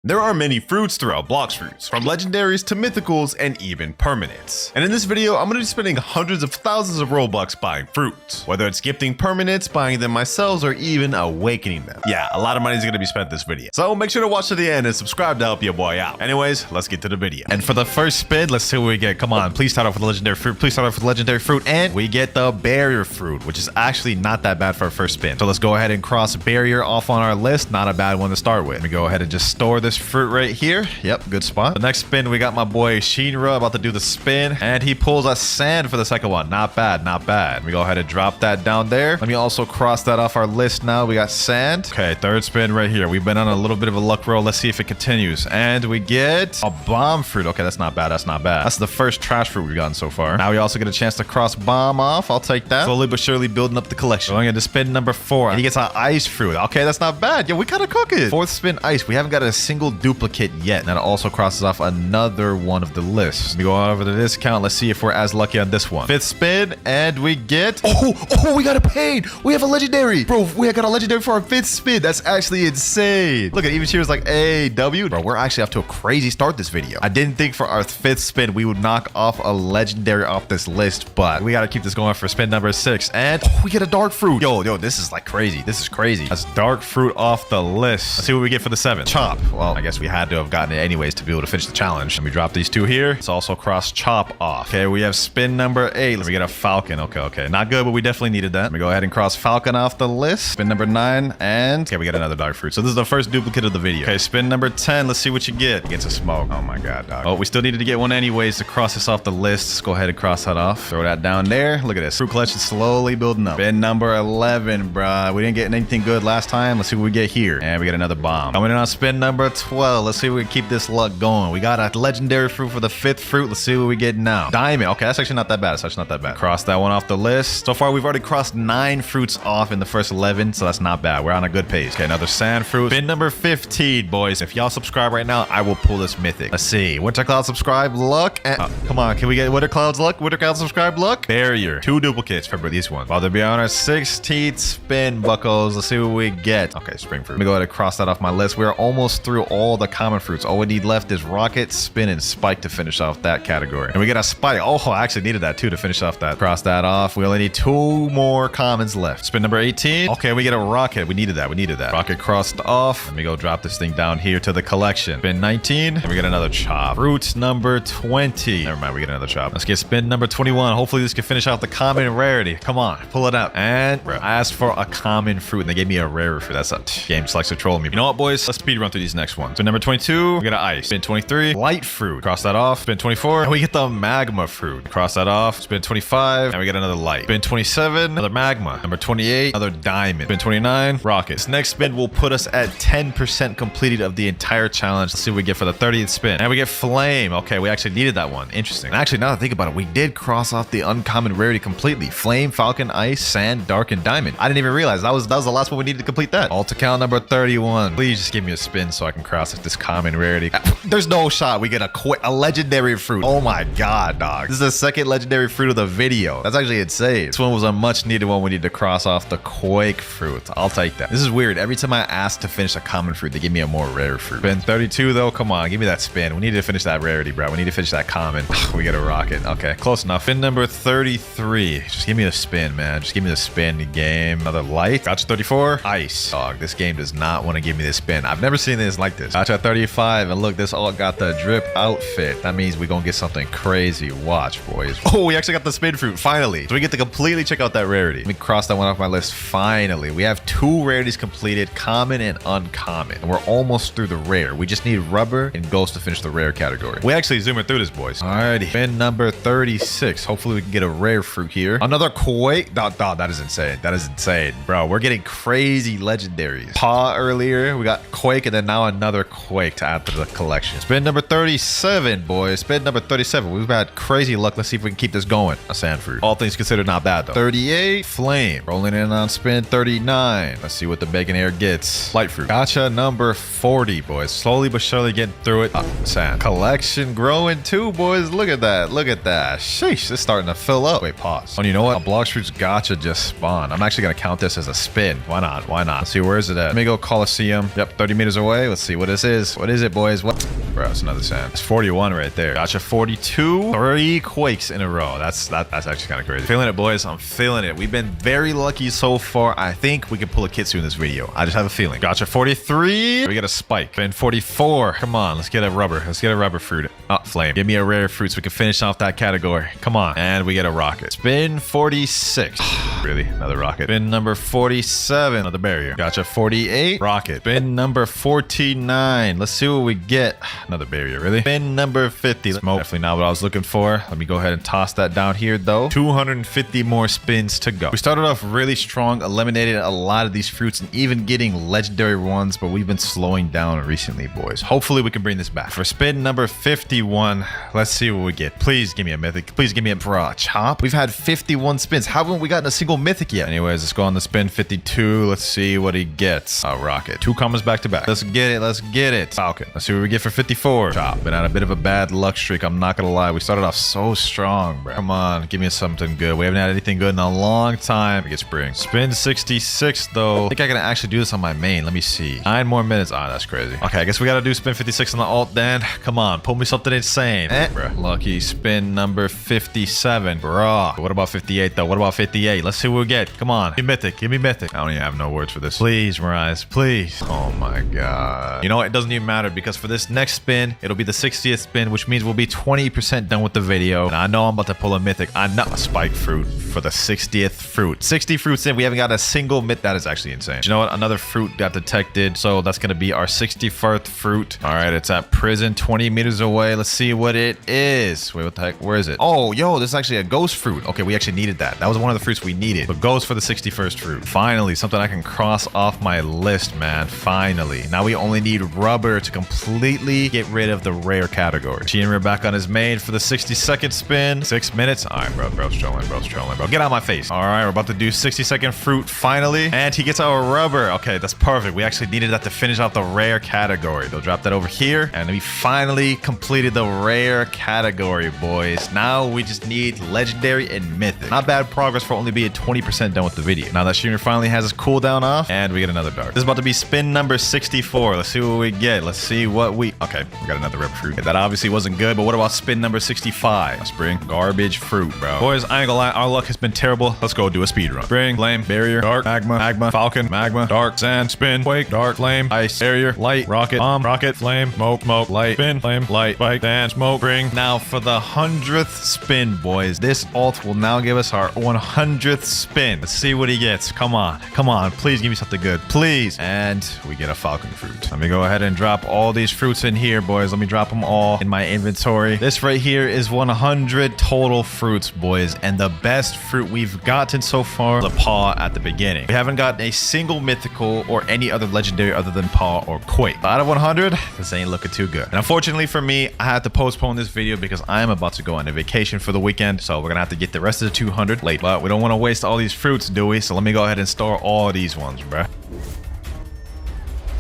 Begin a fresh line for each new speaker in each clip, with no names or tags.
There are many fruits throughout Blox fruits, from legendaries to mythicals and even permanents. And in this video, I'm going to be spending hundreds of thousands of Robux buying fruits. Whether it's gifting permanents, buying them myself, or even awakening them. Yeah, a lot of money is going to be spent this video. So make sure to watch to the end and subscribe to help your boy out. Anyways, let's get to the video. And for the first spin, let's see what we get. Come on, please start off with legendary fruit. Please start off with legendary fruit. And we get the barrier fruit, which is actually not that bad for our first spin. So let's go ahead and cross barrier off on our list. Not a bad one to start with. Let me go ahead and just store this fruit right here. Yep, good spot. The next spin, we got my boy Shinra about to do the spin, and he pulls a sand for the second one. Not bad, not bad. Let me go ahead and drop that down there. Let me also cross that off our list now. We got sand. Okay, third spin right here. We've been on a little bit of a luck roll. Let's see if it continues. And we get a bomb fruit. Okay, that's not bad. That's not bad. That's the first trash fruit we've gotten so far. Now we also get a chance to cross bomb off. I'll take that. Slowly but surely building up the collection. Going into spin number 4. And he gets an ice fruit. Okay, that's not bad. Yo, we kind of cook it. Fourth spin ice. We haven't got a single duplicate yet. And that also crosses off another one of the lists. Let me go on over the discount. Let's see if we're as lucky on this one. Fifth spin, and we get... Oh, we got a paid. We have a legendary. Bro, we got a legendary for our fifth spin. That's actually insane. Look at even she was like, hey, W. Bro, we're actually off to a crazy start this video. I didn't think for our fifth spin we would knock off a legendary off this list, but we got to keep this going for spin number 6. And we get a dark fruit. Yo, this is like crazy. This is crazy. That's dark fruit off the list. Let's see what we get for the 7th. Chop. Well, I guess we had to have gotten it anyways to be able to finish the challenge. Let me drop these two here. Let's also cross chop off. Okay, we have spin number 8. Let me get a falcon. Okay. Not good, but we definitely needed that. Let me go ahead and cross falcon off the list. Spin number 9, and okay, we got another dark fruit. So this is the first duplicate of the video. Okay, spin number 10. Let's see what you get. It gets a smoke. Oh my god, dog. Oh, we still needed to get one anyways to cross this off the list. Let's go ahead and cross that off. Throw that down there. Look at this. Fruit collection slowly building up. Spin number 11, bruh. We didn't get anything good last time. Let's see what we get here. And we get another bomb. Coming in on spin number 12. Let's see if we can keep this luck going. We got a legendary fruit for the 5th fruit. Let's see what we get now. Diamond. Okay, that's actually not that bad. It's actually not that bad. Cross that one off the list. So far, we've already crossed 9 fruits off in the first 11, so that's not bad. We're on a good pace. Okay, another sand fruit. Spin number 15, boys. If y'all subscribe right now, I will pull this mythic. Let's see. WinterKloudz subscribe luck. And come on, can we get WinterKloudz luck? WinterKloudz subscribe luck. Barrier. 2 duplicates for these ones. About to be on our 16th spin, buckos. Let's see what we get. Okay, spring fruit. Let me go ahead and cross that off my list. We're almost through all the common fruits. All we need left is rocket, spin, and spike to finish off that category. And we get a spike. Oh, I actually needed that too to finish off that. Cross that off. We only need 2 more commons left. Spin number 18. Okay, we get a rocket. We needed that. Rocket crossed off. Let me go drop this thing down here to the collection. Spin 19. And we get another chop. Fruit number 20. Never mind, we get another chop. Let's get spin number 21. Hopefully this can finish off the common rarity. Come on, pull it out. And bro, I asked for a common fruit and they gave me a rare fruit. That's a game just likes to troll me. You know what, boys? Let's speed run through these next ones. Spin number 22. We get an ice. Spin 23. Light fruit. Cross that off. Spin 24. And we get the magma fruit. Cross that off. Spin 25. And we get another light. Spin 27. Another magma. Number 28. Another diamond. Spin 29. Rocket. This next spin will put us at 10% completed of the entire challenge. Let's see what we get for the 30th spin. And we get flame. Okay, we actually needed that one. Interesting. And actually, now that I think about it, we did cross off the uncommon rarity completely. Flame, falcon, ice, sand, dark, and diamond. I didn't even realize that was the last one we needed to complete that. Alt account number 31. Please just give me a spin so I can cross off this common rarity. There's no shot we get a legendary fruit. Oh my god, dog. This is the second legendary fruit of the video. That's actually insane. This one was a much needed one. We need to cross off the quake fruit. I'll take that. This is weird. Every time I ask to finish a common fruit, they give me a more rare fruit. Spin 32 though. Come on, give me that spin. We need to finish that rarity, bro. We need to finish that common. We get a rocket. Okay, close enough. Spin number 33. Just give me the spin, man. Just give me the spin game. Another light. Gotcha 34. Ice. Dog, this game does not want to give me this spin. I've never seen this like this. Gotcha 35. And look, this all got the drip outfit. That means we're gonna get something crazy. Watch, boys. Oh, we actually got the spin fruit. Finally. So we get to completely check out that rarity. Let me cross that one off my list. Finally. We have 2 rarities completed. Common and uncommon. And we're almost through the rare. We just need rubber and ghost to finish the rare category. We actually zooming through this, boys. Alrighty. Spin number 36. Hopefully we can get a rare fruit here. Another quake. That is insane. That is insane. Bro, we're getting crazy legendaries. Paw earlier. We got quake and then now another quake to add to the collection. Spin number 37, boys. Spin number 37. We've had crazy luck. Let's see if we can keep this going. A sand fruit. All things considered, not bad though. 38. Flame. Rolling in on spin 39. Let's see what the bacon air gets. Light fruit. Gotcha number 40, boys. Slowly but surely getting through it. Sand. Collection growing too, boys. Look at that. Look at that. Sheesh. It's starting to fill up. Wait, pause. Oh, you know what? A Blox fruit's gotcha just spawned. I'm actually going to count this as a spin. Why not? Why not? Let's see, where is it at? Let me go Coliseum. Yep, 30 meters away. Let's see what this is. What is it, boys? What? Bro, it's another sand. It's 41 right there. Gotcha, 42. 3 quakes in a row. That's actually kind of crazy. Feeling it, boys. I'm feeling it. We've been very lucky so far. I think we can pull a Kitsu in this video. I just have a feeling. Gotcha, 43. We get a spike. Then 44. Come on, let's get a rubber. Let's get a rubber fruit. Oh, flame. Give me a rare fruit so we can finish off that category. Come on. And we get a rocket. Spin 46. Really? Another rocket. Spin number 47. Another barrier. Gotcha, 48. Rocket. Spin number 49. Let's see what we get. Another barrier. Really? Spin number 50. Smoke. Definitely not what I was looking for. Let me go ahead and toss that down here, though. 250 more spins to go. We started off really strong, eliminated a lot of these fruits and even getting legendary ones, but we've been slowing down recently, boys. Hopefully we can bring this back. For spin number 51, let's see what we get. Please give me a mythic. Please give me a bra. Chop. We've had 51 spins. How haven't we gotten a single mythic yet? Anyways, let's go on the spin 52. Let's see what he gets. A rocket. 2 combos back to back. Let's get it. Let's get it. Falcon. Let's see what we get for 54. Chop. Been on a bit of a bad luck streak. I'm not gonna lie. We started off so strong, bro. Come on. Give me something good. We haven't had anything good in a long time. We get spring. Spin 66, though. I think I can actually do this on my main. Let me see. 9 more minutes. Ah, that's crazy. Okay, I guess we gotta do spin 56 on the alt then. Come on. Pull me something insane. Bruh. Lucky spin number 57. Bruh. What about 58, though? What about 58? Let's see what we get. Come on. Give me mythic. Give me mythic. I don't even have no words for this. Please, Marais. Please. Oh, my God. You know what? It doesn't even matter because for this next spin, it'll be the 60th spin, which means we'll be 20% done with the video. And I know I'm about to pull a mythic. I know a spike fruit for the 60th fruit. 60 fruits in. We haven't got a single myth. That is actually insane. You know what? Another fruit got detected. So that's going to be our 61st fruit. All right. It's at prison 20 meters away. Let's see what it is. Wait, what the heck? Where is it? Oh, yo, this is actually a ghost fruit. Okay, we actually needed that. That was one of the fruits we needed. But ghost for the 61st fruit. Finally, something I can cross off my list, man. Finally. Now we only need rubber to completely get rid of the rare category. Shinra back on his main for the 62nd spin. 6 minutes. All right, bro. Bro's trolling. Bro's trolling, bro. Get out of my face. All right, we're about to do 60-second fruit finally. And he gets our rubber. Okay, that's perfect. We actually needed that to finish off the rare category. They'll drop that over here. And we finally completed the rare category, boys. Now we just need legendary and mythic. Not bad progress for only being 20% done with the video. Now that Shinra finally has his cooldown off, and we get another dark. This is about to be spin number 64. Let's see what we get. Let's see what we... Okay, we got another rubber fruit. Okay, that obviously wasn't good, but what about spin number 65? Spring. Garbage fruit, bro. Boys, I ain't gonna lie. Our luck has been terrible. Let's go do a speed run. Spring, flame, barrier, dark, magma, falcon, magma, dark, sand, spin, quake, dark, flame, ice, barrier, light, rocket, bomb, rocket, flame, smoke, light, spin, flame, light, spike, sand, smoke, spring. Now for the 100th spin, boys. This alt will now give us our 100th spin. Let's see what he gets. Come on. Come on. Please give me something good. Please. And we get a falcon fruit. Let me go ahead and drop all these fruits in here, boys. Let me drop them all in my inventory. This right here is 100 total fruits, boys. And the best fruit we've gotten so far, the paw at the beginning. We haven't gotten a single mythical or any other legendary other than paw or quake. Out of 100, this ain't looking too good. And unfortunately for me, I had to postpone this video because I am about to go on a vacation for the weekend. So we're gonna have to get the rest of the 200 late. But we don't want to waste all these fruits, do we? So let me go ahead and store all these ones, bruh.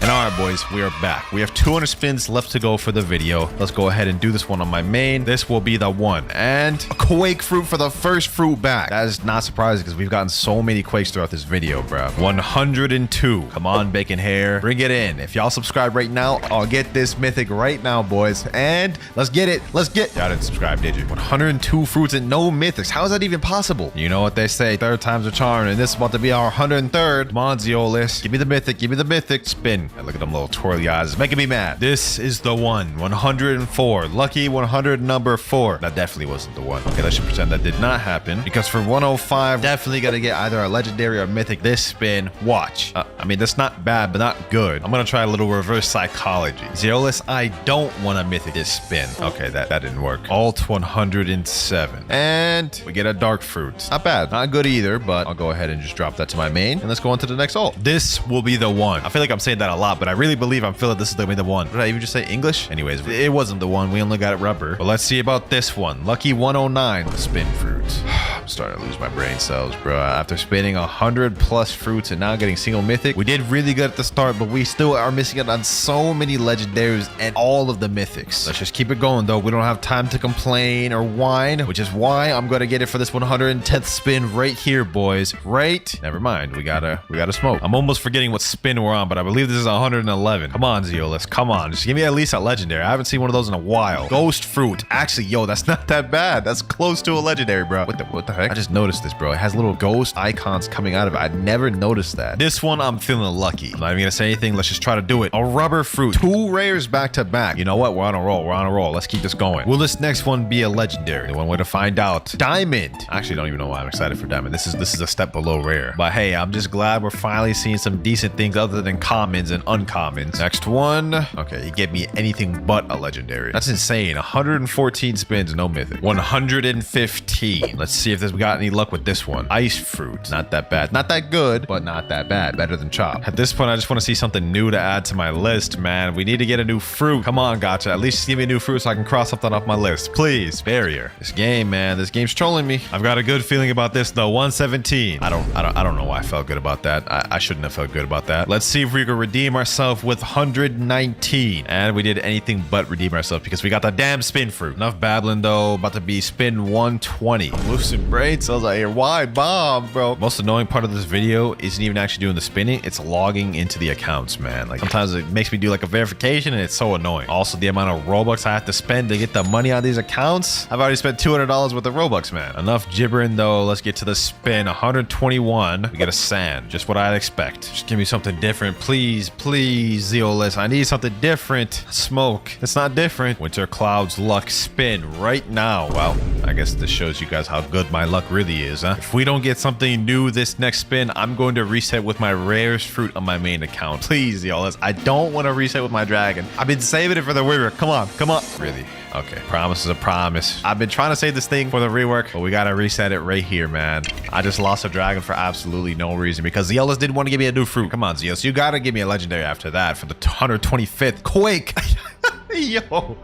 And all right, boys, we are back. We have 200 spins left to go for the video. Let's go ahead and do this one on my main. This will be the one. And a quake fruit for the first fruit back. That is not surprising because we've gotten so many quakes throughout this video, bro. 102. Come on, bacon hair. Bring it in. If y'all subscribe right now, I'll get this mythic right now, boys. And let's get it. Let's get... Y'all didn't subscribe, did you? 102 fruits and no mythics. How is that even possible? You know what they say. Third time's a charm. And this is about to be our 103rd. Come on, Zeolus. Give me the mythic. Give me the mythic. Spin. Look at them little twirly eyes. It's making me mad. This is the one. 104. Lucky 100 number 4. That definitely wasn't the one. Okay, let's just pretend that did not happen. Because for 105, definitely gotta get either a legendary or mythic this spin. Watch. I mean, that's not bad, but not good. I'm gonna try a little reverse psychology. Zeolus, I don't want a mythic this spin. Okay, that didn't work. Alt 107. And we get a dark fruit. Not bad. Not good either, but I'll go ahead and just drop that to my main. And let's go on to the next alt. This will be the one. I feel like I'm saying that a lot, but I really believe I'm feeling this is gonna be the one. Did I even just say English? Anyways, it wasn't the one. We only got it rubber. But let's see about this one. Lucky 109. Spin fruit. I'm starting to lose my brain cells, bro. After spinning 100 plus fruits and now getting single mythic, we did really good at the start, but we still are missing out on so many legendaries and all of the mythics. Let's just keep it going, though. We don't have time to complain or whine, which is why I'm going to get it for this 110th spin right here, boys. Right? Never mind. We gotta smoke. I'm almost forgetting what spin we're on, but I believe this is 111. Come on, Zeolus. Come on. Just give me at least a legendary. I haven't seen one of those in a while. Ghost fruit. Actually, yo, that's not that bad. That's close to a legendary, bro. What the heck? I just noticed this, bro. It has little ghost icons coming out of it. I never noticed that. This one, I'm feeling lucky. I'm not even gonna say anything. Let's just try to do it. A rubber fruit. 2 rares back to back. You know what? We're on a roll. We're on a roll. Let's keep this going. Will this next one be a legendary? One way to find out. Diamond. I actually don't even know why I'm excited for diamond. This is a step below rare. But hey, I'm just glad we're finally seeing some decent things other than commons and uncommons. Next one. Okay, he gave me anything but a legendary. That's insane. 114 spins, no mythic. 115. Let's see if we got any luck with this one. Ice fruit. Not that bad. Not that good, but not that bad. Better than chop. At this point, I just want to see something new to add to my list, man. We need to get a new fruit. Come on, gotcha. At least just give me a new fruit so I can cross something off my list. Please. Barrier. This game, man. This game's trolling me. I've got a good feeling about this, though. 117. I don't know why I felt good about that. I shouldn't have felt good about that. Let's see if we can redeem ourselves with 119. And we did anything but redeem ourselves because we got the damn spin fruit. Enough babbling, though. About to be spin 120. I'm losing brain cells out here. Why, Bob, bro? Most annoying part of this video isn't even actually doing the spinning. It's logging into the accounts, man. Like sometimes it makes me do like a verification and it's so annoying. Also, the amount of Robux I have to spend to get the money on these accounts. I've already spent $200 worth of Robux, man. Enough gibbering, though. Let's get to the spin. 121. We get a sand. Just what I'd expect. Just give me something different. Please, please, Zeolus. I need something different. Smoke. It's not different. WinterKloudz luck spin right now. Well, I guess this shows you guys how good my luck really is, huh? If we don't get something new this next spin, I'm going to reset with my rarest fruit on my main account. Please, Zeolus. I don't want to reset with my dragon. I've been saving it for the rework. Come on. Come on. Really? Okay, promise is a promise. I've been trying to save this thing for the rework, but we gotta reset it right here, man. I just lost a dragon for absolutely no reason because Zeolus didn't want to give me a new fruit. Come on, Zeolus, you gotta give me a legendary after that for the 125th Quake. Yo,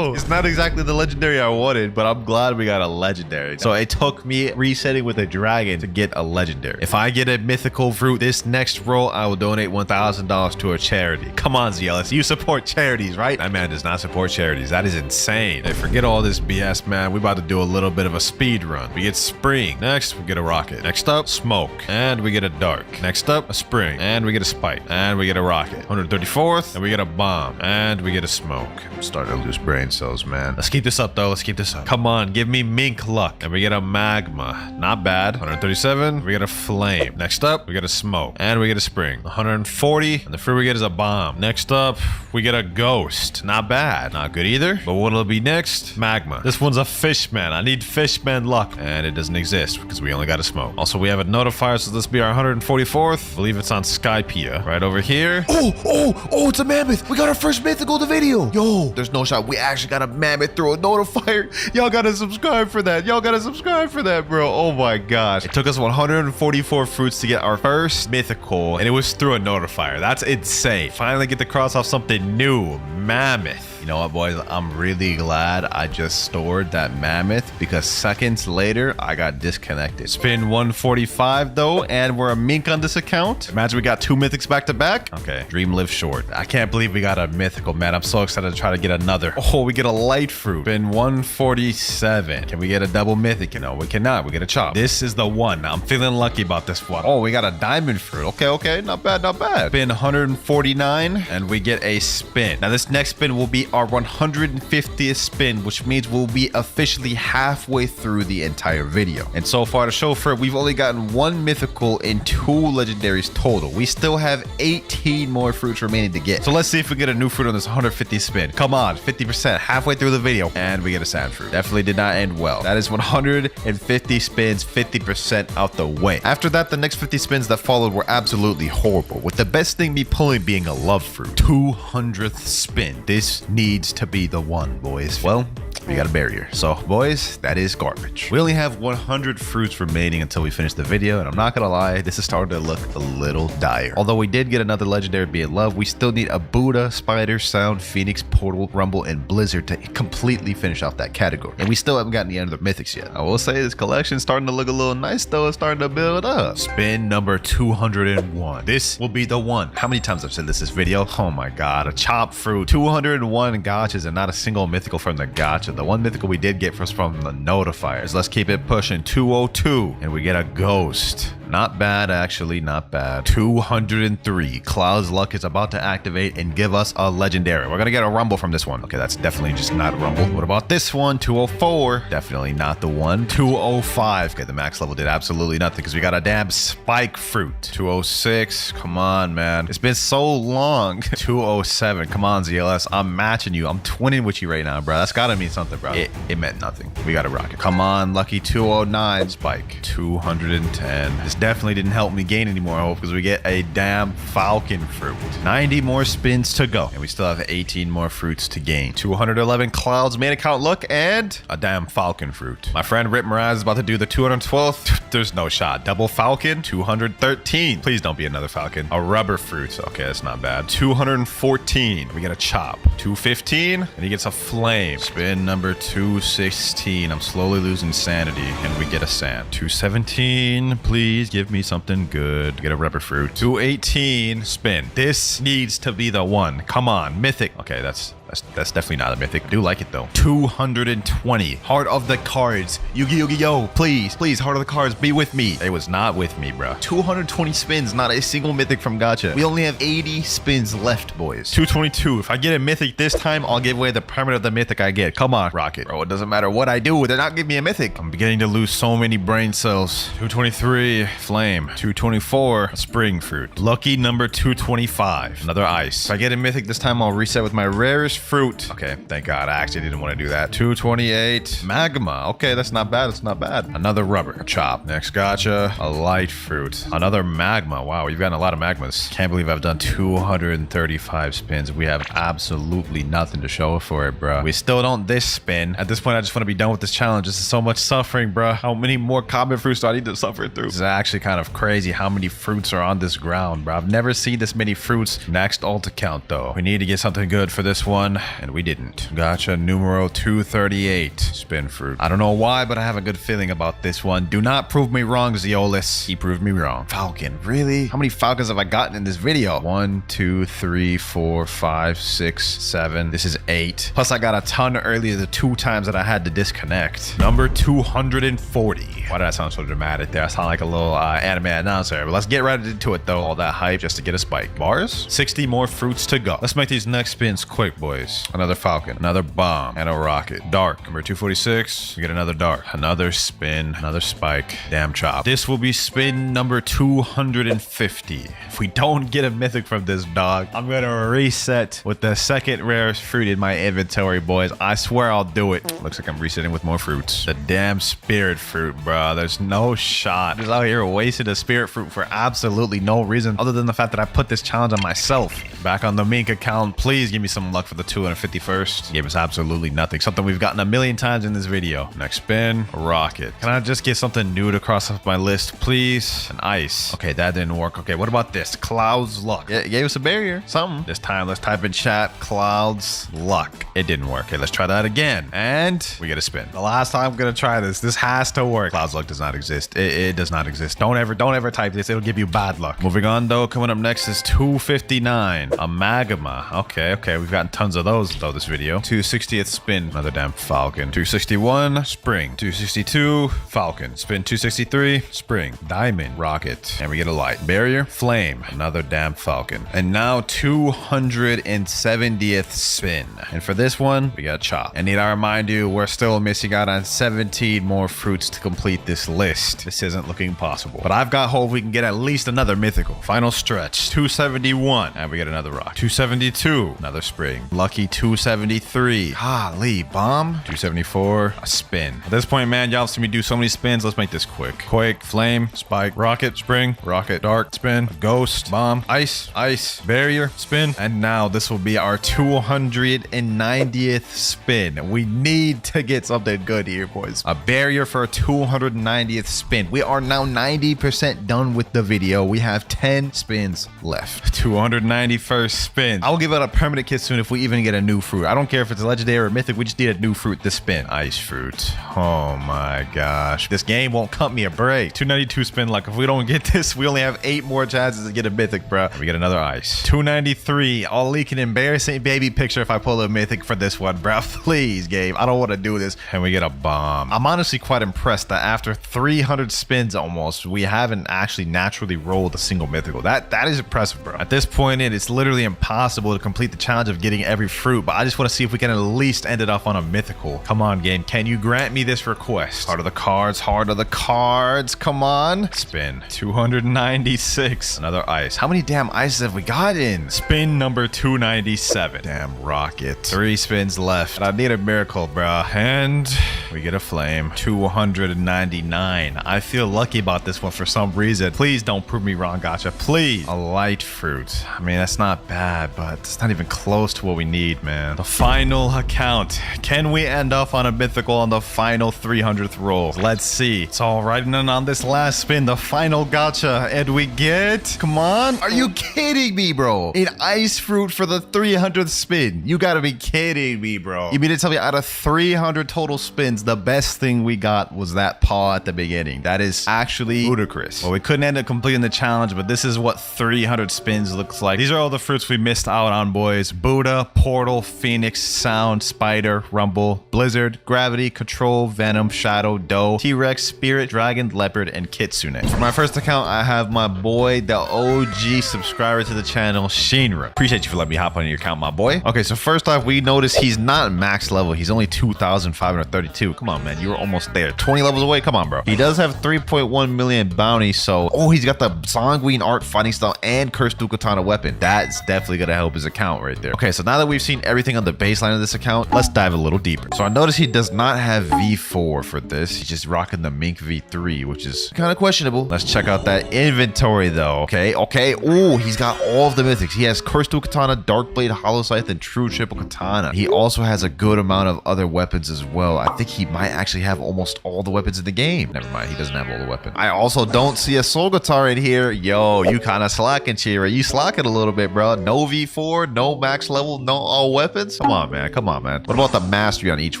it's not exactly the legendary I wanted, but I'm glad we got a legendary. So it took me resetting with a dragon to get a legendary. If I get a mythical fruit this next roll, I will donate $1,000 to a charity. Come on, Zeolus, you support charities, right? That man does not support charities. That is insane. Hey, forget all this BS, man. We about to do a little bit of a speed run. We get spring. Next, we get a rocket. Next up, smoke. And we get a dark. Next up, a spring. And we get a spike. And we get a rocket. 134th, and we get a bomb. And we get a smoke. I'm starting to lose brain cells, man. Let's keep this up, though. Let's keep this up. Come on, give me mink luck. And we get a magma. Not bad. 137, we get a flame. Next up, we get a smoke. And we get a spring. 140, and the fruit we get is a bomb. Next up, we get a ghost. Not bad. Not good either. But what'll be next? Magma. This one's a fishman. I need fishman luck. And it doesn't exist because we only got a smoke. Also, we have a notifier, so this will be our 144th. I believe it's on Skypea. Right over here. Oh, it's a mammoth. We got our first mythical of the video. Yo, there's no shot. We actually got a mammoth through a notifier. Y'all gotta subscribe for that. Y'all gotta subscribe for that, bro. Oh my gosh. It took us 144 fruits to get our first mythical, and it was through a notifier. That's insane. Finally get to cross off something new. Mammoth. You know what, boys? I'm really glad I just stored that mammoth because seconds later, I got disconnected. Spin 145, though, and we're a mink on this account. Imagine we got 2 mythics back to back. Okay, dream live short. I can't believe we got a mythical, man. I'm so excited to try to get another. Oh, we get a light fruit. Spin 147. Can we get a double mythic? No, we cannot. We get a chop. This is the one. I'm feeling lucky about this one. Oh, we got a diamond fruit. Okay. Not bad, not bad. Spin 149, and we get a spin. Now, this next spin will be our 150th spin, which means we'll be officially halfway through the entire video. And so far to show for it, we've only gotten 1 mythical and 2 legendaries total. We still have 18 more fruits remaining to get. So let's see if we get a new fruit on this 150 spin. Come on, 50%, halfway through the video, and we get a sand fruit. Definitely did not end well. That is 150 spins, 50% out the way. After that, the next 50 spins that followed were absolutely horrible, with the best thing me pulling being a love fruit. 200th spin. This needs needs to be the one, boys. Well, we got a barrier. So, boys, that is garbage. We only have 100 fruits remaining until we finish the video, and I'm not gonna lie, this is starting to look a little dire. Although we did get another legendary, be it love, we still need a Buddha, Spider, Sound, Phoenix, Portal, Rumble, and Blizzard to completely finish off that category. And we still haven't gotten any other mythics yet. I will say this collection is starting to look a little nice, though. It's starting to build up. Spin number 201. This will be the one. How many times I've said this video? Oh my god, a chopped fruit. 201 gotchas and not a single mythical from the gotcha. The one mythical we did get was from the notifiers. Let's keep it pushing. 202, and we get a ghost. Not bad, actually, not bad. 203. Cloud's luck is about to activate and give us a legendary. We're gonna get a rumble from this one. Okay, that's definitely just not a rumble. What about this one? 204. Definitely not the one. 205. Okay, the max level did absolutely nothing because we got a damn spike fruit. 206. Come on, man. It's been so long. 207. Come on, ZLS. I'm matching you. I'm twinning with you right now, bro. That's gotta mean something, bro. It meant nothing. We got a rocket. Come on, lucky 209. Spike. 210. This definitely didn't help me gain any more hope because we get a damn falcon fruit. 90 more spins to go, and we still have 18 more fruits to gain. 211 Cloud's main account look and a damn falcon fruit. My friend Rip Marais is about to do the 212th. There's no shot. Double falcon. 213. Please don't be another falcon. A rubber fruit. Okay, that's not bad. 214. We get a chop. 215, and he gets a flame. Spin number 216. I'm slowly losing sanity, and we get a sand. 217. Please give me something good. Get a rubber fruit. 218. Spin. This needs to be the one. Come on, mythic. Okay, that's definitely not a mythic. I do like it though. 220. Heart of the cards. Yu-Gi-Oh! Please, please, heart of the cards, be with me. It was not with me, bro. 220 spins, not a single mythic from Gacha. We only have 80 spins left, boys. 222. If I get a mythic this time, I'll give away the permanent of the mythic I get. Come on, Rocket. Bro, it doesn't matter what I do. They're not giving me a mythic. I'm beginning to lose so many brain cells. 223. Flame. 224. Spring fruit. Lucky number 225. Another ice. If I get a mythic this time, I'll reset with my rarest fruit. Okay, thank God. I actually didn't want to do that. 228. Magma. Okay, that's not bad. That's not bad. Another rubber. A chop. Next gotcha. A light fruit. Another magma. Wow, we've gotten a lot of magmas. Can't believe I've done 235 spins. We have absolutely nothing to show for it, bro. We still don't this spin. At this point, I just want to be done with this challenge. This is so much suffering, bro. How many more common fruits do I need to suffer through? This is actually kind of crazy how many fruits are on this ground, bro. I've never seen this many fruits. Next alt account, though. We need to get something good for this one, and we didn't. Gotcha numero 238. Spin fruit. I don't know why, but I have a good feeling about this one. Do not prove me wrong, Zeolus. He proved me wrong. Falcon. Really? How many falcons have I gotten in this video? 1, 2, 3, 4, 5, 6, 7. This is 8. Plus, I got a ton earlier the 2 times that I had to disconnect. Number 240. Why did I sound so dramatic there? I sound like a little anime announcer. But let's get right into it, though. All that hype just to get a spike. Bars? 60 more fruits to go. Let's make these next spins quick, boys. Another falcon, another bomb, and a rocket. Dark. Number 246. We get another dark. Another spin. Another spike. Damn chop. This will be spin number 250. If we don't get a mythic from this dog, I'm gonna reset with the second rarest fruit in my inventory, boys. I swear I'll do it. Looks like I'm resetting with more fruits. The damn spirit fruit, bro. There's no shot. Just out here wasting a spirit fruit for absolutely no reason other than the fact that I put this challenge on myself. Back on the Mink account, please give me some luck for the 251st. Gave us absolutely nothing. Something we've gotten a million times in this video. Next spin, a rocket. Can I just get something new to cross off my list, please? An ice. Okay, that didn't work. Okay, what about this? Cloud's luck. Yeah, it gave us a barrier. Something. This time, let's type in chat, Cloud's luck. It didn't work. Okay, let's try that again. And we get a spin. The last time I'm gonna try this. This has to work. Cloud's luck does not exist. It does not exist. Don't ever type this. It'll give you bad luck. Moving on, though. Coming up next is 259. A magma. Okay. We've gotten tons of those, though, this video. 260th spin. Another damn falcon. 261. Spring. 262. Falcon. Spin 263. Spring. Diamond. Rocket. And we get a light. Barrier. Flame. Another damn falcon. And now 270th spin. And for this one, we got chop. And need I remind you, we're still missing out on 17 more fruits to complete complete this list. This isn't looking possible. But I've got hope we can get at least another mythical. Final stretch. 271. And we get another rock. 272. Another spring. Lucky 273. Golly, bomb. 274. A spin. At this point, man, y'all have seen me do so many spins. Let's make this quick. Quake, flame, spike, rocket, spring, rocket, dark, spin, ghost, bomb, ice, ice, barrier, spin. And now this will be our 290th spin. We need to get something good here, boys. A barrier for a 290th spin. We are now 90% done with the video. We have 10 spins left. 291st spin. I'll give it a permanent kitsune if we even get a new fruit. I don't care if it's a legendary or mythic. We just need a new fruit to spin. Ice fruit. Oh my gosh. This game won't cut me a break. 292 spin luck. If we don't get this, we only have 8 more chances to get a mythic, bro. We get another ice. 293. I'll leak an embarrassing baby picture if I pull a mythic for this one, bro. Please, game. I don't want to do this. And we get a bomb. I'm honestly quite impressed that after 300 spins almost, we haven't actually naturally rolled a single mythical. That is impressive, bro. At this point, it's literally impossible to complete the challenge of getting every fruit, but I just want to see if we can at least end it off on a mythical. Come on, game. Can you grant me this request? Heart of the cards. Heart of the cards. Come on. Spin. 296. Another ice. How many damn ices have we gotten? Spin number 297. Damn rocket. 3 spins left. I need a miracle, bro. And we get a flame. 299. I feel lucky about this one for some reason. Please don't prove me wrong, gotcha. Please. A light fruit. I mean, that's not bad, but it's not even close to what we need, man. The final account. Can we end up on a mythical on the final 300th roll? Let's see. It's all right. And then on this last spin, the final gotcha. And we get... Come on. Are you kidding me, bro? An ice fruit for the 300th spin. You gotta be kidding me, bro. You mean to tell me out of 300 total spins, the best thing we got was that paw at the beginning? That is actually ludicrous. Well, we couldn't end up completing the challenge, but this is what 300 spins looks like. These are all the fruits we missed out on, boys. Buddha, Portal, Phoenix, Sound, Spider, Rumble, Blizzard, Gravity, Control, Venom, Shadow, Doe, T-Rex, Spirit, Dragon, Leopard, and Kitsune. For my first account, I have my boy, the OG subscriber to the channel, Shinra. Appreciate you for letting me hop on your account, my boy. Okay, so first off, we notice he's not max level. He's only 2,532. Come on, man. You were almost there. 20 levels away. Come on, bro. He does have 3.1 million bounty, so... Oh, he's got the Sanguine Art fighting style and Cursed Dual Katana weapon. That's definitely gonna help his account right there. Okay, so now that we've seen everything on the baseline of this account, let's dive a little deeper. So I notice he does not have V4 for this. He's just rocking the Mink V3, which is kind of questionable. Let's check out that inventory, though. Okay. Oh, he's got all of the mythics. He has Cursed Dual Katana, Dark Blade, Hollow Scythe, and True Triple Katana. He also has a good amount of other weapons as well. I think he might actually have almost all the weapons in the game. Never mind, he doesn't have all the weapons. I also don't see a soul guitar in here. Yo, you kind of slacking, Chira. You slacking a little bit, bro. No V4, no max level, no all weapons. Come on, man. What about the mastery on each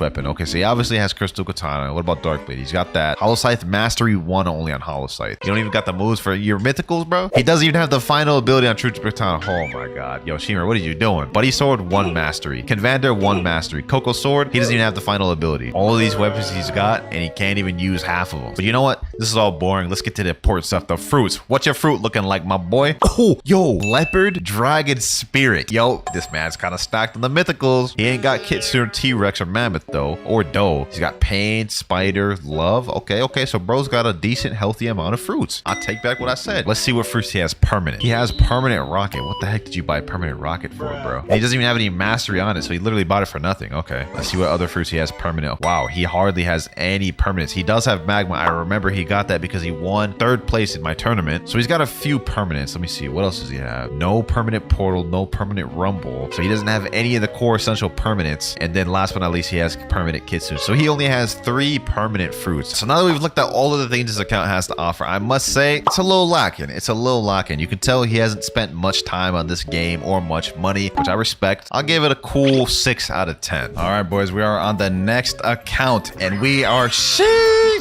weapon? Okay, so he obviously has Cursed Dual Katana. What about Dark Blade? He's got that. Hollow Scythe mastery 1 only on Hollow Scythe. You don't even got the moves for your mythicals, bro. He doesn't even have the final ability on True Triple Katana. Oh my god. Yo, Shinra, what are you doing? Buddy Sword, 1 mastery. Convander, 1 mastery. Coco Sword, he doesn't even have the final ability. All of these weapons he's got, and he can't even use half of them. But you know what? This is all boring. Let's get to the important stuff. The fruits. What's your fruit looking like, my boy? Oh, yo, Leopard, Dragon, Spirit. Yo, this man's kind of stacked on the mythicals. He ain't got Kitsune, T-Rex, or Mammoth, though. Or Doe. He's got Pain, Spider, Love. Okay. So bro's got a decent, healthy amount of fruits. I'll take back what I said. Let's see what fruits he has permanent. He has permanent Rocket. What the heck did you buy permanent Rocket for, bro? And he doesn't even have any mastery on it, so he literally bought it for nothing. Okay. Let's see what other fruits he has permanent. Wow, he hardly has any permanents. He does have Magma. I remember he got that because he won 3rd place in my tournament. So he's got a few permanents. Let me see. What else does he have? No permanent Portal, no permanent Rumble. So he doesn't have any of the core essential permanents. And then last but not least, he has permanent Kitsune. So he only has 3 permanent fruits. So now that we've looked at all of the things this account has to offer, I must say it's a little lacking. You can tell he hasn't spent much time on this game or much money, which I respect. I'll give it a cool 6 out of 10. All right, boys, we are on the next account and we are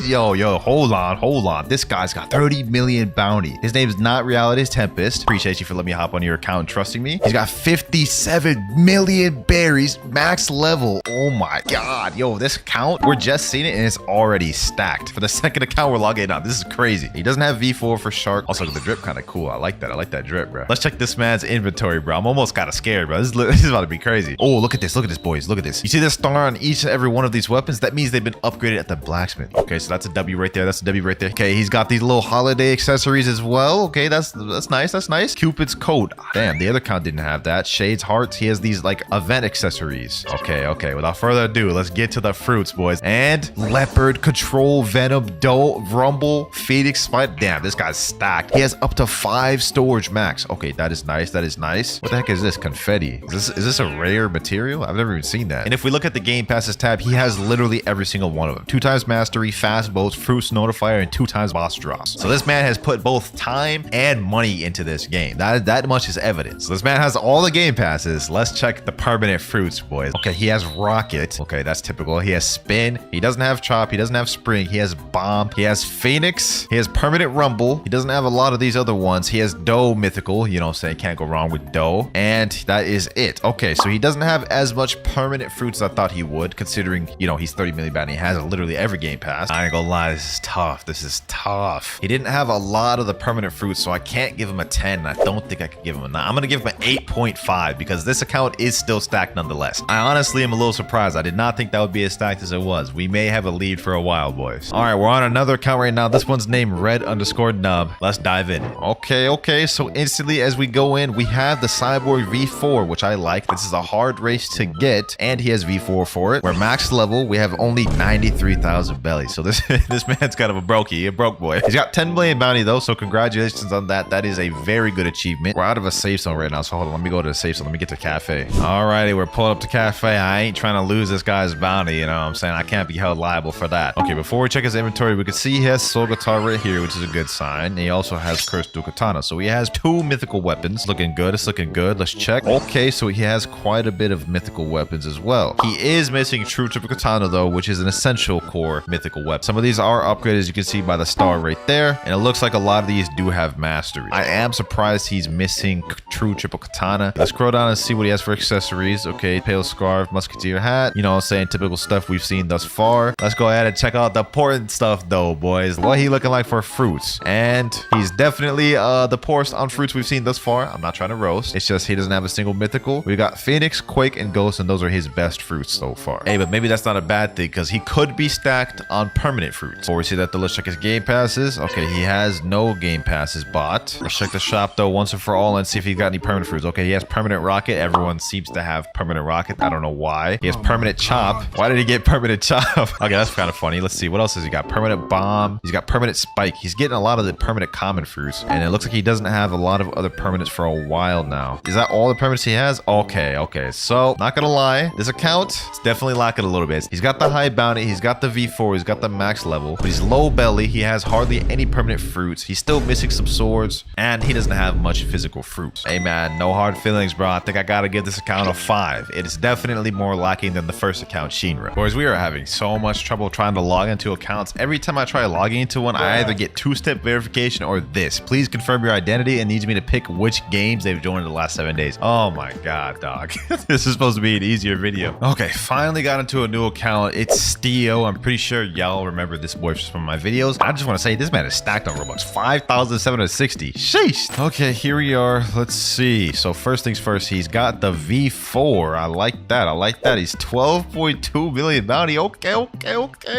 yo, hold on. This guy's got 30 million bounty. His name's not Reality, it's Tempest. Appreciate you for letting me hop on your account and trusting me. He's got 57 million berries, max level. Oh my god, yo, this account, we're just seeing it and it's already stacked. For the second account we're logging on, this is crazy. He doesn't have V4 for Shark. Also, the drip kind of cool. I like that drip, bro. Let's check this man's inventory, bro. I'm almost kind of scared, bro. This is about to be crazy. Oh, look at this, boys. Look at this. You see this star on each and every one of these weapons? that means they've been upgraded at the blacksmith. Okay, so that's a W right there. That's a W right there. Okay, he's got these little holiday accessories as well. Okay, that's nice. That's nice. Cupid's coat. Damn, the other account didn't have that. Shades hearts. He has these like event accessories. Okay. Without further ado, let's get to the fruits, boys. And leopard, control, venom, doe, rumble, phoenix, fight. Damn, this guy's stacked. He has up to 5 storage max. Okay, that is nice. That is nice. What the heck is this? Confetti. Is this a rare material? I've never even seen that. And if we look at the game passes tab, he has literally every single one of them. 2 times mastery, fast boats, fruits notifier, and 2 times boss drops. So this man has put both time and money into this game. That much is evidence. So this man has all the game passes. Let's check the permanent fruits, boys. Okay, he has rocket. Okay, that's typical. He has spin. He doesn't have chop. He doesn't have spring. He has bomb. He has phoenix. He has permanent rumble. He doesn't have a lot of these other ones. He has doe mythical. You know what I'm saying? Can't go wrong with doe. And that is it. Okay, so he doesn't have as much permanent fruits as I thought he would, considering, you know, he's 30 million and he has literally every game pass. I ain't gonna lie, this is tough. This is tough. He didn't have a lot of the permanent fruits, so I can't give him a 10. I don't think I could give him a 9. I'm gonna give him an 8.5 because this account is still stacked nonetheless. I honestly am a little surprised. I did not think that would be as stacked as it was. We may have a lead for a while, boys. All right, we're on another account right now. This one's named red_nub. Let's dive in. Okay. So instantly as we go in, we have the cyborg V4, which I like. This is a hard race to get, and he has V4 for it. We're max level. We have only 93,000 bellies. So this man's kind of a brokey, a broke boy. He's got 10 million bounty though, so congratulations on that. That is a very good achievement. We're out of a safe zone right now, so hold on. Let me go to the safe zone. Let me get to cafe. Alrighty, we're pulling up to cafe. I ain't trying to lose this guy's bounty, you know what I'm saying? I can't be held liable for that. Okay, before we check his inventory, we can see he has soul guitar right here, which is a good sign. And he also has cursed dual katana. So he has 2 mythical weapons. Looking good. It's looking good. Let's check. Okay, so he has quite a bit of mythical weapons as well. He is missing true triple katana though, which is an essential core mythical weapon. Some of these are upgraded, as you can see by the star right there. And it looks like a lot of these do have mastery. I am surprised he's missing true triple katana. Let's scroll down and see what he has for accessories. Okay, pale scarf, musketeer hat. You know what I'm saying? Typical stuff we've seen thus far. Let's go ahead and check out the important stuff though, boys. What he looking like for fruits. And he's definitely the poorest on fruits we've seen thus far. I'm not trying to roast. It's just he doesn't have a single mythical. We got Phoenix, Quake, and Ghost, and those are his best fruits so far. Hey, but maybe that's not a bad thing because he could be stacked on permanent fruits. Before we see that, let's check his game passes. Okay, he has no game passes bought. Let's check the shop though once and for all and see if he's got any permanent fruits. Okay, he has permanent rocket. Everyone seems to have permanent rocket. I don't know why. He has permanent chop. Why did he get permanent chop? Okay, that's kind of funny. Let's see. What else has he got? Permanent bomb. He's got permanent spike. He's getting a lot of the permanent common fruits. And it looks like he doesn't have a lot of other permanents for a while now. Is that all the permanents he has? Okay. So, not gonna lie. This account is definitely lacking a little bit. He's got the high bounty. He's got the V4. He's got the max level. But he's low belly. He has hardly any permanent fruits. He's still missing some swords. And he doesn't have much physical fruits. Hey, man. No hard feelings, bro. I think I gotta give this account a 5. It is definitely more lacking than the first account, Shinra. Boys, we are having so much trouble trying to log into accounts. Every time I try logging into one, I either get 2-step verification or this. Please confirm your identity, and needs me to pick which games they've joined in the last 7 days. Oh my god, dog. This is supposed to be an easier video. Okay, finally got into a new account. It's Steo. I'm pretty sure y'all remember this boy from my videos. I just want to say this man is stacked on Roblox. 5,760. Sheesh. Okay, here we are. Let's see. So first things first, he's got the V4. I like that. He's 12.2 million bounty. Okay.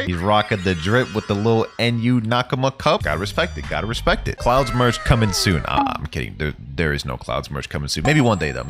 He's rocking the drip with the little NU Nakama cup. Gotta respect it. Clouds merch coming soon. I'm kidding. There is no Clouds merch coming soon. Maybe one day though.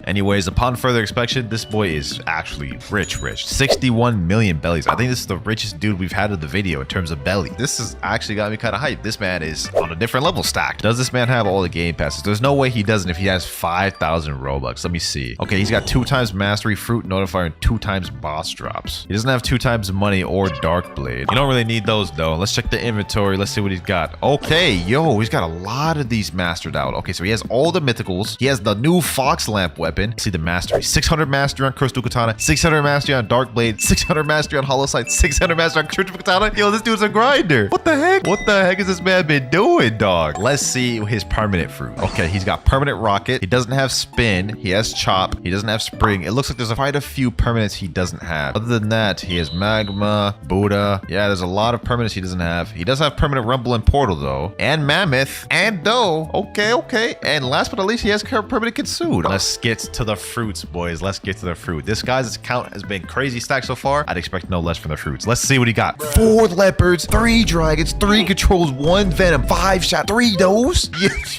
Anyways, upon further inspection, this boy is actually rich. 61 million bellies. I think this is the richest dude we've had in the video in terms of belly. This has actually got me kind of hyped. This man is on a different level stacked. Does this man have all the game passes? There's no way he doesn't if he has 5,000 Robux. Let me see. Okay, he's got 2 times mastery, fruit notifier, and 2 times boss drops. He doesn't have 2 times money or dark blade. You don't really need those though. Let's check the inventory. Let's see what he's got. Okay, he's got a lot of these mastered out. Okay, so he has all the mythicals. He has the new fox lamp weapon. See the mastery. 600 mastery on cursed dual katana, 600 mastery on dark blade, 600 mastery on hollow sight, 600 mastery on triple katana. Yo, this dude's a grinder. What the heck? What the heck has this man been doing, dog? Let's see his permanent fruit. Okay, he's got permanent rocket. He doesn't have spin. He has chop. He doesn't have spring. It looks like there's quite a few permanents he doesn't have. Other than that, he has magma, Buddha. Yeah, there's a lot of permanents he doesn't have. He does have permanent rumble and portal though, and mammoth, and doe. Okay. And last but not least, he has permanent kitsune. Let's get to the fruits, boys. Let's get to the fruit. This guy's account has been crazy stacked so far. I expect no less from the fruits. Let's see what he got. 4 leopards, 3 dragons, 3 controls, 1 venom, 5 shot, 3 dose.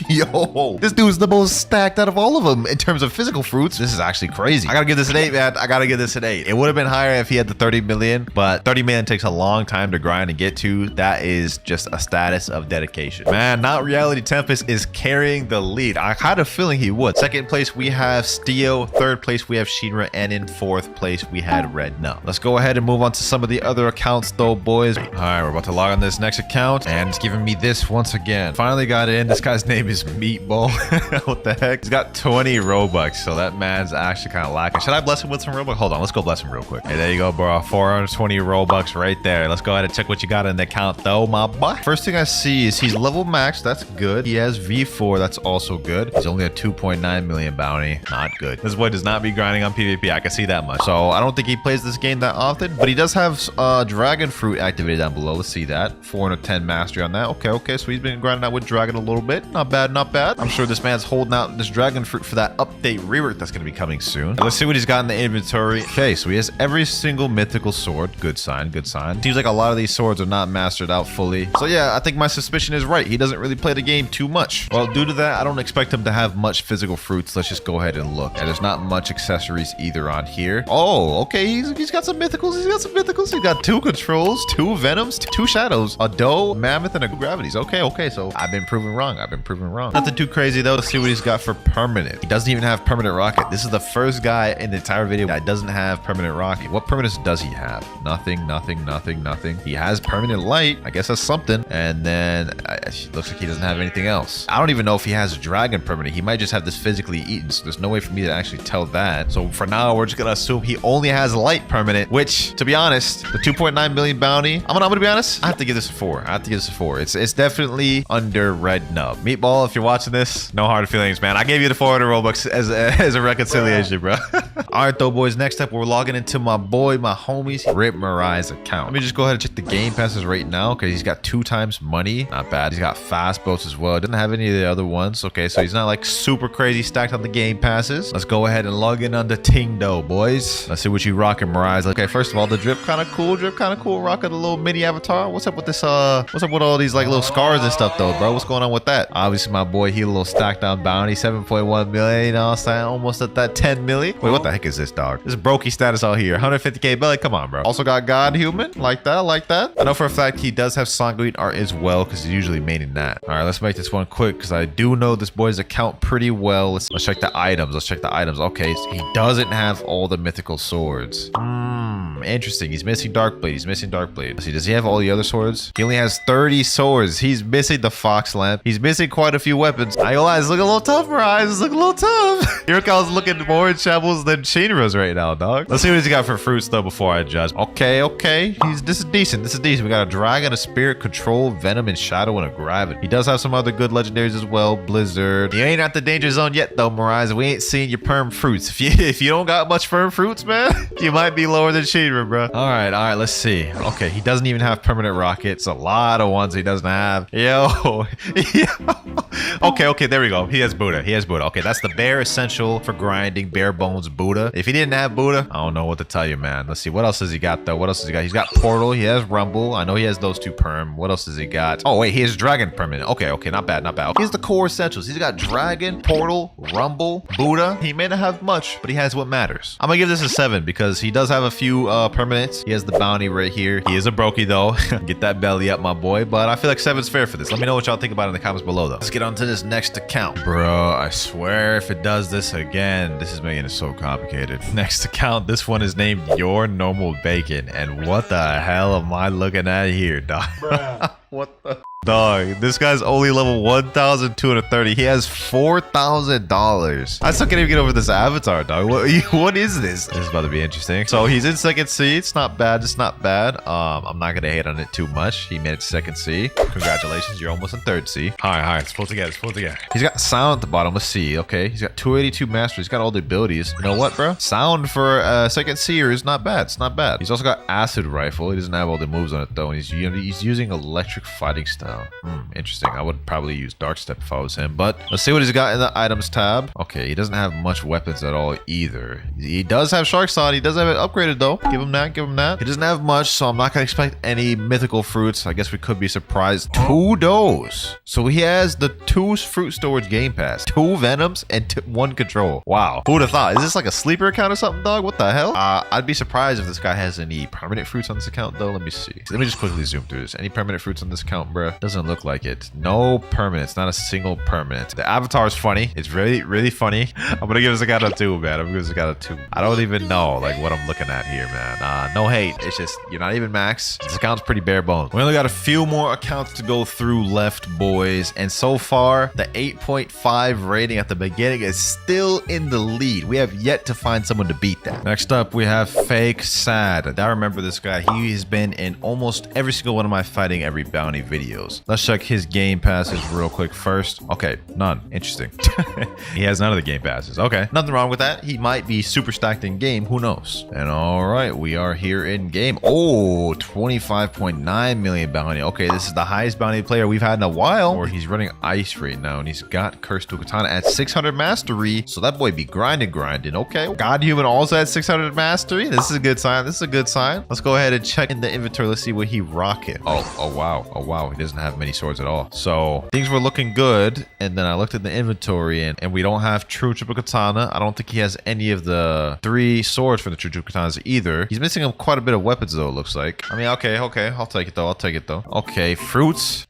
Yo, this dude's the most stacked out of all of them in terms of physical fruits. This is actually crazy. I gotta give this an 8, man. I gotta give this an 8. It would have been higher if he had the 30 million, but 30 million takes a long time to grind and get to. That is just a status of dedication. Man, Not Reality Tempest is carrying the lead. I had a feeling he would. Second place, we have Steo. Third place, we have Shinra. And in 4th place, we had Red Nub. Let's go ahead and move on to some of the other accounts though, boys. All right, we're about to log on this next account, and it's giving me this once again. Finally got in. This guy's name is Meatball. What the heck? He's got 20 Robux, so that man's actually kind of lacking. Should I bless him with some Robux? Hold on, let's go bless him real quick. Hey, there you go, bro. 420 Robux right there. Let's go ahead and check what you got in the account though, my boy. First thing I see is he's level max. That's good. He has V4. That's also good. He's only a 2.9 million bounty. Not good. This boy does not be grinding on PvP. I can see that much. So I don't think he plays this game that often, but he does have dragon fruit activated down below. Let's see that. 410 mastery on that. Okay. So he's been grinding out with dragon a little bit. Not bad, not bad. I'm sure this man's holding out this dragon fruit for that update rework that's going to be coming soon. Let's see what he's got in the inventory. Okay, so he has every single mythical sword. Good sign, good sign. Seems like a lot of these swords are not mastered out fully. So yeah, I think my suspicion is right. He doesn't really play the game too much. Well, due to that, I don't expect him to have much physical fruits. Let's just go ahead and look. And there's not much accessories either on here. Oh, okay. He's got some mythicals. He's got some mythicals. He's got 2 controls, 2 venoms, 2 shadows, a doe, mammoth, and a gravities. Okay. So I've been proven wrong. Nothing too crazy though. Let's see what he's got for permanent. He doesn't even have permanent rocket. This is the first guy in the entire video that doesn't have permanent rocket. What permanents does he have? Nothing. He has permanent light. I guess that's something. And then it looks like he doesn't have anything else. I don't even know if he has a dragon permanent. He might just have this physically eaten. So there's no way for me to actually tell that. So for now, we're just gonna assume he only has light permanent, which, to be honest, the 2.9 million bounty, I'm gonna be honest, I have to give this a 4. It's definitely under Red Nub. Meatball, if you're watching this, no hard feelings, man. I gave you the 400 Robux as a reconciliation, bro. All right, though, boys. Next up, we're logging into my homies, Rip Marais account. Let me just go ahead and check the game passes right now. Okay, he's got 2 times money. Not bad. He's got fast boats as well. Doesn't have any of the other ones. Okay, so he's not like super crazy stacked on the game passes. Let's go ahead and log in on the Tingdo, boys. Let's see what you rocking, Marais. Okay, first of all, the drip kind of cool. Rocking a little mini avatar. What's up with this? What's up with all these like little scars and stuff though, bro? What's going on with that? Obviously, my boy, he a little stacked on bounty, 7.1 million. You know what I'm saying? Almost at that 10 million. Wait, what the heck is this, dog? This is brokey status out here. 150k belly. Come on, bro. Also got God Human. Like that. I know for a fact he does have Sanguine art as well, because he's usually maining that. All right, let's make this one quick, because I do know this boy's account pretty well. Let's check the items. Okay, so he doesn't have all the mythical swords. Interesting. He's missing Darkblade. Let's see, does he have all the other swords? He only has 30 swords. He's missing the Fox Lamp. He's missing quite a few weapons. I go, it's looking a little tough, Marais. It's looking a little tough. Your account's looking more in shambles than Shinra's right now, dog. Let's see what he's got for fruits though before I judge. Okay. This is decent. We got a dragon, a spirit, control, venom, and shadow, and a gravity. He does have some other good legendaries as well. Blizzard. You ain't at the danger zone yet though, Marais. We ain't seen your perm fruits. If you don't got much perm fruits, man, you might be lower than Shinra, bro. All right. Let's see. Okay, he doesn't even have permanent rockets. A lot of ones he doesn't have. Yo. Okay, there we go. He has Buddha. Okay, that's the bare essential for grinding, bare bones Buddha. If he didn't have Buddha, I don't know what to tell you, man. Let's see. What else has he got though? He's got Portal. He has Rumble. I know he has those 2 perm. What else has he got? Oh wait, he has Dragon permanent. Okay, not bad. Here's the core essentials. He's got Dragon, Portal, Rumble, Buddha. He may not have much, but he has what matters. I'm gonna give this a 7 because he does have a few permanents. He has the bounty right here. He is a brokey though. Get that belly up, my boy. But I feel like 7's fair for this. Let me know what y'all think about it in the comments below though. Let's get on to this next account. Bro, I swear if it does this again, this is making it so complicated. Next account, this one is named Your Normal Bacon. And what the hell am I looking at here, dog? What the? Dog, this guy's only level 1,230. He has $4,000. I still can't even get over this avatar, dog. What is this? This is about to be interesting. So he's in 2nd C. It's not bad. I'm not gonna hate on it too much. He made it to 2nd C. Congratulations, you're almost in 3rd C. All right. Let's pull together. He's got sound at the bottom. Let's see. Okay, he's got 282 mastery. He's got all the abilities. You know what, bro? Sound for 2nd Seer is not bad. He's also got acid rifle. He doesn't have all the moves on it though. And he's using electric electric fighting style. Interesting. I would probably use dark step if I was him, but let's see what he's got in the items tab. Okay, he doesn't have much weapons at all either. He does have shark side. He does have it upgraded though. Give him that. Give him that. He doesn't have much, so I'm not gonna expect any mythical fruits. I guess we could be surprised. 2 does. So he has the 2 fruit storage game pass, 2 venoms, and 1 control. Wow. Who would have thought? Is this like a sleeper account or something, dog? What the hell? I'd be surprised if this guy has any permanent fruits on this account though. Let me see. Let me just quickly zoom through this. Any permanent fruits on this account, bruh? Doesn't look like it. No permanents. Not a single permanent. The avatar is funny. It's really, really funny. I'm gonna give this account a 2, man. I'm gonna give this account a 2. I don't even know like what I'm looking at here, man. No hate. It's just you're not even max. This account's pretty bare bones. We only got a few more accounts to go through left, boys. And so far, the 8.5 rating at the beginning is still in the lead. We have yet to find someone to beat that. Next up, we have Fake Sad. I remember this guy. He has been in almost every single one of my fighting every bounty videos. Let's check his game passes real quick first. Okay, none. Interesting. He has none of the game passes. Okay, nothing wrong with that. He might be super stacked in game. Who knows? And all right, we are here in game. Oh, 25.9 million bounty. Okay, this is the highest bounty player we've had in a while. Or he's running ice right now, and he's got Cursed to Katana at 600 mastery. So that boy be grinding. Okay, God Human also at 600 mastery. This is a good sign. This is a good sign. Let's go ahead and check in the inventory. Let's see what he rocking. Oh wow. He doesn't have many swords at all. So things were looking good. And then I looked at the inventory and we don't have True Triple Katana. I don't think he has any of the 3 swords for the True Triple Katanas either. He's missing quite a bit of weapons though, it looks like. I mean, okay. I'll take it though. Okay, fruits.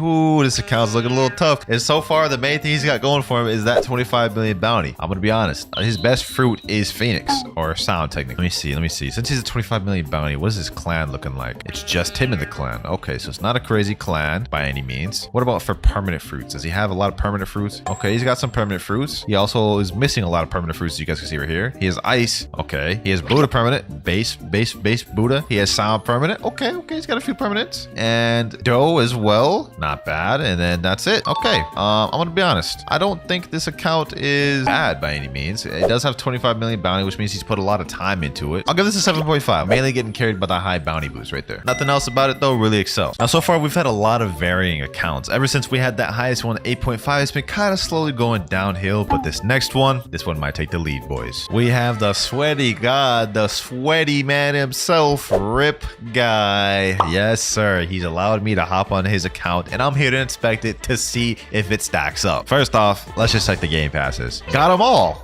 Ooh, this account's looking a little tough. And so far, the main thing he's got going for him is that 25 million bounty. I'm gonna be honest. His best fruit is Phoenix or Sound technically. Let me see. Since he's a 25 million bounty, what is his clan looking like? It's just him in the clan. Okay, so it's not a crazy clan by any means. What about for permanent fruits? Does he have a lot of permanent fruits? Okay, he's got some permanent fruits. He also is missing a lot of permanent fruits, as you guys can see right here. He has ice. Okay, he has Buddha permanent. Base Buddha. He has Sound permanent. Okay, he's got a few permanents. And Doe as well. Not bad. And then that's it. Okay, I'm gonna be honest. I don't think this account is bad by any means. It does have 25 million bounty, which means he's put a lot of time into it. I'll give this a 7.5. Mainly getting carried by the high bounty boost right there. Nothing else about it though, really excels. Now so far we've had a lot of varying accounts. Ever since we had that highest one, 8.5, it's been kind of slowly going downhill, but this one might take the lead, boys. We have the sweaty god, the sweaty man himself, Rip Guy. Yes, sir. He's allowed me to hop on his account, and I'm here to inspect it to see if it stacks up. First off, let's just check the game passes. Got them all.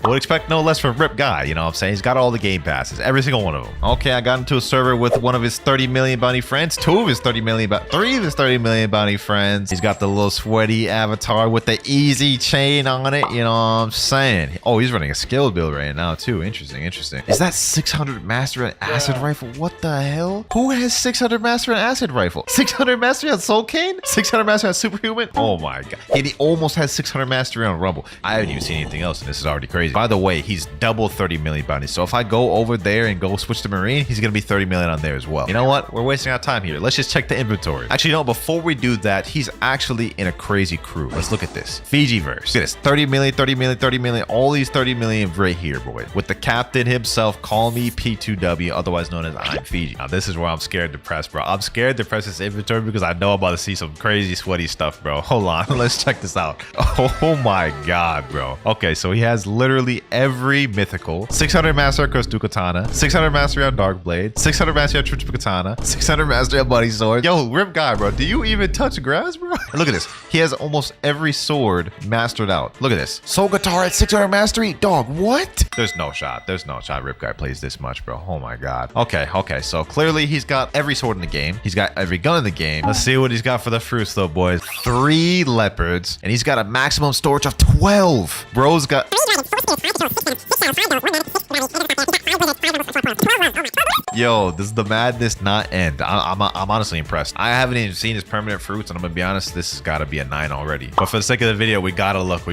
Would expect no less from Rip Guy, you know what I'm saying? He's got all the game passes, every single one of them. Okay, I got into a server with one of his 30 million bounty friends, 3 of his 30 million bounty friends. He's got the little sweaty avatar with the easy chain on it, you know what I'm saying? Oh, he's running a skill build right now too. Interesting. Is that 600 master and acid rifle? What the hell? Who has 600 master and acid rifle? 600 mastery on Soul Cane? 600 mastery on Superhuman? Oh my god. And he almost has 600 mastery on Rumble. I haven't even seen anything else, and this is already crazy. By the way, he's double 30 million bounty. So if I go over there and go switch to Marine, he's gonna be 30 million on there as well. You know what? We're wasting our time here. Let's just check the inventory. Actually, no, before we do that, he's actually in a crazy crew. Let's look at this. Fijiverse. Look at this. 30 million. All these 30 million right here, boy. With the captain himself, call me P2W, otherwise known as I'm Fiji. Now, this is where I'm scared to press, bro. I'm scared to press this inventory because I know I'm about to see some crazy sweaty stuff, bro. Hold on. Let's check this out. Oh my god, bro. Okay, so he has literally every mythical. 600 mastery on Cursed Katana, 600 mastery on Dark Blade, 600 mastery on True Katana, 600 mastery on Bloody Sword. Yo, Rip Guy, bro. Do you even touch grass, bro? And look at this. He has almost every sword mastered out. Look at this. Soul Guitar at 600 mastery. Dog, what? There's no shot. Rip Guy plays this much, bro. Oh my god. Okay. So clearly he's got every sword in the game. He's got every gun in the game. Let's see what he's got for the fruits though, boys. 3 leopards, and he's got a maximum storage of 12. Bro's got... Yo, does the madness not end? I'm honestly impressed. I haven't even seen his permanent fruits, and I'm gonna be honest, this has got to be a 9 already. But for the sake of the video, we gotta look.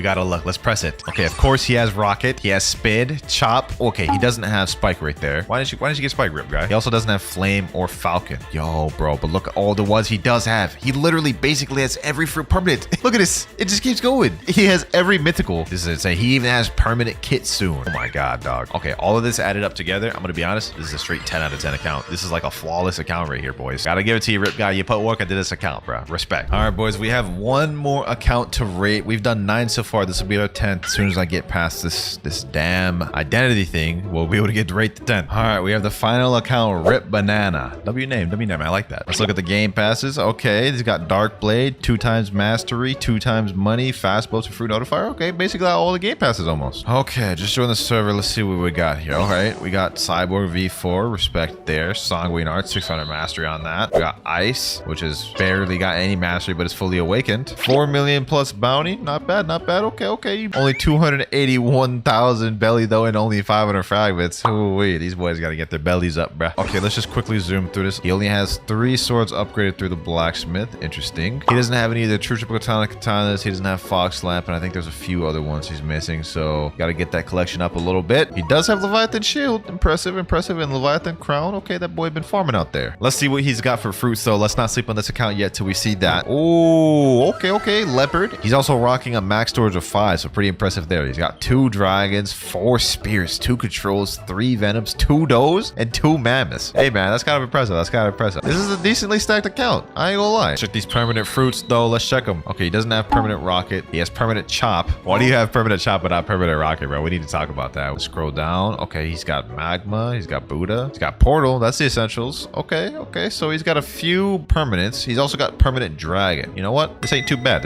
Let's press it. Okay, of course he has rocket. He has spin, chop. Okay, he doesn't have spike right there. Why didn't you get spike, Rip Guy? He also doesn't have flame or falcon. Yo, bro, but look at all the ones he does have. He literally basically has every fruit permanent. Look at this. It just keeps going. He has every mythical. This is insane. He even has permanent kit soon. Oh my god, dog. Okay, all of this added up together, I'm gonna be honest, this is a straight 10 out of a 10 account. This is like a flawless account right here, boys. Gotta give it to you, Rip Guy. You put work into this account, bro. Respect. All right, boys. We have one more account to rate. We've done 9 so far. This will be our 10th. As soon as I get past this damn identity thing, we'll be able to get to rate the 10th. All right, we have the final account, Rip Banana. W name. I like that. Let's look at the game passes. Okay, he's got Dark Blade, 2 times Mastery, 2 times Money, Fast Boats, and Fruit Notifier. Okay, basically all the game passes almost. Okay, just join the server. Let's see what we got here. All right, we got Cyborg V4, respect there. Sanguine Art, 600 Mastery on that. We got Ice, which has barely got any Mastery, but is fully awakened. 4 million plus bounty. Not bad, not bad. Okay. Only 281,000 belly though, and only 500 fragments. Oh wait, these boys gotta get their bellies up, bruh. Okay, let's just quickly zoom through this. He only has 3 swords upgraded through the blacksmith. Interesting. He doesn't have any of the true triple katanas. He doesn't have Fox Lamp, and I think there's a few other ones he's missing. So gotta get that collection up a little bit. He does have Leviathan Shield. Impressive. And Leviathan Crown. Okay, that boy been farming out there. Let's see what he's got for fruits though. Let's not sleep on this account yet till we see that. Oh, okay. Leopard. He's also rocking a max storage of 5, so pretty impressive there. He's got 2 dragons, 4 spears, 2 controls, 3 venoms, 2 does, and 2 mammoths. Hey man, that's kind of impressive. This is a decently stacked account. I ain't gonna lie. Check these permanent fruits though. Let's check them. Okay, he doesn't have permanent rocket. He has permanent chop. Why do you have permanent chop but not permanent rocket, bro? We need to talk about that. We'll scroll down. Okay, he's got magma. He's got Buddha. He's got portal. That's the essentials. Okay. So he's got a few permanents. He's also got permanent dragon. You know what? This ain't too bad.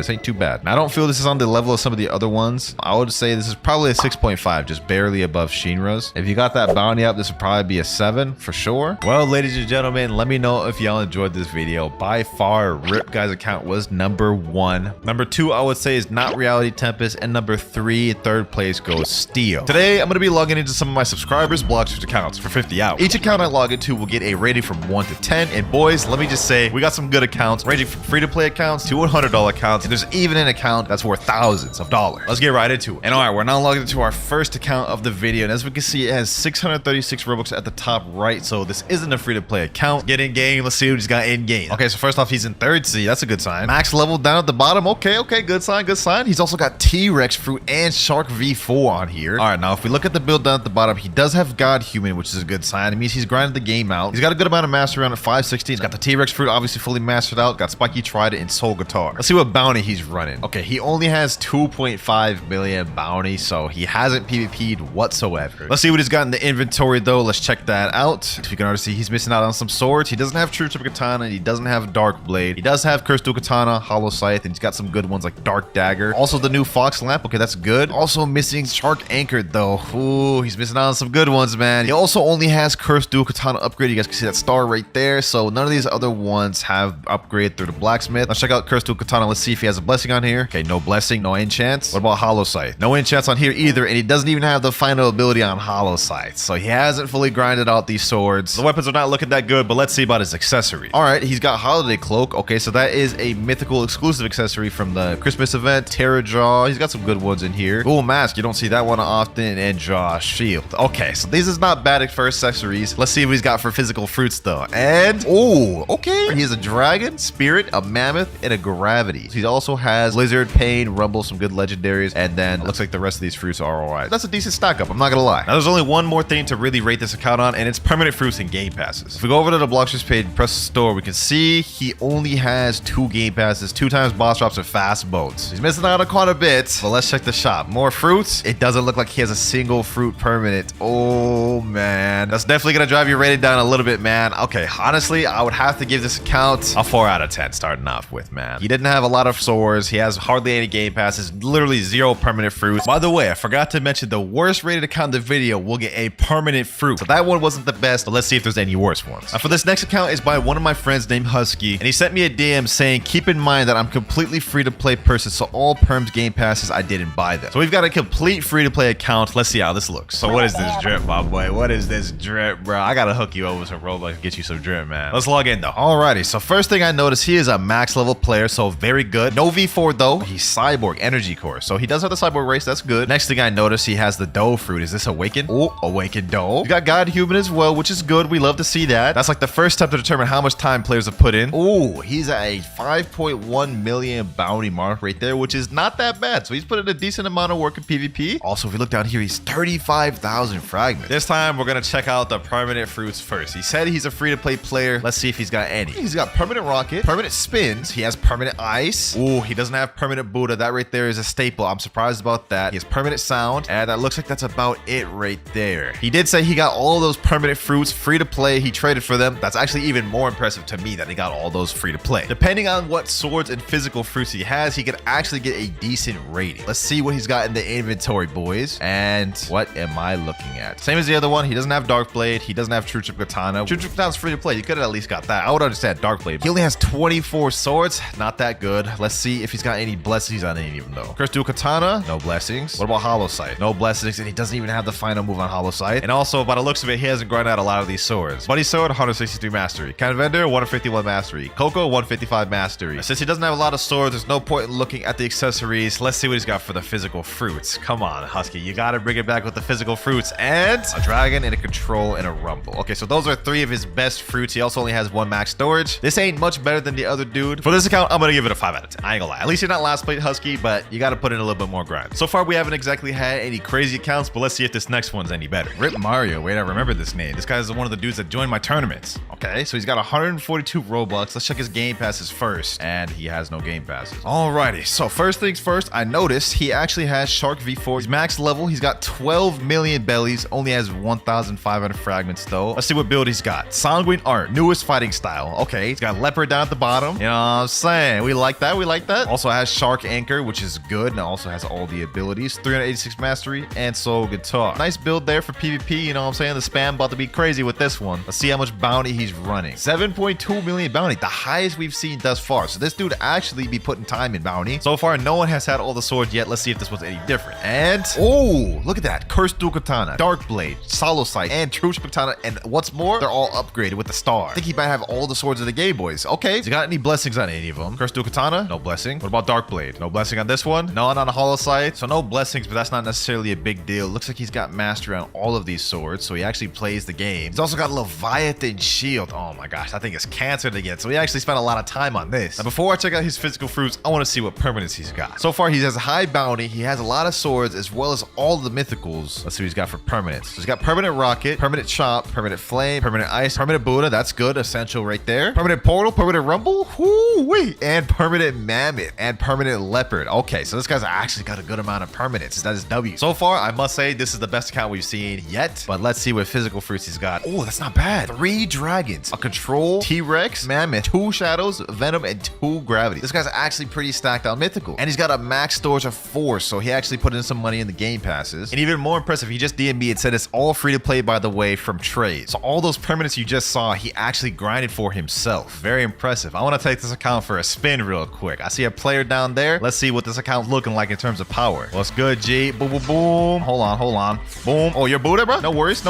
I don't feel this is on the level of some of the other ones. I would say this is probably a 6.5, just barely above Shinra's. If you got that bounty up, this would probably be a 7 for sure. Well, ladies and gentlemen, let me know if y'all enjoyed this video. By far, Rip Guy's account was number 1. Number 2, I would say, is Not Reality Tempest, and number 3, third place goes Steo. Today, I'm going to be logging into some of my subscribers' Blox accounts for 50 hours. Each account I log into will get a rating from 1 to 10, and boys, let me just say, we got some good accounts, ranging from free-to-play accounts to $100 accounts, and there's even an account that's worth thousands of dollars. Let's get right into it. And all right, we're now logged into our first account of the video, and as we can see, it has 636 Robux at the top right, so this isn't a free-to-play account. Get in game. Let's see what he's got in game. Okay, so first off, he's in 3rd C. That's a good sign. Max level down at the bottom. Okay, good sign. He's also got T-Rex fruit and Shark V4 on here. All right, now if we look at the build down at the bottom, he does have God Human, which is a good sign. It means he's grinded the game out. He's got a good amount of mastery around at 560. He's got the T-Rex fruit obviously fully mastered out. Got Spiky Trident and Soul Guitar. Let's see what bounty he's running. Okay, he only has 2.5 million bounty, so he hasn't PvP'd whatsoever. Let's see what he's got in the inventory though. Let's check that out. If you can already see, he's missing out on some swords. He doesn't have True Triple Katana. He doesn't have Dark Blade. He does have Cursed Dual Katana, Hollow Scythe, and he's got some good ones like Dark Dagger. Also the new Fox Lamp. Okay, that's good. Also missing Shark Anchored though. Ooh, he's missing out on some good ones, man. He also only has Cursed Dual Katana upgrade. You guys can see that star right there. So none of these other ones have upgraded through the blacksmith. Let's check out Cursed Dual Katana. Let's see if he has a blessing on here. Okay, no blessing, no enchants. What about Hollow Scythe? No enchants on here either, and he doesn't even have the final ability on Hollow Scythe. So he hasn't fully grinded out these swords. The weapons are not looking that good, but let's see about his accessories. All right, he's got Holiday Cloak. Okay, so that is a mythical exclusive accessory from the Christmas event. Terra Jaw. He's got some good ones in here. Dual Mask. You don't see that one often. And Jaw Shield. Okay, so these is not bad for accessories. Let's see what he's got for physical fruits though. And oh, okay, he has a dragon, spirit, a mammoth, and a gravity. He also has Lizard, Pain, Rumble, some good legendaries, and then it looks like the rest of these fruits are alright. That's a decent stack up, I'm not gonna lie. Now there's only one more thing to really rate this account on, and it's permanent fruits and game passes. If we go over to the Blox's page, press the store, we can see he only has 2 game passes, 2 times boss drops, and fast boats. He's missing out on quite a bit, but let's check the shop. More fruits. It doesn't look like he has a single fruit permanent. Oh man, that's definitely gonna drive your rating down a little bit, man. Okay, honestly, I would have to give this account a 4 out of 10 starting off with, man. He didn't have a lot of swords. He has hardly any game passes, literally 0 permanent fruits. By the way, I forgot to mention the worst rated account in the video will get a permanent fruit. So that one wasn't the best, but let's see if there's any worse ones. Now for this next account is by one of my friends named Husky, and he sent me a DM saying, keep in mind that I'm completely free to play person, so all perms game passes, I didn't buy them. So we've got a complete free to play account. Let's see how this looks. So what is this drip, my boy? What is this drip, bro? I gotta hook you over some Roblox and get you some drip, man. Let's log in though. Alrighty, so first thing I noticed, he is a max level player, so very good. No V4 though. He's Cyborg Energy Core, so he does have the Cyborg race. That's good. Next thing I noticed, he has the Doe fruit. Is this Awakened? Oh, Awakened Doe. You got God Human as well, which is good. We love to see that. That's like the first step to determine how much time players have put in. Oh, he's at a 5.1 million bounty mark right there, which is not that bad. So he's put in a decent amount of work in PvP. Also, if you look down here, he's 35,000 fragments. This time we're gonna check out the permanent permanent fruits first. He said he's a free-to-play player. Let's see if he's got any. He's got permanent rocket, permanent spins. He has permanent ice. Ooh, he doesn't have permanent Buddha. That right there is a staple. I'm surprised about that. He has permanent sound, and that looks like that's about it right there. He did say he got all those permanent fruits free to play. He traded for them. That's actually even more impressive to me that he got all those free to play. Depending on what swords and physical fruits he has, he could actually get a decent rating. Let's see what he's got in the inventory, boys. And what am I looking at? Same as the other one. He doesn't have Dark Blade. He doesn't have True Chip Katana. True Chip Katana's free to play. You could have at least got that. I would understand Dark Blade. He only has 24 swords. Not that good. Let's see if he's got any blessings on any of them though. Curse Dual Katana, no blessings. What about Hollow Sight? No blessings, and he doesn't even have the final move on Hollow Sight. And also, by the looks of it, he hasn't grinded out a lot of these swords. Buddy Sword, 163 mastery. Cannon Vendor, 151 mastery. Coco, 155 mastery. Since he doesn't have a lot of swords, there's no point in looking at the accessories. Let's see what he's got for the physical fruits. Come on, Husky, you gotta bring it back with the physical fruits. And a dragon and a control and a rumble. Okay, so those are 3 of his best fruits. He also only has 1 max storage. This ain't much better than the other dude. For this account, I'm gonna give it a 5 out of 10. I ain't gonna lie. At least you're not last plate Husky, but you gotta put in a little bit more grind. So far, we haven't exactly had any crazy accounts, but let's see if this next one's any better. Rip Mario. Wait, I remember this name. This guy's one of the dudes that joined my tournaments. Okay, so he's got 142 Robux. Let's check his game passes first. And he has no game passes. Alrighty, so first things first, I noticed he actually has Shark V4. He's max level. He's got 12 million bellies. Only has 1,500 fragments though. Let's see what build he's got. Sanguine Art, newest fighting style. Okay, he's got Leopard down at the bottom. You know what I'm saying? We like that. We like that. Also has Shark Anchor, which is good. And also has all the abilities. 386 mastery and Soul Guitar. Nice build there for PvP. You know what I'm saying? The spam about to be crazy with this one. Let's see how much bounty he's running. 7.2 million bounty. The highest we've seen thus far. So this dude actually be putting time in bounty. So far, no one has had all the swords yet. Let's see if this one's any different. And, oh, look at that. Cursed Dual Katana, Dark Blade, Hollow Sight, and True Chip Katana. And what's more, they're all upgraded with the star. I think he might have all the swords of the Game Boys. Okay. Has he got any blessings on any of them? Cursed Dual Katana? No blessing. What about Dark Blade? No blessing on this one. None on the Hollow Sight. So no blessings, but that's not necessarily a big deal. Looks like he's got mastery on all of these swords, so he actually plays the game. He's also got Leviathan Shield. Oh my gosh, I think it's cancer to get. So he actually spent a lot of time on this. Now, before I check out his physical fruits, I want to see what permanents he's got. So far, he has a high bounty. He has a lot of swords, as well as all the mythicals. Let's see what he's got for permanents. So he's got permanent rocket, permanent chop, permanent flame, permanent ice, permanent Buddha. That's good. Essential right there. Permanent portal, permanent rumble. Whoo-wee. And permanent mammoth and permanent leopard. Okay, so this guy's actually got a good amount of permanents. That is W. So far, I must say this is the best account we've seen yet. But let's see what physical fruits he's got. Oh, that's not bad. 3 dragons, a control, T-Rex, mammoth, 2 shadows, venom, and 2 gravity. This guy's actually pretty stacked on mythical. And he's got a max storage of 4, so he actually put in some money in the game passes. And even more impressive, he just DM'd and said it's all free to play, by the way, from trade. So all those permanents you just saw, he actually grinded for himself. Very impressive. I want to take this account for a spin real quick. I see a player down there. Let's see what this account's looking like in terms of power. What's good, G? Boom, boom, boom. Hold on. Boom. Oh, you're Buddha, bro? No worries.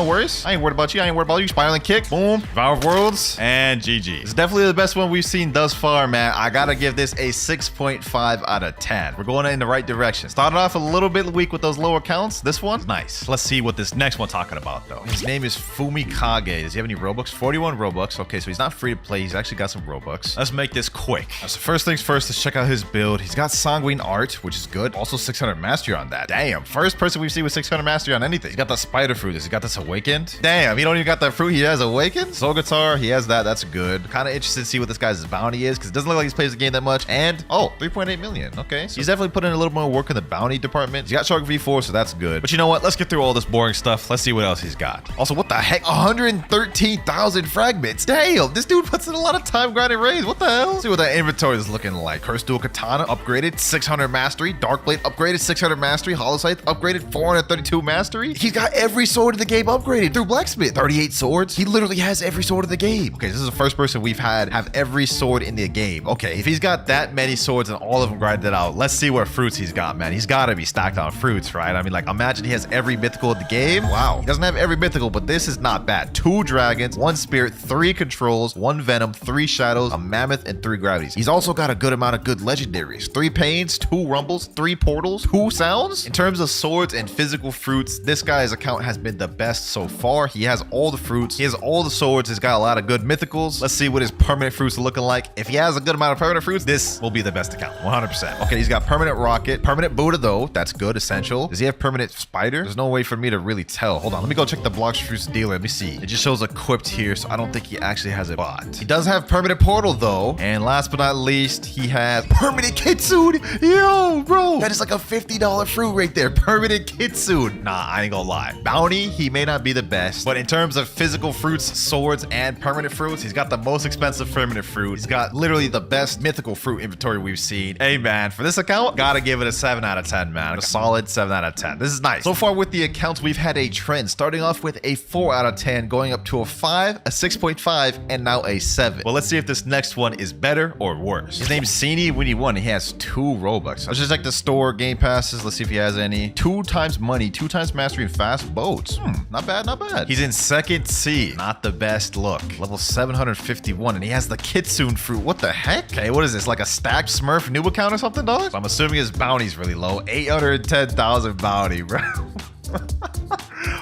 I ain't worried about you. I ain't worried about you. Spiraling kick. Boom. Devour of Worlds. And GG. It's definitely the best one we've seen thus far, man. I gotta give this a 6.5 out of 10. We're going in the right direction. Started off a little bit weak with those lower counts. This one's nice. Let's see what this next one's talking about, though. His name is Fumikage. Does he have any Robux? 41 Robux. Okay, so he's not free to play. He's actually got some Robux. Let's make this quick. So first things first, let's check out his build. He's got Sanguine Art, which is good. Also 600 mastery on that. Damn. First person we've seen with 600 mastery on anything. He's got the spider fruit. Has he got this awakened? Damn, he don't even got that fruit. He has awakened. Soul Guitar, he has that. That's good. Kind of interested to see what this guy's bounty is, because it doesn't look like he's plays the game that much. And, oh, 3.8 million. Okay. So he's definitely put in a little more work in the bounty department. He's got Shark V4, so that's good. But you know what? Let's get through all this boring stuff. Let's see what else he's got. Also, what the heck? 113,000 fragments. Damn, this dude puts in a lot of time grinding raids. What the hell? Let's see what that inventory is looking like. Cursed Dual Katana upgraded 600 mastery. Dark Blade upgraded 600 mastery. Hollow Sight upgraded 432 mastery. He's got every sword in the game upgraded through Blacksmith. 38 swords. He literally has every sword in the game. Okay, this is the first person we've had have every sword in the game. Okay, if he's got that many swords and all of them grinded out, let's see what fruits he's got, man. He's got to be stacked on fruits, right? I mean, like, imagine he has every mythical in the game. Wow. He doesn't have every mythical, but this is not bad. 2 dragons, 1 spirit, 3 controls, 1 venom, 3 shadows, a mammoth, and 3 gravities. He's also got a good amount of good legendaries. 3 pains, 2 rumbles, 3 portals, 2 sounds. In terms of swords and physical fruits, this guy's account has been the best so far. He has all the fruits. He has all the swords. He's got a lot of good mythicals. Let's see what his permanent fruits are looking like. If he has a good amount of permanent fruits, this will be the best account. 100%. Okay, he's got permanent rocket, permanent Buddha though. That's good, essential. Does he have permanent spider? There's no way for me to really tell. Hold on, let me go check the Blox fruits dealer let me see. It just shows equipped here, so I don't think he actually has it bought. He does have permanent portal though. And last but not least, he has permanent kitsune. Yo, bro, that is like a $50 fruit right there. Permanent kitsune. Nah, I ain't gonna lie. Bounty, he may not be the best, but in terms of physical fruits, swords, and permanent fruits, he's got the most expensive permanent fruit. He's got literally the best mythical fruit inventory we've seen. Hey man, for this account, gotta give it a 7 out of 10, man. A solid 7 out of 10. This is nice. So far with the accounts, we've had a trend starting off with a 4 out of 10, going up to a 5, a 6.5, and now a 7. Well, let's see if this next one is better or worse. His name's Sini Winnie 1. He has 2 Robux. Let's just check the store game passes. Let's see if he has any. 2 times money, 2 times mastery, and fast boats. Not bad, not bad. He's in 2nd C. Not the best look. Level 751, and he has the kitsune fruit. What the heck? Okay, what is this? Like a stacked Smurf new account or something, dog? So I'm assuming his bounty's really low. 810,000 bounty, bro.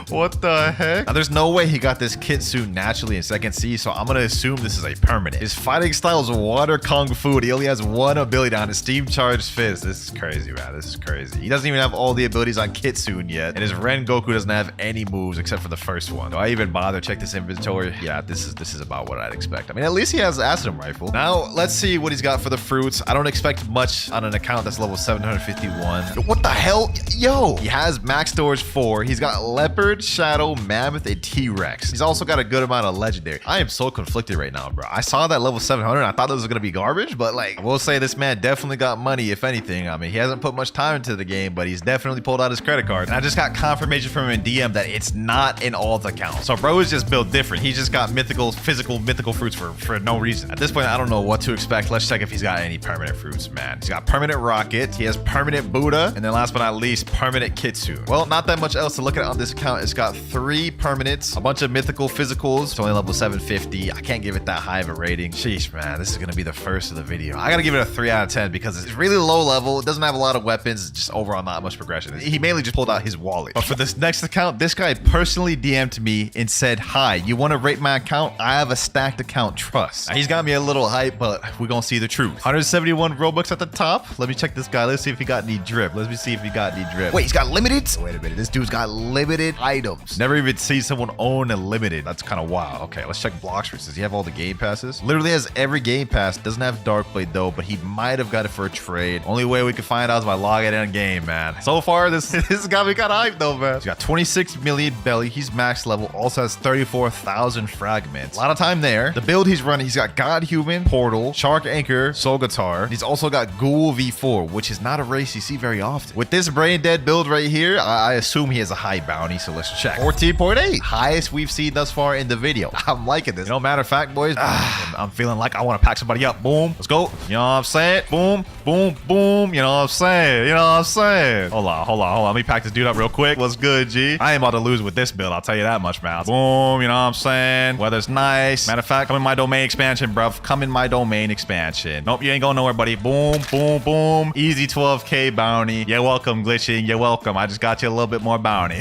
What the heck? Now, there's no way he got this kitsune naturally in 2nd C, so I'm gonna assume this is a permanent. His fighting style is water kung fu. He only has 1 ability on his steam charged fist. This is crazy, man. This is crazy. He doesn't even have all the abilities on kitsune yet, and his Ren Goku doesn't have any moves except for the first one. Do I even bother check this inventory? Yeah, this is about what I'd expect. I mean, at least he has the Acid Rifle. Now, let's see what he's got for the fruits. I don't expect much on an account that's level 751. What the hell? Yo! He has max storage 4. He's got Leopard, Shadow, Mammoth, and T-Rex. He's also got a good amount of legendary. I am so conflicted right now, bro. I saw that level 700. I thought this was gonna be garbage, but like, I will say this man definitely got money, if anything. I mean, he hasn't put much time into the game, but he's definitely pulled out his credit card. And I just got confirmation from him in DM that it's not in all the accounts. So bro is just built different. He just got mythical fruits for no reason. At this point, I don't know what to expect. Let's check if he's got any permanent fruits, man. He's got permanent Rocket. He has permanent Buddha. And then last but not least, permanent Kitsune. Well, not that much else to look at on this account. It's got 3 permanents, a bunch of mythical physicals. It's only level 750. I can't give it that high of a rating. Sheesh, man. This is going to be the first of the video. I got to give it a 3 out of 10 because it's really low level. It doesn't have a lot of weapons. It's just overall not much progression. He mainly just pulled out his wallet. But for this next account, this guy personally DM'd me and said, "Hi, you want to rate my account? I have a stacked account, trust." Now, he's got me a little hype, but we're going to see the truth. 171 Robux at the top. Let me check this guy. Let's see if he got any drip. Let me see if he got any drip. Wait, he's got limited? Wait a minute. This dude's got limited items. Never even seen someone own a limited. That's kind of wild. Okay, let's check Blox. Does he have all the game passes? Literally has every game pass. Doesn't have Darkblade though, but he might have got it for a trade. Only way we can find out is by logging in game, man. So far, this has got me kind of hyped though, man. He's got 26 million belly. He's max level. Also has 34,000 fragments. A lot of time there. The build he's running, he's got God Human, Portal, Shark Anchor, Soul Guitar. He's also got Ghoul V4, which is not a race you see very often. With this brain dead build right here, I assume he has a high bounty, so let's check. 14.8, highest we've seen thus far in the video. I'm liking this. You know, matter of fact, boys, I'm feeling like I want to pack somebody up. Boom, let's go. You know what I'm saying? Boom, boom, boom. You know what I'm saying? You know what I'm saying? Hold on. Let me pack this dude up real quick. What's good, G? I ain't about to lose with this build. I'll tell you that much, man. Boom, you know what I'm saying? Weather's nice. Matter of fact, come in my domain expansion, bruv. Come in my domain expansion. Nope, you ain't going nowhere, buddy. Boom, boom, boom. Easy 12K bounty. You're welcome, Glitching. You're welcome. I just got you a little bit more bounty.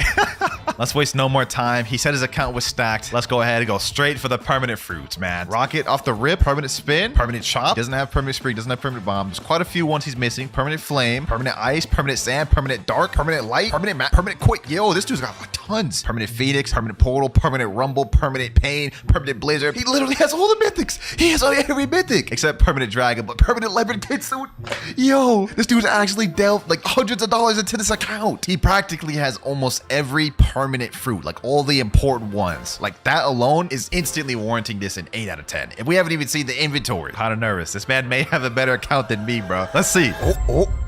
Let's waste no more time. He said his account was stacked. Let's go ahead and go straight for the permanent fruits, man. Rocket off the rip, permanent spin, permanent chop. Doesn't have permanent spring, doesn't have permanent bomb. There's quite a few ones he's missing. Permanent flame, permanent ice, permanent sand, permanent dark, permanent light, permanent map, permanent quick. Yo, this dude's got tons. Permanent phoenix, permanent portal, permanent rumble, permanent pain, permanent blizzard. He literally has all the mythics. He has every mythic except permanent dragon, but permanent leopard kitsune. Yo, this dude's actually dealt like hundreds of dollars into this account. He practically has almost every permanent fruit, like all the important ones. Like that alone is instantly warranting this an 8 out of 10. And we haven't even seen the inventory. Kind of nervous. This man may have a better account than me, bro. Let's see.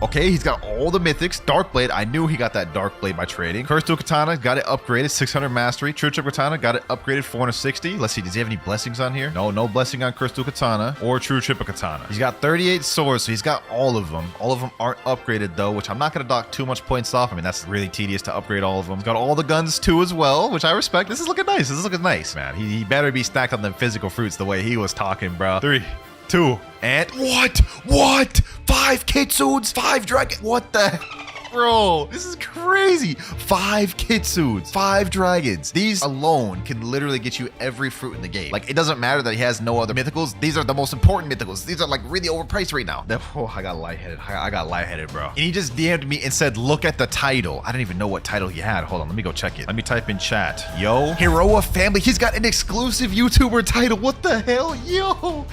Okay, he's got all the mythics. Darkblade, I knew he got that Darkblade by trading. Curse Dual Katana, got it upgraded, 600 mastery. True Trip Katana, got it upgraded, 460. Let's see, does he have any blessings on here? No blessing on Curse Dual Katana or True Trip Katana. He's got 38 swords, so he's got all of them. All of them aren't upgraded though, which I'm not gonna dock too much points off. I mean, that's really tedious to upgrade all of them. He's got all the guns too as well, which I respect. This is looking nice. This is looking nice, man. He better be stacked on them physical fruits the way he was talking, bro. 3, 2, and what? 5 kitsunes, 5 dragon. What the? bro. This is crazy. 5 Kitsunes, 5 dragons. These alone can literally get you every fruit in the game. Like, it doesn't matter that he has no other mythicals. These are the most important mythicals. These are like really overpriced right now. Oh, I got lightheaded. I got lightheaded, bro. And he just DM'd me and said, look at the title. I didn't even know what title he had. Hold on, let me go check it. Let me type in chat. Yo, Heroa family. He's got an exclusive YouTuber title. What the hell? Yo,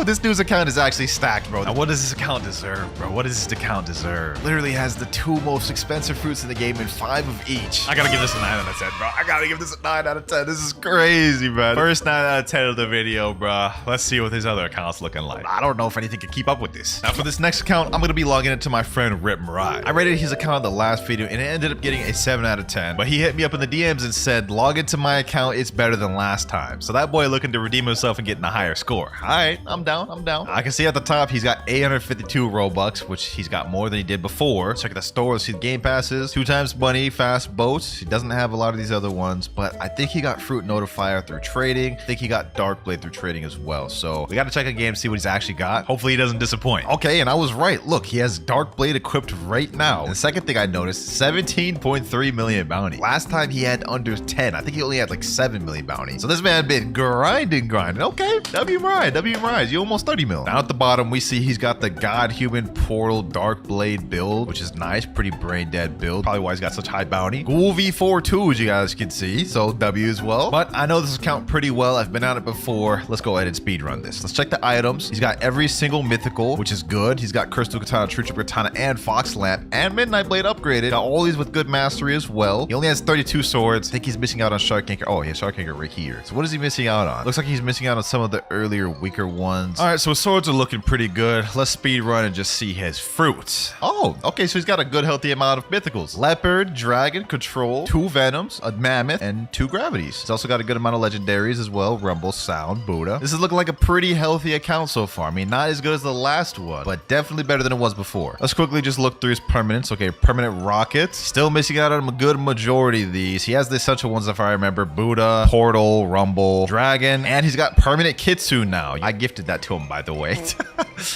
this dude's account is actually stacked, bro. Now, what does this account deserve, bro? What does this account deserve? Literally has the 2 most expensive fruits in the game and 5 of each. I gotta give this a 9 out of 10, bro. I gotta give this a 9 out of 10. This is crazy, man. First 9 out of 10 of the video, bro. Let's see what his other account's looking like. I don't know if anything can keep up with this. Now, for this next account, I'm gonna be logging into my friend Marais. I rated his account in the last video and it ended up getting a 7 out of 10. But he hit me up in the DMs and said, log into my account. It's better than last time. So that boy looking to redeem himself and getting a higher score. All right, I'm down. I can see at the top, he's got 852 Robux, which he's got more than he did before. Check out the store to see the game passes. 2 times money, fast boats. He doesn't have a lot of these other ones, but I think he got Fruit Notifier through trading. I think he got Dark Blade through trading as well. So we got to check a game, see what he's actually got. Hopefully he doesn't disappoint. Okay, and I was right. Look, he has Dark Blade equipped right now. And the second thing I noticed, 17.3 million bounty. Last time he had under 10. I think he only had like 7 million bounty. So this man been grinding. Okay, W Marais, you almost 30 mil. Down at the bottom, we see he's got the God Human Portal Dark Blade build, which is nice. Pretty brain dead build. Probably why he's got such high bounty. Ghoul V4 too, as you guys can see. So W as well. But I know this account pretty well. I've been on it before. Let's go ahead and speed run this. Let's check the items. He's got every single mythical, which is good. He's got Crystal Katana, True Trip Katana, and Fox Lamp, and Midnight Blade upgraded. Got all these with good mastery as well. He only has 32 swords. I think he's missing out on Shark Anchor. Oh, he has Shark Anchor right here. So what is he missing out on? Looks like he's missing out on some of the earlier, weaker ones. All right, so his swords are looking pretty good. Let's speed run and just see his fruits. Oh, okay, so he's got a good, healthy amount of mythicals. Leopard, Dragon, Control, 2 Venoms, a Mammoth, and 2 Gravities. He's also got a good amount of legendaries as well. Rumble, Sound, Buddha. This is looking like a pretty healthy account so far. I mean, not as good as the last one, but definitely better than it was before. Let's quickly just look through his permanents. Okay, permanent Rocket. Still missing out on a good majority of these. He has the essential ones if I remember. Buddha, Portal, Rumble, Dragon, and he's got permanent Kitsune now. I gifted that to him, by the way.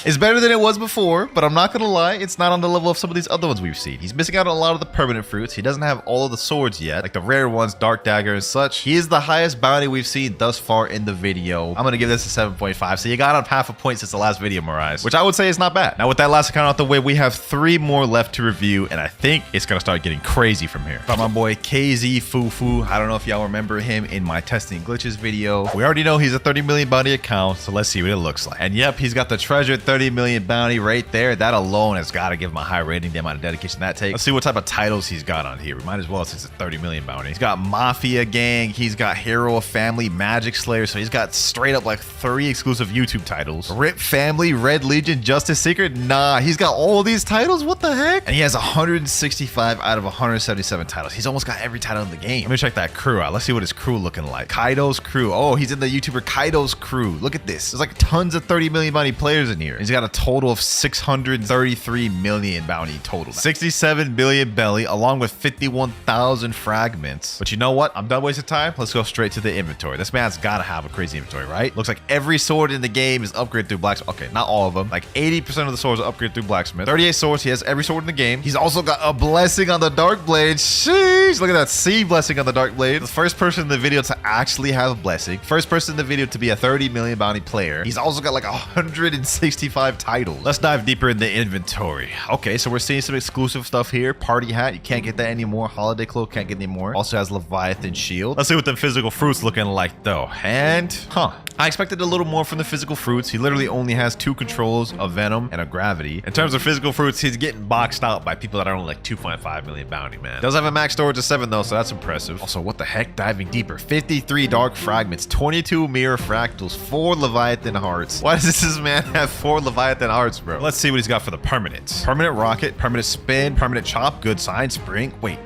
It's better than it was before, but I'm not gonna lie, it's not on the level of some of these other ones we've seen. He's missing out on a lot of the permanent fruits. He doesn't have all of the swords yet, like the rare ones, Dark Dagger and such. He is the highest bounty we've seen thus far in the video. I'm gonna give this a 7.5. So you got up half a point since the last video, Marais, which I would say is not bad. Now with that last account out the way, we have 3 more left to review, and I think it's gonna start getting crazy from here. From my boy KZ Fufu. I don't know if y'all remember him in my testing glitches video. We already know he's a 30 million bounty account, so let's see what it looks like. And yep, he's got the treasure 30 million bounty right there. That alone has got to give him a high rating, the amount of dedication that takes. Let's see what type of titles he's got on here. We might as well, since it's 30 million bounty. He's got Mafia Gang, he's got Hero of Family, Magic Slayer, so he's got straight up like 3 exclusive YouTube titles. Rip Family, Red Legion, Justice Secret. Nah, he's got all these titles. What the heck? And he has 165 out of 177 titles. He's almost got every title in the game. Let me check that crew out. Let's see what his crew looking like. Kaido's crew. Oh, he's in the YouTuber Kaido's crew. Look at this. There's like tons of 30 million bounty players in here. He's got a total of 633 million bounty total. 67 billion belly, along with 51,000 fragments. But you know what? I'm done wasting time. Let's go straight to the inventory. This man's got to have a crazy inventory, right? Looks like every sword in the game is upgraded through blacksmith. Okay, not all of them. Like 80% of the swords are upgraded through blacksmith. 38 swords. He has every sword in the game. He's also got a blessing on the Dark Blade. Sheesh. Look at that C blessing on the Dark Blade. The first person in the video to actually have a blessing. First person in the video to be a 30 million bounty player. He's also got like 165 titles. Let's dive deeper in the inventory. Okay, so we're seeing some exclusive stuff here. Party hat, you can't get that anymore. Holiday cloak, can't get anymore. Also has Leviathan shield. Let's see what the physical fruits looking like though. And I expected a little more from the physical fruits. He literally only has 2 controls, a Venom and a Gravity. In terms of physical fruits, he's getting boxed out by people that are only like 2.5 million bounty, man. Does have a max storage of 7 though, so that's impressive. Also, what the heck? Diving deeper. 53 dark fragments, 22 mirror fractals, 4 Leviathan hearts. Why does this man have 4 Leviathan hearts, bro? Let's see what he's got for the permanents. Permanent rocket, permanent spin, permanent chop, good sign, spring. Wait.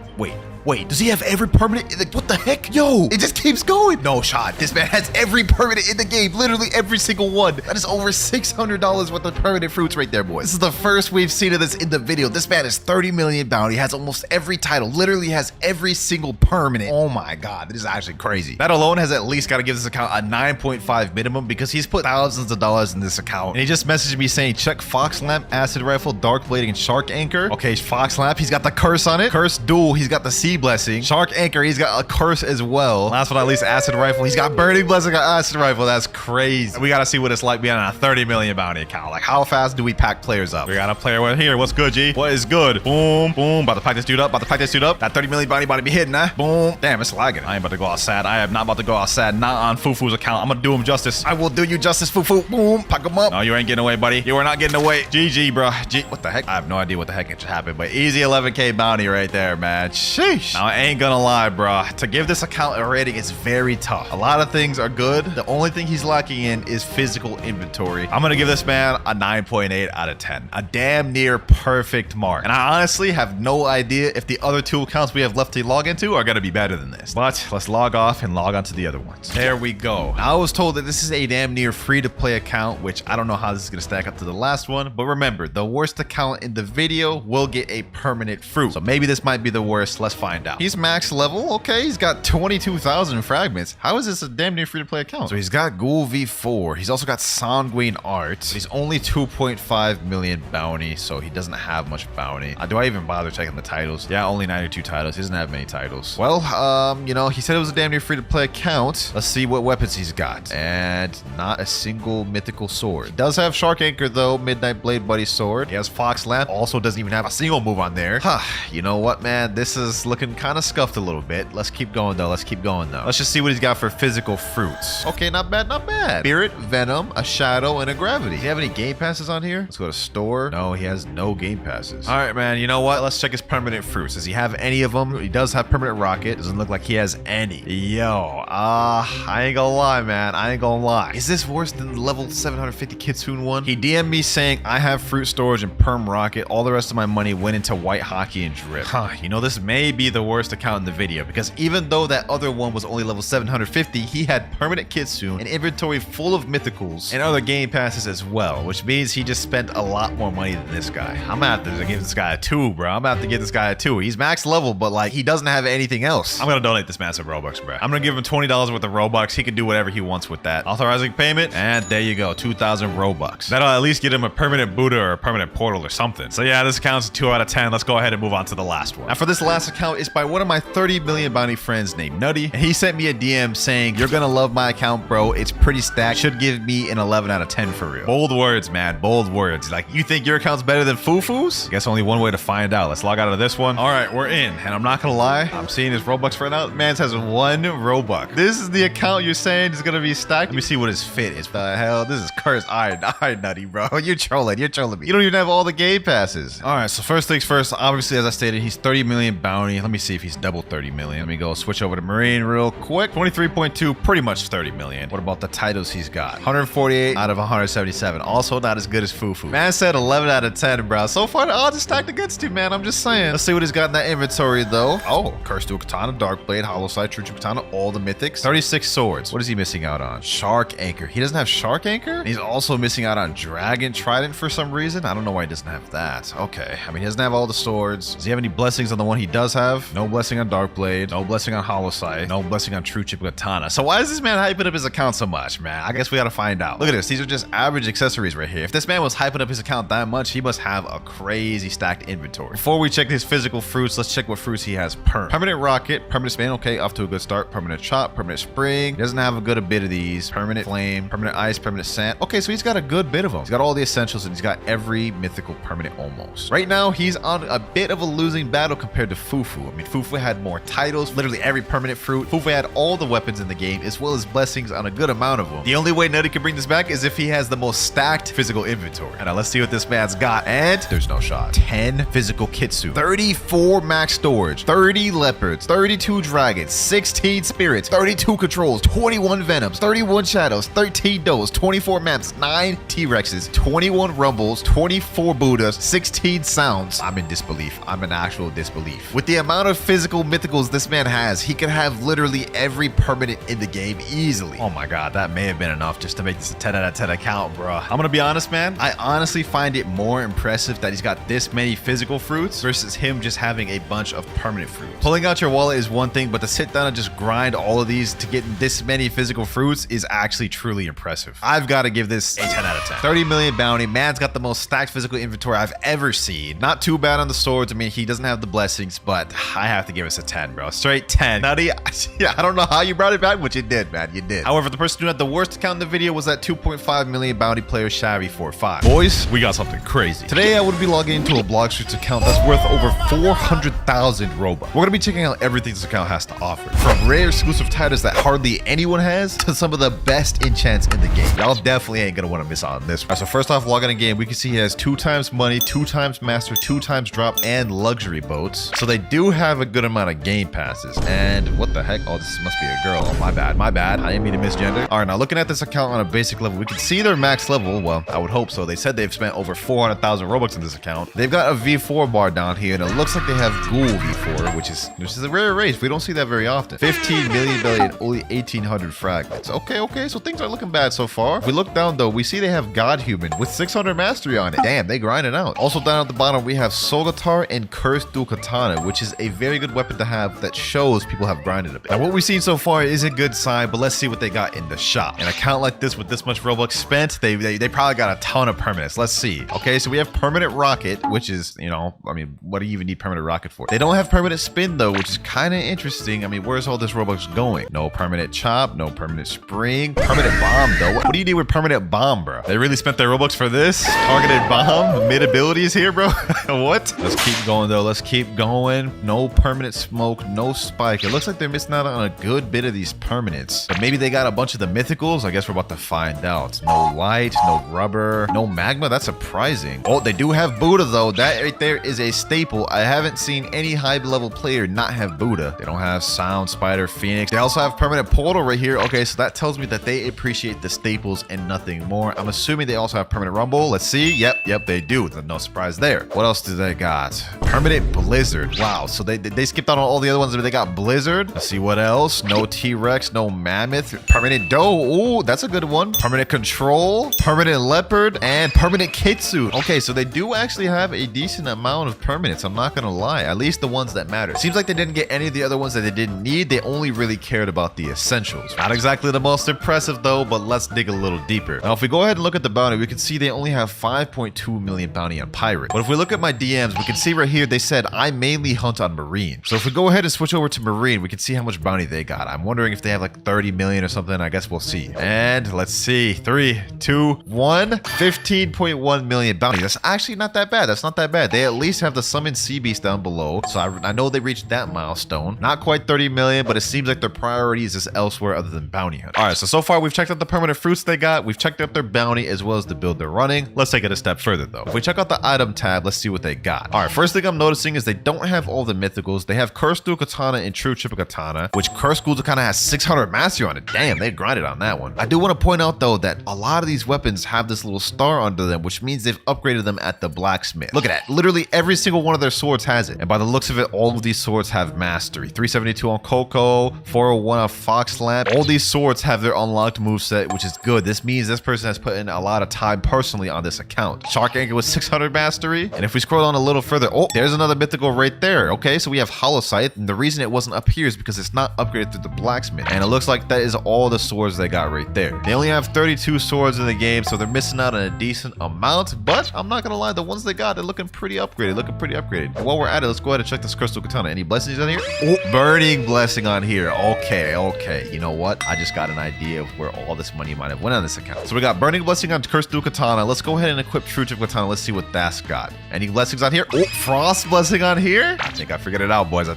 Wait, does he have every permanent? What the heck? Yo, it just keeps going. No shot. This man has every permanent in the game. Literally every single one. That is over $600 worth of permanent fruits right there, boys. This is the first we've seen of this in the video. This man is 30 million bounty, has almost every title, literally has every single permanent. Oh my God, this is actually crazy. That alone has at least got to give this account a 9.5 minimum because he's put thousands of dollars in this account. And he just messaged me saying, check Fox Lamp, Acid Rifle, Dark Blade, and Shark Anchor. Okay, Fox Lamp, he's got the curse on it. Curse Duel, he's got the Sea Blessing. Shark Anchor, he's got a curse as well. Last but not least, Acid Rifle, he's got Burning Blessing on Acid Rifle. That's crazy. We got to see what it's like being on a 30 million bounty account. Like, how fast do we pack players up? We got a player right here. What's good, G? What is good? Boom, boom. About to pack this dude up. About to pack this dude up. That 30 million bounty about to be hitting, huh? Boom. Damn, it's lagging. I ain't about to go out sad. I am not about to go out sad. Not on Fufu's account. I'm gonna do him justice. I will do you justice, Fufu. Boom. Pack him up. No, you ain't getting away, buddy. You are not getting away. GG, bro. What the heck? I have no idea what the heck just happened, but easy 11K bounty right there, man. Sheesh. Now, I ain't gonna lie, bro. To give this account a rating is very tough. A lot of things are good. The only thing he's lacking in is physical inventory. I'm gonna give this man a 9.8 out of 10. A damn near perfect mark. And I honestly have no idea if the other two accounts we have left to log into are gonna be better than this. But let's log off and log on to the other ones. There we go. Now, I was told that this is a damn near free-to-play account, which I don't know how this is gonna stack up to the last one. But remember, the worst account in the video will get a permanent fruit. So maybe this might be the worst. Let's find out. He's max level. Okay, he's got 22,000 fragments. How is this a damn near free-to-play account? So he's got Ghoul V4. He's also got Sanguine Art. He's only 2.5 million bounty, so he doesn't have much bounty. Do I even bother checking the titles? Yeah, only 92 titles. He doesn't have many titles. Well, you know, he said it was a damn near free-to-play account. Let's see what weapons he's got. And not a single mythical sword. He does have Shark Anchor, though. Midnight Blade Buddy Sword. He has Fox Lamp. Also doesn't even have a single move on there. Huh. You know what, man? This is looking kind of scuffed a little bit. Let's keep going, though. Let's keep going, though. Let's just see what he's got for physical fruits. Okay, not bad, not bad. Spirit, Venom, a Shadow, and a Gravity. Does he have any game passes on here? Let's go to store. No, he has no game passes. All right, man. You know what? Let's check his permanent fruits. Does he have any of them? He does have permanent rocket. Doesn't look like he has any. Yo, I ain't gonna lie, man. I ain't gonna lie. Is this worse than the level 750 Kitsune one? He DM'd me saying, I have fruit storage and perm rocket. All the rest of my money went into white hockey and drip. Huh, you know, this may be the worst account in the video because even though that other one was only level 750, he had permanent Kitsune, an inventory full of mythicals, and other game passes as well, which means he just spent a lot more money than this guy. I'm gonna have to give this guy a 2, bro. I'm gonna have to give this guy a 2. He's max level, but like, he doesn't have anything else. I'm gonna donate this man some Robux, bro. I'm gonna give him $20 worth of Robux. He can do whatever he wants with that. Authorizing payment, and there you go, 2,000 Robux. That'll at least get him a permanent Buddha or a permanent portal or something. So yeah, this account's a 2 out of 10. Let's go ahead and move on to the last one. Now for this last account, it's by one of my 30 million bounty friends named Nutty, and he sent me a DM saying, you're gonna love my account, bro. It's pretty stacked. Should give me an 11 out of 10 for real. Bold words, man. Bold words. Like, you think your account's better than Fufu's? I guess only one way to find out. Let's log out of this one. All right, we're in. And I'm not gonna lie, I'm seeing his Robux right now. Man has 1 Robux. This is the account you're saying is gonna be stacked. Let me see what his fit is. The hell, this is cursed. All right, Nutty, bro. You're trolling me. You don't even have all the game passes. All right, so first things first, obviously, as I stated, he's 30 million bounty. Let me see if he's double 30 million. Let me go switch over to Marine real quick. 23.2, pretty much 30 million. What about the titles he's got? 148 out of 177. Also not as good as Fufu. Man said 11 out of 10, bro. So far, the odds are stacked against you, man. I'm just saying. Let's see what he's got in that inventory, though. Oh, Curse Dual Katana, Dark Blade, Hollow Sight, True Katana, all the mythics. 36 swords. What is he missing out on? Shark Anchor. He doesn't have Shark Anchor? He's also missing out on Dragon Trident for some reason. I don't know why he doesn't have that. Okay. I mean, he doesn't have all the swords. Does he have any blessings on the one he does have? No blessing on Dark Blade. No blessing on Hollow Sight. No blessing on True Chip Katana. So why is this man hyping up his account so much, man? I guess we gotta find out. Look at this. These are just average accessories right here. If this man was hyping up his account that much, he must have a crazy stacked inventory. Before we check his physical fruits, let's check what fruits he has perm. Permanent Rocket, Permanent Spin, okay, off to a good start. Permanent Chop, Permanent Spring. He doesn't have a good bit of these. Permanent Flame, Permanent Ice, Permanent Sand. Okay, so he's got a good bit of them. He's got all the essentials and he's got every mythical permanent almost. Right now, he's on a bit of a losing battle compared to Fufu. I mean, Fufu had more titles, literally every permanent fruit. Fufu had all the weapons in the game as well as blessings on a good amount of them. The only way Nutty can bring this back is if he has the most stacked physical inventory. And now let's see what this man's got. And there's no shot. 10 physical Kitsune, 34 max storage, 30 leopards, 32 dragons, 16 spirits, 32 controls, 21 venoms, 31 shadows, 13 does, 24 maps, 9 T-Rexes, 21 rumbles, 24 Buddhas, 16 sounds. I'm in disbelief. I'm in actual disbelief. With the amount amount of physical mythicals this man has, he could have literally every permanent in the game easily.
Oh my god, that may have been enough just to make this a 10 out of 10 account, bro. I'm gonna be honest, man. I honestly find it more impressive that he's got this many physical fruits versus him just having a bunch of permanent fruits. Pulling out your wallet is one thing, but to sit down and just grind all of these to get this many physical fruits is actually truly impressive. I've got to give this a 10 out of 10. 30 million bounty. Man's got the most stacked physical inventory I've ever seen. Not too bad on the swords. I mean, he doesn't have the blessings, but I have to give us a 10, bro. Straight 10. Nutty, yeah, I don't know how you brought it back, but you did, man. You did. However, the person who had the worst account in the video was that 2.5 million bounty player Shabby45. Boys, we got something crazy. Today, I would be logging into a Blox account that's worth over 400,000 Robux. We're going to be checking out everything this account has to offer. From rare exclusive titles that hardly anyone has to some of the best enchants in the game. Y'all definitely ain't going to want to miss out on this. All right, so first off, logging in game, we can see he has 2 times money, 2 times master, 2 times drop, and luxury boats. So they do have a good amount of game passes. And what the heck? Oh, this must be a girl. Oh, my bad. My bad. I didn't mean to misgender. All right, now looking at this account on a basic level, we can see their max level. Well, I would hope so. They said they've spent over 400,000 Robux in this account. They've got a V4 bar down here, and it looks like they have Ghoul V4, which is a rare race. We don't see that very often. 15 million billion, only 1,800 fragments. Okay, so things are looking bad so far. If we look down, though, we see they have God Human with 600 mastery on it. Damn, they grind it out. Also down at the bottom, we have Sogatar and Cursed Dual Katana, which is a very good weapon to have that shows people have grinded a bit. Now, what we've seen so far is a good sign, but let's see what they got in the shop. An account like this with this much Robux spent, they probably got a ton of permanents. Let's see. Okay, so we have permanent rocket, which is, you know, I mean, what do you even need permanent rocket for? They don't have permanent spin, though, which is kind of interesting. I mean, where's all this Robux going? No permanent chop, no permanent spring. Permanent bomb, though. What do you need with permanent bomb, bro? They really spent their Robux for this? Targeted bomb? Mid abilities here, bro? What? Let's keep going, though. Let's keep going. No permanent smoke, no spike. It looks like they're missing out on a good bit of these permanents. But maybe they got a bunch of the mythicals? I guess we're about to find out. No light, no rubber, no magma. That's surprising. Oh, they do have Buddha, though. That right there is a staple. I haven't seen any high-level player not have Buddha. They don't have Sound, Spider, Phoenix. They also have permanent portal right here. Okay, so that tells me that they appreciate the staples and nothing more. I'm assuming they also have permanent rumble. Let's see. Yep, they do. No surprise there. What else do they got? Permanent blizzard. Wow, so they skipped out on all the other ones, but they got blizzard. Let's see what else. No T-Rex, no mammoth. Permanent doe. Ooh, that's a good one. Permanent control, permanent leopard, and permanent kitsu. Okay, so they do actually have a decent amount of permanents. I'm not gonna lie. At least the ones that matter. Seems like they didn't get any of the other ones that they didn't need. They only really cared about the essentials. Not exactly the most impressive though, but let's dig a little deeper. Now, if we go ahead and look at the bounty, we can see they only have 5.2 million bounty on pirate. But if we look at my DMs, we can see right here, they said I mainly hunt on marine. So if we go ahead and switch over to marine, we can see how much bounty they got. I'm wondering if they have like 30 million or something. I guess we'll see. And let's see. 3, 2, 1. 15.1 million bounty. That's actually not that bad. That's not that bad. They at least have the summon sea beast down below. So I know they reached that milestone. Not quite 30 million, but it seems like their priorities is elsewhere other than bounty hunt. All right, so far we've checked out the permanent fruits they got. We've checked out their bounty as well as the build they're running. Let's take it a step further though. If we check out the item tab, let's see what they got. All right, first thing I'm noticing is they don't have all the mythicals. They have Cursed Dual Katana and True Triple Katana, which Cursed Dual Katana has 600 mastery on it. Damn, they grinded on that one. I do want to point out though that a lot of these weapons have this little star under them, which means they've upgraded them at the blacksmith. Look at that. Literally every single one of their swords has it. And by the looks of it, all of these swords have mastery. 372 on Coco, 401 on Fox Lamp. All these swords have their unlocked moveset, which is good. This means this person has put in a lot of time personally on this account. Shark Anchor with 600 mastery. And if we scroll down a little further, oh, there's another mythical right there. Okay, so we have Hollow Sight. And the reason it wasn't up here is because it's not upgraded through the blacksmith. And it looks like that is all the swords they got right there. They only have 32 swords in the game, so they're missing out on a decent amount. But I'm not gonna lie, the ones they got, they're looking pretty upgraded. And while we're at it, let's go ahead and check this Crystal Katana. Any blessings on here? Oh, burning blessing on here. Okay. You know what? I just got an idea of where all this money might have went on this account. So we got burning blessing on Cursed Dual Katana. Let's go ahead and equip True Triple Katana. Let's see what that's got. Any blessings on here? Oh, frost blessing on here. I think I figured it out, boys. Now,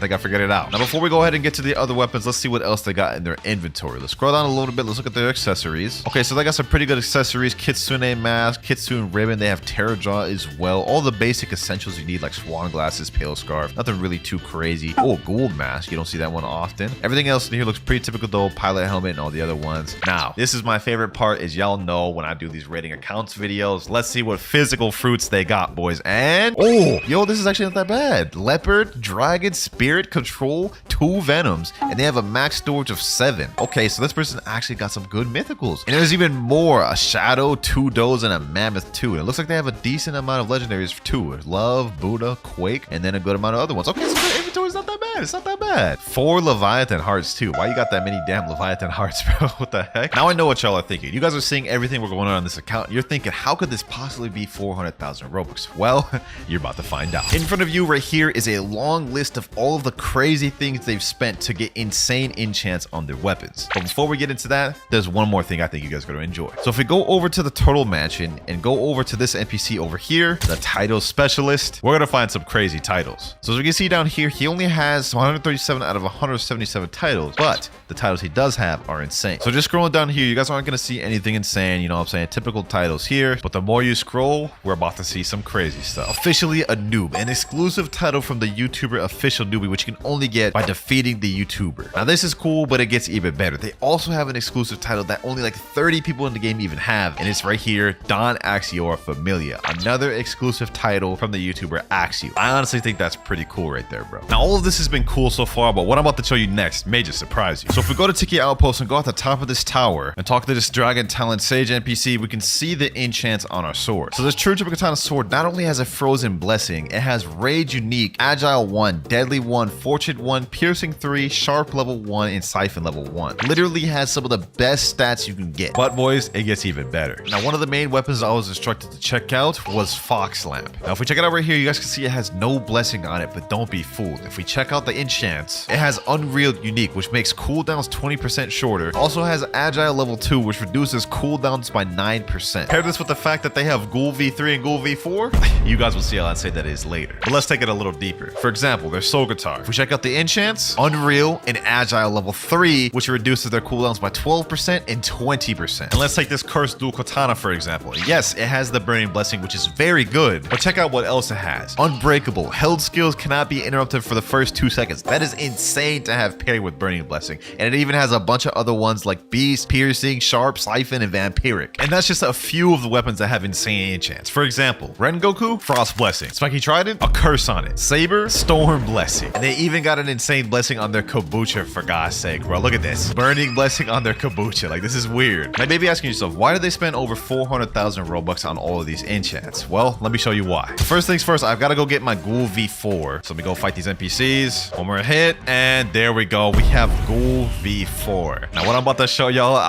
before we go ahead and get to the other weapons, let's see what else they got in their inventory. Let's scroll down a little bit. Let's look at their accessories. Okay, so they got some pretty good accessories. Kitsune mask, Kitsune ribbon. They have Terror Jaw as well. All the basic essentials you need, like swan glasses, pale scarf. Nothing really too crazy. Oh, gold mask. You don't see that one often. Everything else in here looks pretty typical though. Pilot helmet and all the other ones. Now, this is my favorite part, is y'all know when I do these rating accounts videos. Let's see what physical fruits they got, boys. And oh, yo, this is actually not that bad. Leopard,
Dragon Spirit Control, 2 Venoms, and they have a max storage of 7. Okay, so this person actually got some good mythicals. And there's even more, a Shadow, 2 Does, and a Mammoth too. And it looks like they have a decent amount of legendaries too. Love, Buddha, Quake, and then a good amount of other ones. Okay, so the inventory's not that bad. It's not that bad. 4 Leviathan hearts too. Why you got that many damn Leviathan hearts, bro? What the heck? Now I know what y'all are thinking. You guys are seeing everything we're going on this account. You're thinking, how could this possibly be 400,000 Robux? Well, you're about to find out. In front of you right here is a long list of all of the crazy things they've spent to get insane enchants on their weapons. But before we get into that, there's one more thing I think you guys are going to enjoy. So if we go over to the Turtle Mansion and go over to this NPC over here, the title specialist, we're going to find some crazy titles. So as you can see down here, he only has 137 out of 177 titles, but the titles he does have are insane. So just scrolling down here, you guys aren't going to see anything insane, you know what I'm saying? Typical titles here, but the more you scroll, we're about to see some crazy stuff. Officially a noob, an exclusive title from the YouTuber Official Newbie, which you can only get by defeating the YouTuber. Now this is cool, but it gets even better. They also have an exclusive title that only like 30 people in the game even have, and it's right here, Don Axior Familia, another exclusive title from the YouTuber Axio. I honestly think that's pretty cool right there, bro. Now all of this has been cool so far, but what I'm about to show you next may just surprise you. So if we go to Tiki Outpost and go at the top of this tower and talk to this Dragon Talent Sage NPC, we can see the enchants on our sword. So this True Triple Katana sword not only has a Frozen Blessing, it has Rage Unique, Agile 1, Deadly 1, Fortune 1, Piercing 3, Sharp level 1, and Siphon level 1. Literally has some of the best stats you can get. But boys, it gets even better. Now one of the main weapons I was instructed to check out was Fox Lamp. Now if we check it out right here, you guys can see it has no blessing on it, but don't be fooled. If we check out the enchants, it has Unreal Unique, which makes cooldowns 20% shorter. Also has Agile level 2, which reduces cooldowns by 9%. Pair this with the fact that they have Ghoul V3 and Ghoul V4, you guys will see how insane that is later. But let's take it a little deeper. For example, there's Soul Guitar. If we check out the enchants, Unreal and Agile level 3, which reduces their cooldowns by 12% and 20%. And let's take this Cursed Dual Katana, for example. Yes, it has the Burning Blessing, which is very good, but check out what else it has. Unbreakable. Held skills cannot be interrupted for the first 2 seconds. That is insane to have paired with Burning Blessing. And it even has a bunch of other ones like Beast, Piercing, Sharp, Siphon, and Vampiric. And that's just a few of the weapons that have insane enchants. For example, Rengoku, Frost Blessing. Spiky Trident, a curse on it. Saber, Storm Blessing. And they even got an insane blessing on their Kabucha, for God's sake, bro. Look at this. Burning Blessing on their Kabucha. Like, this is weird. Now, you may be asking yourself, why did they spend over 400,000 Robux on all of these enchants? Well, let me show you why. First things first, I've got to go get my Ghoul V4. So let me go fight these NPCs. One more hit, and there we go. We have Ghoul V4. Now, what I'm about to show y'all,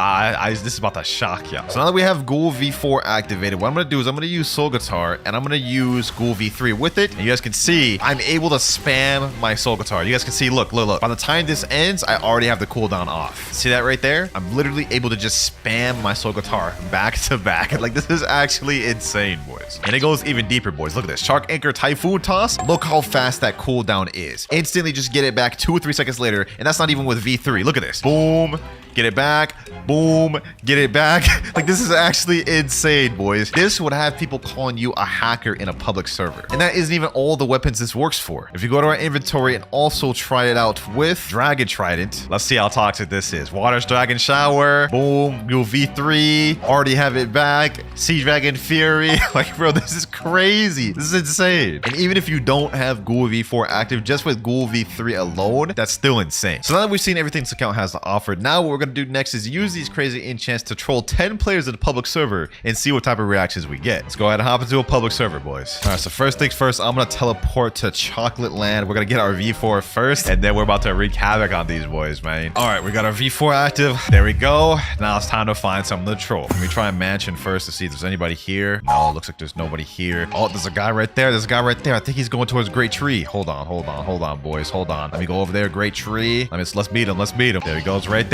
this is about to shock y'all. So now that we have Ghoul V4 activated, what I'm going to do is I'm going to use Soul Guitar, and I'm going to use Ghoul V3 with it. And you guys can see, I'm able to spam my Soul Guitar. You guys can see, look. By the time this ends, I already have the cooldown off. See that right there? I'm literally able to just spam my Soul Guitar back to back. Like, this is actually insane, boys. And it goes even deeper, boys. Look at this. Shark Anchor Typhoon Toss. Look how fast that cooldown is. Instantly just get it back 2 or 3 seconds later, and that's not even with V3. Look at this. Boom. Get it back. Boom. Get it back. Like, this is actually insane, boys. This would have people calling you a hacker in a public server. And that isn't even all the weapons this works for. If you go to our inventory and also try it out with Dragon Trident, let's see how toxic this is. Water's Dragon Shower. Boom. Go V3. Already have it back. Sea Dragon Fury. Like, bro, this is crazy. This is insane. And even if you don't have Ghoul V4 active, just with Ghoul V3 alone, that's still insane. So now that we've seen everything this account has to offer, now what we're going to do next is use these crazy enchants to troll 10 players in a public server and see what type of reactions we get. Let's go ahead and hop into a public server, boys. All right, so first things first, I'm going to teleport to Chocolate Land. We're going to get our V4 first, and then we're about to wreak havoc on these boys, man. All right, we got our V4 active. There we go. Now it's time to find something to troll. Let me try Mansion first to see if there's anybody here. No, looks like there's nobody here. Oh, there's a guy right there. There's a guy right there. I think he's going towards Great Tree. Hold on, boys. Hold on. Let me go over there. Great Tree. Let's meet him. There he goes right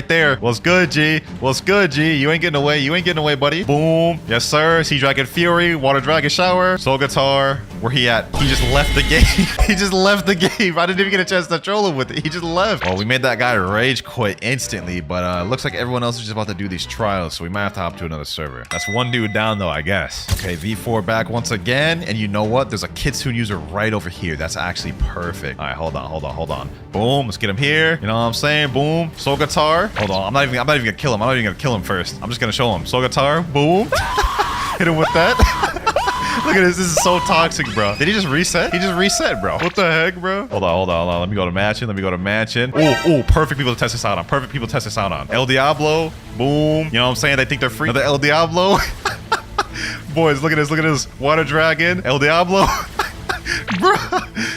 there. What's good, G? You ain't getting away, buddy. Boom. Yes, sir. Sea Dragon Fury. Water Dragon Shower. Soul Guitar. Where he at? He just left the game. I didn't even get a chance to troll him with it. He just left. Well, we made that guy rage quit instantly, but looks like everyone else is just about to do these trials, so we might have to hop to another server. That's one dude down, though, I guess. Okay, V4 back once again, and you know what? There's a Kitsune user right over here. That's actually perfect. All right, hold on. Boom. Let's get him here. You know what I'm saying? Boom. Soul Guitar. Hold on. I'm not even gonna kill him. I'm not even gonna kill him first. I'm just gonna show him. Soul Guitar. Boom. Hit him with that.
Look at this. This is so toxic, bro. Did he just reset? He just reset, bro. What the heck, bro? Hold on. Let me go to mansion. Oh, perfect people to test this out on. El Diablo. Boom. You know what I'm saying? They think they're free. Another El Diablo. Boys, look at this. Water Dragon. El Diablo. Bro,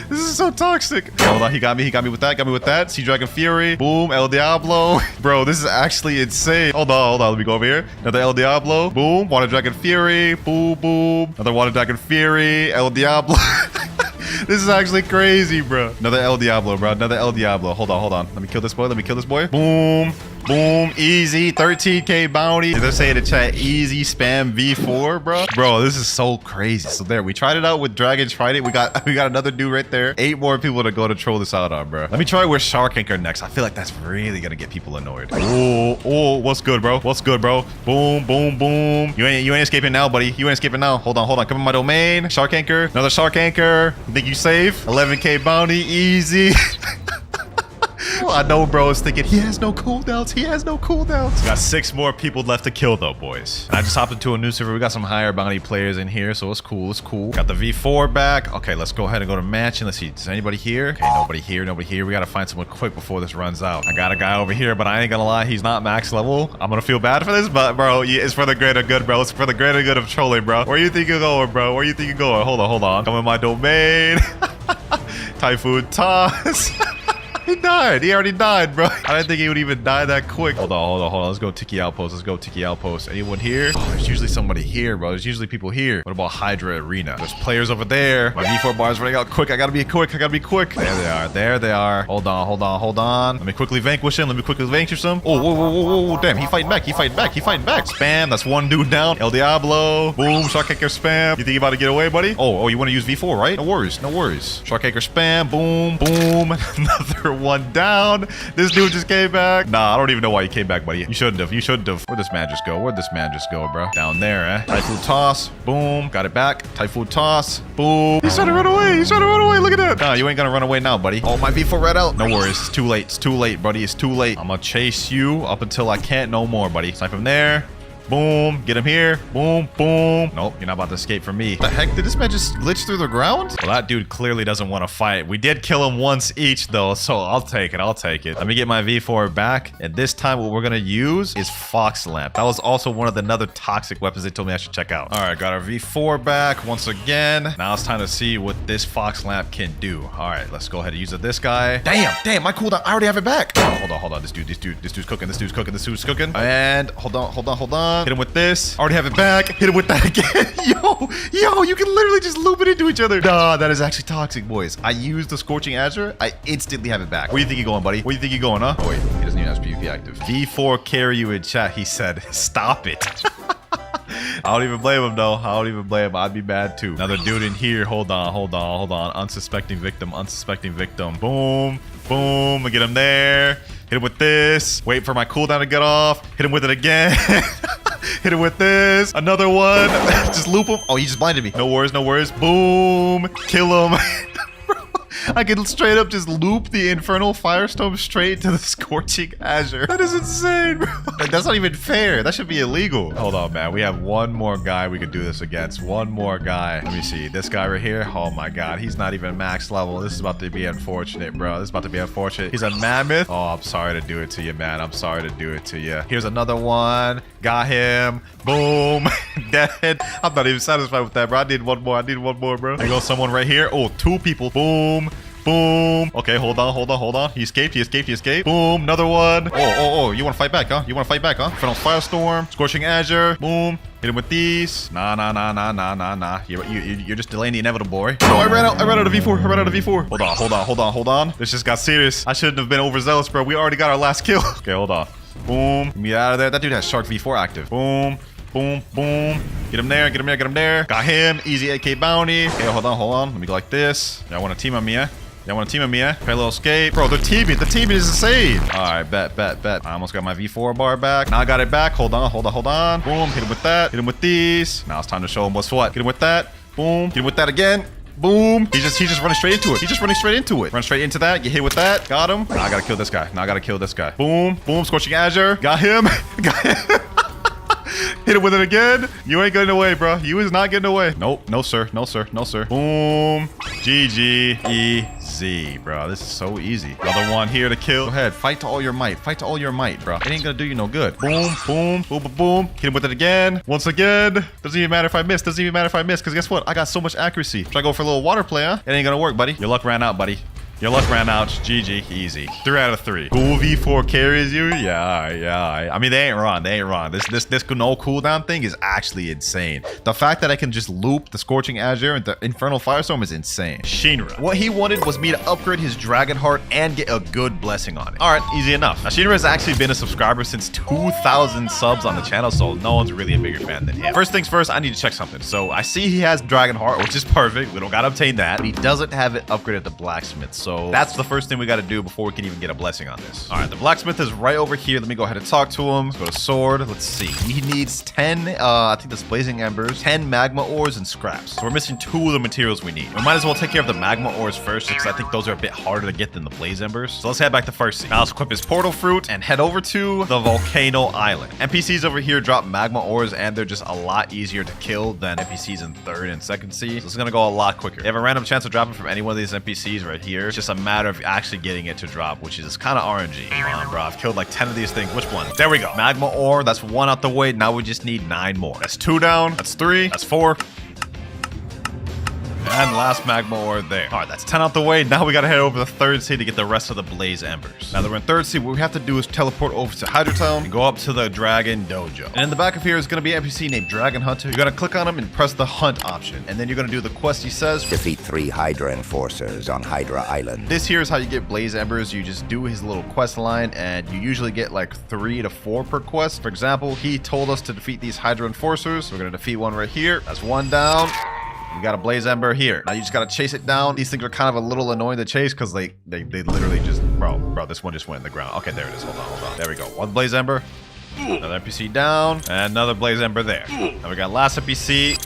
this is so toxic. Okay, hold on, he got me with that. Sea Dragon Fury. Boom, El Diablo. Bro, this is actually insane. Hold on, let me go over here. Another El Diablo. Boom, Water Dragon Fury. Boom. Another Water Dragon Fury. El Diablo. This is actually crazy, bro. Another El Diablo, bro. Hold on. Let me kill this boy. Boom. Easy. 13k bounty. They're saying in chat, easy spam V4, bro. Bro, this is so crazy. So there, we tried it out with Dragon. We got another dude right there. 8 more people to go to troll this out on, bro. Let me try with Shark Anchor next. I feel like that's really gonna get people annoyed. Oh, what's good, bro? Boom. You ain't escaping now, buddy. Hold on. Come in my domain. Shark Anchor. Another Shark Anchor. You think you safe? 11k bounty. Easy. I know bro is thinking he has no cooldowns. Got 6 more people left to kill though, boys. I just hopped into a new server. We got some higher bounty players in here, so it's cool. Got the V4 back. Okay, let's go ahead and go to mansion. Let's see. Is anybody here? Okay, nobody here. We gotta find someone quick before this runs out. I got a guy over here, but I ain't gonna lie, he's not max level. I'm gonna feel bad for this, but bro, it's for the greater good, bro. It's for the greater good of trolling, bro. Where you think you're going, bro? Hold on. Come in my domain. Typhoon toss. He died. He already died, bro. I didn't think he would even die that quick. Hold on. Let's go Tiki Outpost. Anyone here? Oh, there's usually somebody here, bro. There's usually people here. What about Hydra Arena? There's players over there. My V4 bar is running out quick. I gotta be quick. There they are. Hold on. Let me quickly vanquish him. Oh, damn. He fighting back. Spam. That's one dude down. El Diablo. Boom. Shark Anchor spam. You think you about to get away, buddy? Oh, you want to use V4, right? No worries. Shark Anchor spam. Boom. Another one down. This dude just came back. Nah, I don't even know why he came back, buddy. You shouldn't have. Where'd this man just go? Bro? Down there, eh? Typhoon toss. Boom. Got it back. Typhoon toss. Boom. He's trying to run away. Look at that. Nah, you ain't gonna run away now, buddy. Oh, my V4 red out. No worries. It's too late, buddy. It's too late. I'm gonna chase you up until I can't no more, buddy. Snipe him there. Boom. Get him here. Boom. Nope, you're not about to escape from me. What the heck? Did this man just glitch through the ground? Well, that dude clearly doesn't want to fight. We did kill him once each, though, so I'll take it. Let me get my V4 back. And this time, what we're going to use is Fox Lamp. That was also one of the other toxic weapons they told me I should check out. All right, got our V4 back once again. Now it's time to see what this Fox Lamp can do. All right, let's go ahead and use it. This guy. Damn, my cooldown. I already have it back. Oh, hold on. This dude's cooking. And hold on. Hit him with this. Already have it back. Hit him with that again. Yo, you can literally just loop it into each other. Nah, that is actually toxic, boys. I used the Scorching Azure. I instantly have it back. Where do you think you're going, buddy? Huh? Oh, wait. He doesn't even have PvP active. V4 carry you in chat. He said, stop it. I don't even blame him, though. I'd be mad, too. Another dude in here. Hold on. Unsuspecting victim. Boom. I get him there. Hit him with this. Wait for my cooldown to get off. Hit him with it again. Hit him with this. Another one. Just loop him. Oh, he just blinded me. No worries. Boom. Kill him. I can straight up just loop the Infernal Firestorm straight to the Scorching Azure. That is insane, bro. Like, that's not even fair. That should be illegal. Hold on, man. We have one more guy we could do this against. One more guy. Let me see. This guy right here. Oh, my God. He's not even max level. This is about to be unfortunate, bro. He's a mammoth. Oh, I'm sorry to do it to you, man. Here's another one. Got him. Boom. Dead. I'm not even satisfied with that, bro. I need one more, bro. There goes someone right here. Oh, 2 people. Boom. Okay, hold on. He escaped. Boom, another one. Oh, you want to fight back, huh? Infernal Firestorm, Scorching Azure. Boom. Hit him with these. Nah. You're just delaying the inevitable, boy. No, I ran out of V4. Hold on. This just got serious. I shouldn't have been overzealous, bro. We already got our last kill. Okay, hold on. Boom. Get me out of there. That dude has Shark V4 active. Boom. Get him there. Got him. Easy 8k bounty. Okay, hold on. Let me go like this. Y'all want to team on me, eh? Parallel escape. Bro, the teaming is insane. All right, bet. I almost got my V4 bar back. Now I got it back. Hold on. Boom. Hit him with that. Hit him with these. Now it's time to show him what's what. Hit him with that. Boom. Hit him with that again. Boom. He's just running straight into it. Run straight into that. Get hit with that. Got him. Now I gotta kill this guy. Boom. Scorching Azure. Got him. Hit it with it again. You ain't getting away, bro. You is not getting away. Nope. No, sir. No, sir. No, sir. Boom. GG. Easy, bro. This is so easy. Another one here to kill. Go ahead. Fight to all your might. Fight to all your might, bro. It ain't gonna do you no good. Boom. Boom. Boom. Boom. Boom. Hit him with it again. Once again. Doesn't even matter if I miss. Doesn't even matter if I miss. Because guess what? I got so much accuracy. Should I go for a little water play, huh? It ain't gonna work, buddy. Your luck ran out, buddy. Your luck ran out. GG. Easy. 3 out of 3. Cool V4 carries you? Yeah, yeah. I mean, they ain't wrong. They ain't wrong. This no cooldown thing is actually insane. The fact that I can just loop the Scorching Azure and the Infernal Firestorm is insane. Shinra. What he wanted was me to upgrade his Dragon Heart and get a good blessing on it. All right, easy enough. Now, Shinra has actually been a subscriber since 2,000 subs on the channel, so no one's really a bigger fan than him. First things first, I need to check something. So I see he has Dragon Heart, which is perfect. We don't gotta obtain that. But he doesn't have it upgraded to Blacksmith. So that's the first thing we got to do before we can even get a blessing on this. All right, the blacksmith is right over here. Let me go ahead and talk to him. Let's go to sword. Let's see. He needs 10, I think that's blazing embers, 10 magma ores, and scraps. So we're missing 2 of the materials we need. We might as well take care of the magma ores first because I think those are a bit harder to get than the blaze embers. So let's head back to first scene. Now let's equip his portal fruit and head over to the volcano island. NPCs over here drop magma ores and they're just a lot easier to kill than NPCs in 3rd and 2nd sea. So it's going to go a lot quicker. You have a random chance of dropping from any one of these NPCs right here. It's just a matter of actually getting it to drop, which is kind of RNG. Come on, bro. I've killed like 10 of these things. Which one? There we go. Magma ore. That's 1 out the way. Now we just need 9 more. That's 2 down. That's 3. That's 4. And last magma ore there. All right, that's 10 out the way. Now we got to head over to the 3rd sea to get the rest of the blaze embers. Now that we're in 3rd sea, what we have to do is teleport over to Hydro Town and go up to the Dragon Dojo. And in the back of here is going to be an NPC named Dragon Hunter. You're going to click on him and press the hunt option. And then you're going to do the quest he says.
Defeat 3 Hydra enforcers on Hydra Island.
This here is how you get blaze embers. You just do his little quest line and you usually get like 3 to 4 per quest. For example, he told us to defeat these Hydra enforcers. We're going to defeat one right here. That's 1 down. We got a blaze ember here. Now you just gotta chase it down. These things are kind of a little annoying to chase because they literally just bro, this one just went in the ground. Okay, there it is. Hold on. There we go. 1 blaze ember. Another NPC down. And another blaze ember there. Now we got last NPC.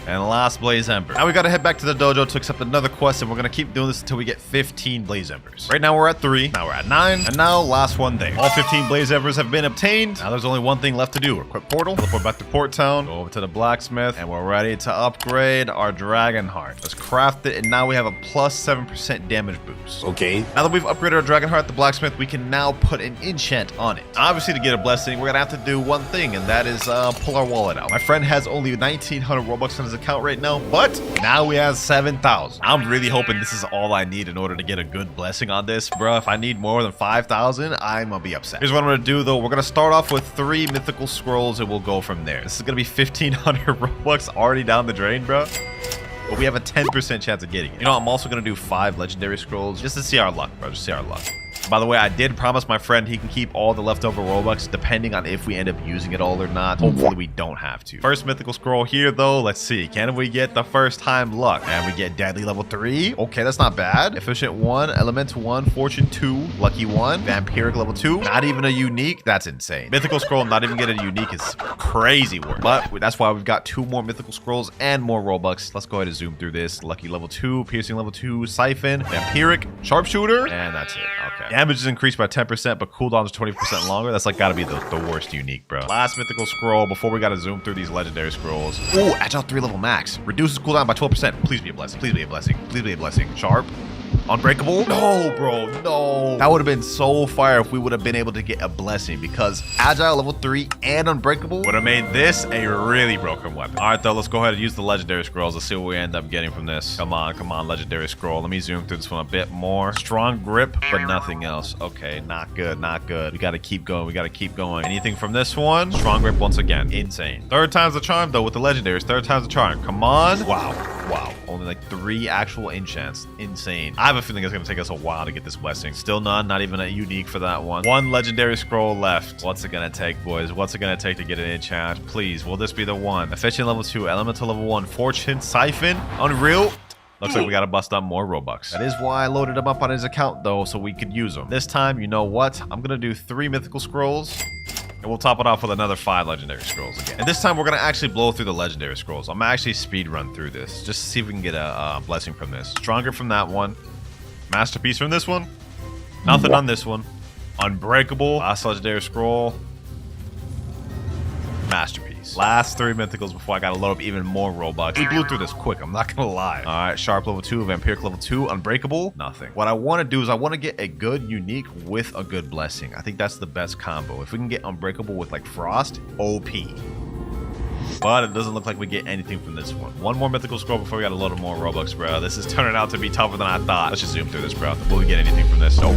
And last blaze ember. Now we gotta head back to the dojo to accept another quest, and we're gonna keep doing this until we get 15 blaze embers. Right now we're at 3. Now we're at 9. And now last one there. All 15 blaze embers have been obtained. Now there's only one thing left to do. Equip portal. Teleport back to Port Town. Go over to the blacksmith, and we're ready to upgrade our Dragon Heart. Let's craft it, and now we have a plus 7% damage boost.
Okay.
Now that we've upgraded our Dragon Heart, the blacksmith, we can now put an enchant on it. Obviously, to get a blessing, we're gonna have to do one thing, and that is pull our wallet out. My friend has only 1,900 Robux on his account right now, but now we have 7,000. I'm really hoping this is all I need in order to get a good blessing on this, bro. If I need more than 5,000, I'm gonna be upset. Here's what I'm gonna do, though. We're gonna start off with 3 mythical scrolls, and we'll go from there. This is gonna be 1,500 Robux already down the drain, bro. But we have a 10% chance of getting it. You know, I'm also gonna do 5 legendary scrolls just to see our luck, bro. Just see our luck. By the way, I did promise my friend he can keep all the leftover Robux depending on if we end up using it all or not. Hopefully we don't have to. First mythical scroll here though. Let's see. Can we get the first time luck? And we get deadly level 3. Okay, that's not bad. Efficient 1, elemental 1, fortune 2, lucky 1, vampiric level 2. Not even a unique. That's insane. Mythical scroll not even get a unique is crazy work. But that's why we've got 2 more mythical scrolls and more Robux. Let's go ahead and zoom through this. Lucky level 2, piercing level 2, siphon, vampiric, sharpshooter, and that's it. Okay. Damage is increased by 10%, but cooldown is 20% longer. That's like gotta be the worst unique, bro. Last mythical scroll before we gotta zoom through these legendary scrolls. Ooh, agile 3 level max. Reduces cooldown by 12%. Please be a blessing. Please be a blessing. Please be a blessing. Sharp. Unbreakable? No, bro, no. That would have been so fire if we would have been able to get a blessing because agile level 3 and unbreakable would have made this a really broken weapon. All right, though, let's go ahead and use the legendary scrolls. Let's see what we end up getting from this. Come on, legendary scroll. Let me zoom through this one a bit more. Strong grip, but nothing else. Okay, not good, not good. We got to keep going. We got to keep going. Anything from this one? Strong grip once again. Insane. 3rd time's the charm, though, with the legendaries. 3rd time's the charm. Come on. Wow. Only like 3 actual enchants. Insane. I have a feeling it's going to take us a while to get this blessing. Still none. Not even a unique for that one. 1 legendary scroll left. What's it going to take, boys? What's it going to take to get an enchant? Please, will this be the one? Efficient level 2, elemental level 1, fortune, siphon, unreal. Looks like we got to bust up more Robux. That is why I loaded him up on his account, though, so we could use them. This time, you know what? I'm going to do 3 mythical scrolls. And we'll top it off with another 5 legendary scrolls again. And this time, we're going to actually blow through the legendary scrolls. I'm actually speed run through this. Just to see if we can get a blessing from this. Stronger from that one. Masterpiece from this one. Nothing on this one. Unbreakable. Last legendary scroll. Masterpiece. abilities. Last 3 mythicals before I gotta load up even more Robux. We blew through this quick, I'm not gonna lie. All right, Sharp level 2, Vampiric level 2, Unbreakable, nothing. What I want to do is I want to get a good Unique with a good Blessing. I think that's the best combo. If we can get Unbreakable with like Frost, OP. But it doesn't look like we get anything from this one. One more mythical scroll before we got a load of more Robux, bro. This is turning out to be tougher than I thought. Let's just zoom through this, bro. Will we get anything from this? Nope.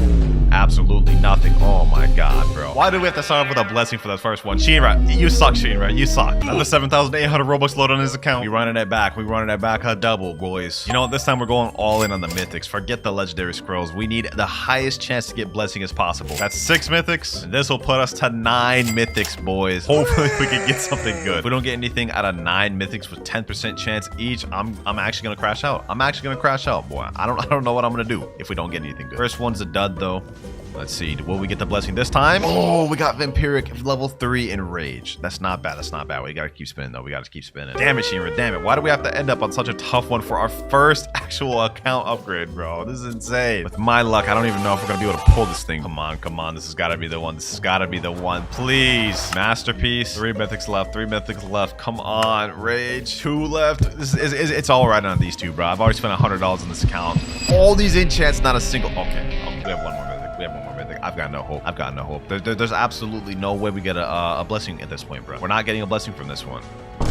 Absolutely nothing. Oh my god, bro. Why do we have to start off with a blessing for that first one? Shinra, you suck, Shinra. You suck. Another 7,800 Robux load on his account. We running it back. We running it back a double, boys. You know what? This time we're going all in on the mythics. Forget the legendary scrolls. We need the highest chance to get blessing as possible. That's 6 mythics. And this will put us to 9 mythics, boys. Hopefully we can get something good. If we don't get anything out of 9 mythics with 10% chance each, I'm actually gonna crash out. I'm actually gonna crash out, boy. I don't know what I'm gonna do if we don't get anything good. First one's a dud though. Let's see. Will we get the blessing this time? Oh, we got Vampiric level 3 in Rage. That's not bad. That's not bad. We gotta keep spinning though. We gotta keep spinning. Damn it, Shinra. Damn it. Why do we have to end up on such a tough one for our first actual account upgrade, bro? This is insane. With my luck, I don't even know if we're gonna be able to pull this thing. Come on, come on. This has gotta be the one. This has gotta be the one. Please. Masterpiece. 3 mythics left. 3 mythics left. Come on. Rage. 2 left. This is it's all right on these two, bro. I've already spent $100 on this account. All these enchants, not a single. Okay. We have one more mythic. We have one more mythic. I've got no hope. I've got no hope. There's absolutely no way we get a blessing at this point, bro. We're not getting a blessing from this one.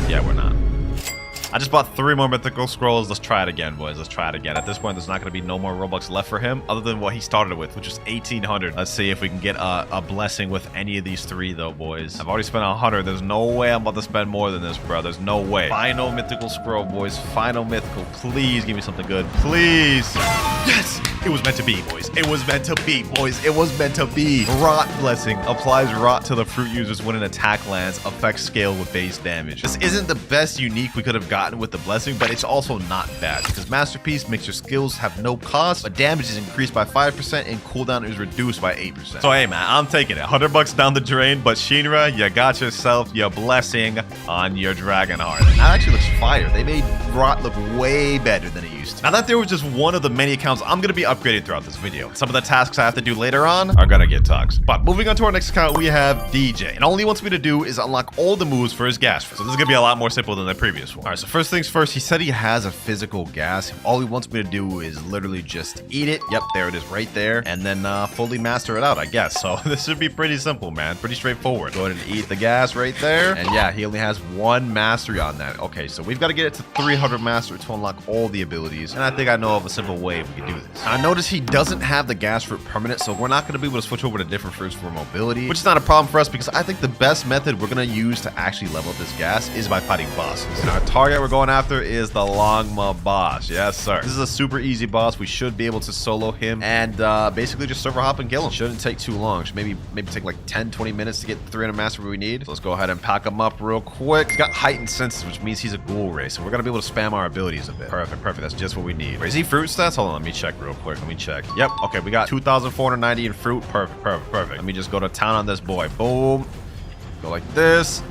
Yeah, we're not. I just bought 3 more mythical scrolls. Let's try it again, boys. Let's try it again. At this point, there's not going to be no more Robux left for him other than what he started with, which was 1,800. Let's see if we can get a blessing with any of these 3, though, boys. I've already spent 100. There's no way I'm about to spend more than this, bro. There's no way. Final mythical scroll, boys. Final mythical. Please give me something good. Please. Yes! It was meant to be, boys. It was meant to be, boys. It was meant to be. Rot blessing. Applies rot to the fruit users when an attack lands. Affects scale with base damage. This isn't the best unique we could have gotten with the blessing, but it's also not bad because Masterpiece makes your skills have no cost, but damage is increased by 5% and cooldown is reduced by 8%. So hey, man, I'm taking it. $100 down the drain, but Shinra, you got yourself your blessing on your Dragon Heart. That actually looks fire. They made rot look way better than it used to. Now that there was just one of the many accounts I'm going to be upgrading throughout this video. Some of the tasks I have to do later on are going to get tugs. But moving on to our next account, we have DJ. And all he wants me to do is unlock all the moves for his gas. So this is going to be a lot more simple than the previous one. All right, so first things first, he said he has a physical gas. All he wants me to do is literally just eat it. Yep, there it is right there. And then fully master it out, I guess. So this should be pretty simple, man. Pretty straightforward. Go ahead and eat the gas right there. And yeah, he only has 1 mastery on that. Okay, so we've got to get it to 300 mastery to unlock all the abilities. And I think I know of a simple way we can do this. I notice he doesn't have the gas fruit permanent, so we're not going to be able to switch over to different fruits for mobility, which is not a problem for us because I think the best method we're going to use to actually level up this gas is by fighting bosses. And our target we're going after is the Longma boss. Yes, sir. This is a super easy boss. We should be able to solo him and basically just server hop and kill him. Shouldn't take too long. Should maybe take like 10-20 minutes to get 300 mastery we need. So let's go ahead and pack him up real quick. He's got heightened senses, which means he's a ghoul race, so we're going to be able to spam our abilities a bit. Perfect, perfect. That's just what we need. Is he fruit stats? Hold on, let me check real quick. Let me check. Yep. Okay, we got 2,490 in fruit. Perfect, perfect, perfect. Let me just go to town on this boy. Boom. Go like this.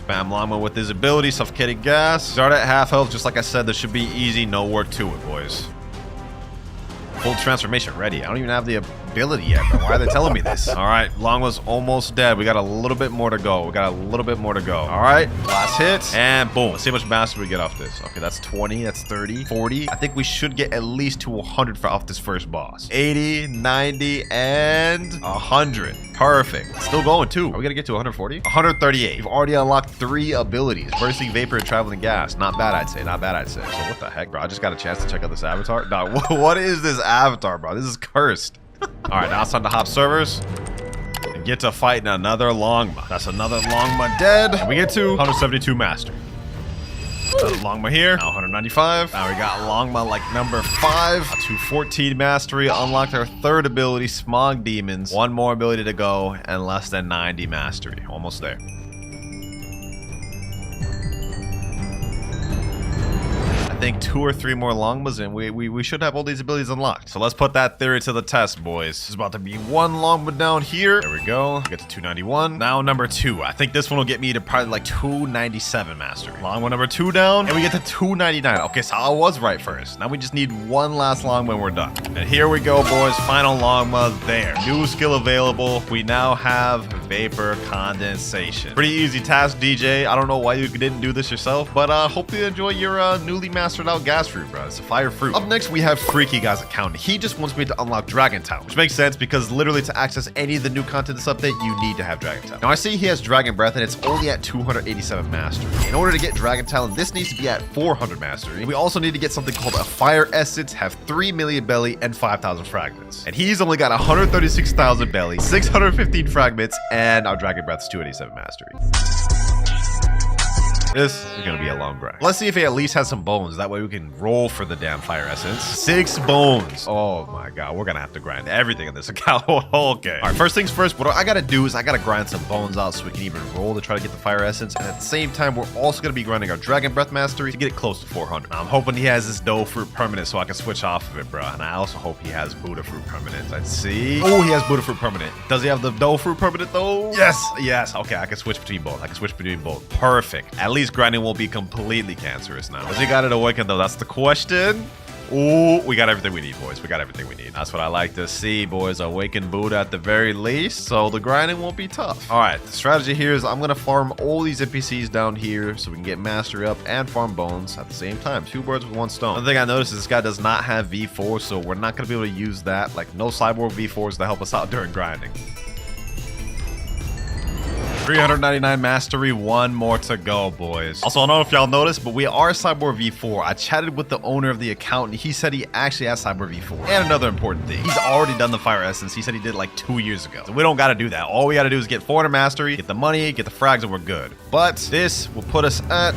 Spam Longma with his ability, suffocating gas. Start at half health, just like I said. This should be easy, no work to it, boys. Full transformation ready. I don't even have the ability yet, bro. Why are they telling me this? All right, Longma's almost dead. We got a little bit more to go. We got a little bit more to go. All right, last hit, and boom. Let's see how much mastery we get off this. Okay, that's 20, that's 30, 40. I think we should get at least to 100 for off this first boss. 80, 90, and 100. Perfect. Still going too. Are we gonna get to 140? 138. We've already unlocked 3 abilities. Bursting Vapor and Traveling Gas. Not bad, I'd say. Not bad, I'd say. So what the heck, bro? I just got a chance to check out this avatar. Nah, what is this avatar, bro? This is cursed. All right, now it's time to hop servers and get to fighting another Longma. That's another Longma dead. And we get to 172 master. Another Longma here. Now 195. Now we got Longma like number 5. 214 mastery. Unlocked our 3rd ability, Smog Demons. 1 more ability to go and less than 90 mastery. Almost there. I think 2 or 3 more Longmas and we should have all these abilities unlocked. So let's put that theory to the test, boys. This is about to be 1 Longma down here. There we go. Get to 291. Now number 2. I think this one will get me to probably like 297 mastery. Longma number 2 down, and we get to 299. Okay, so I was right first. Now we just need 1 last Longma and we're done. And here we go, boys. Final Longma there. New skill available. We now have vapor condensation. Pretty easy task, DJ. I don't know why you didn't do this yourself, but hope you enjoy your newly mastered out gas fruit, bro. It's a fire fruit. Up next, we have Freaky Guy's account. He just wants me to unlock Dragon Talon, which makes sense because literally to access any of the new content this update, you need to have Dragon Talon. Now, I see he has Dragon Breath, and it's only at 287 mastery. In order to get Dragon Talon, this needs to be at 400 mastery. We also need to get something called a Fire Essence, have 3 million belly, and 5,000 fragments. And he's only got 136,000 belly, 615 fragments, and our Dragon Breath is 287 mastery. This is gonna be a long grind. Let's see if he at least has some bones. That way we can roll for the damn fire essence. 6 bones. Oh my god, we're gonna have to grind everything in this account. Okay. All right, first things first, what I gotta do is I gotta grind some bones out so we can even roll to try to get the fire essence. And at the same time, we're also gonna be grinding our Dragon Breath mastery to get it close to 400. Now, I'm hoping he has this Dough Fruit permanent so I can switch off of it, bro. And I also hope he has Buddha Fruit permanent. Let's see. Oh, he has Buddha Fruit permanent. Does he have the Dough Fruit permanent though? Yes, yes. Okay, I can switch between both. Perfect. At least grinding won't be completely cancerous now. Does he got it awakened though? That's the question. Ooh, we got everything we need, boys. We got everything we need. That's what I like to see, boys. Awaken Buddha at the very least, so the grinding won't be tough. All right, the strategy here is I'm going to farm all these NPCs down here so we can get mastery up and farm bones at the same time. 2 birds with 1 stone. Another thing I noticed is this guy does not have V4, so we're not going to be able to use that. Like, no Cyborg V4s to help us out during grinding. 399 mastery, 1 more to go, boys. Also, I don't know if y'all noticed, but we are Cyborg V4. I chatted with the owner of the account, and he said he actually has Cyborg V4. And another important thing, he's already done the fire essence. He said he did like 2 years ago. So we don't got to do that. All we got to do is get 400 mastery, get the money, get the frags, and we're good. But this will put us at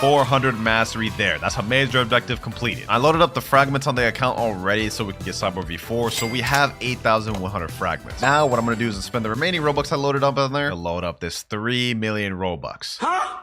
400 mastery there. That's a major objective completed. I loaded up the fragments on the account already so we can get Cyborg V4. So we have 8,100 fragments. Now what I'm going to do is spend the remaining Robux I loaded up in there to load up this 3 million Robux. Huh?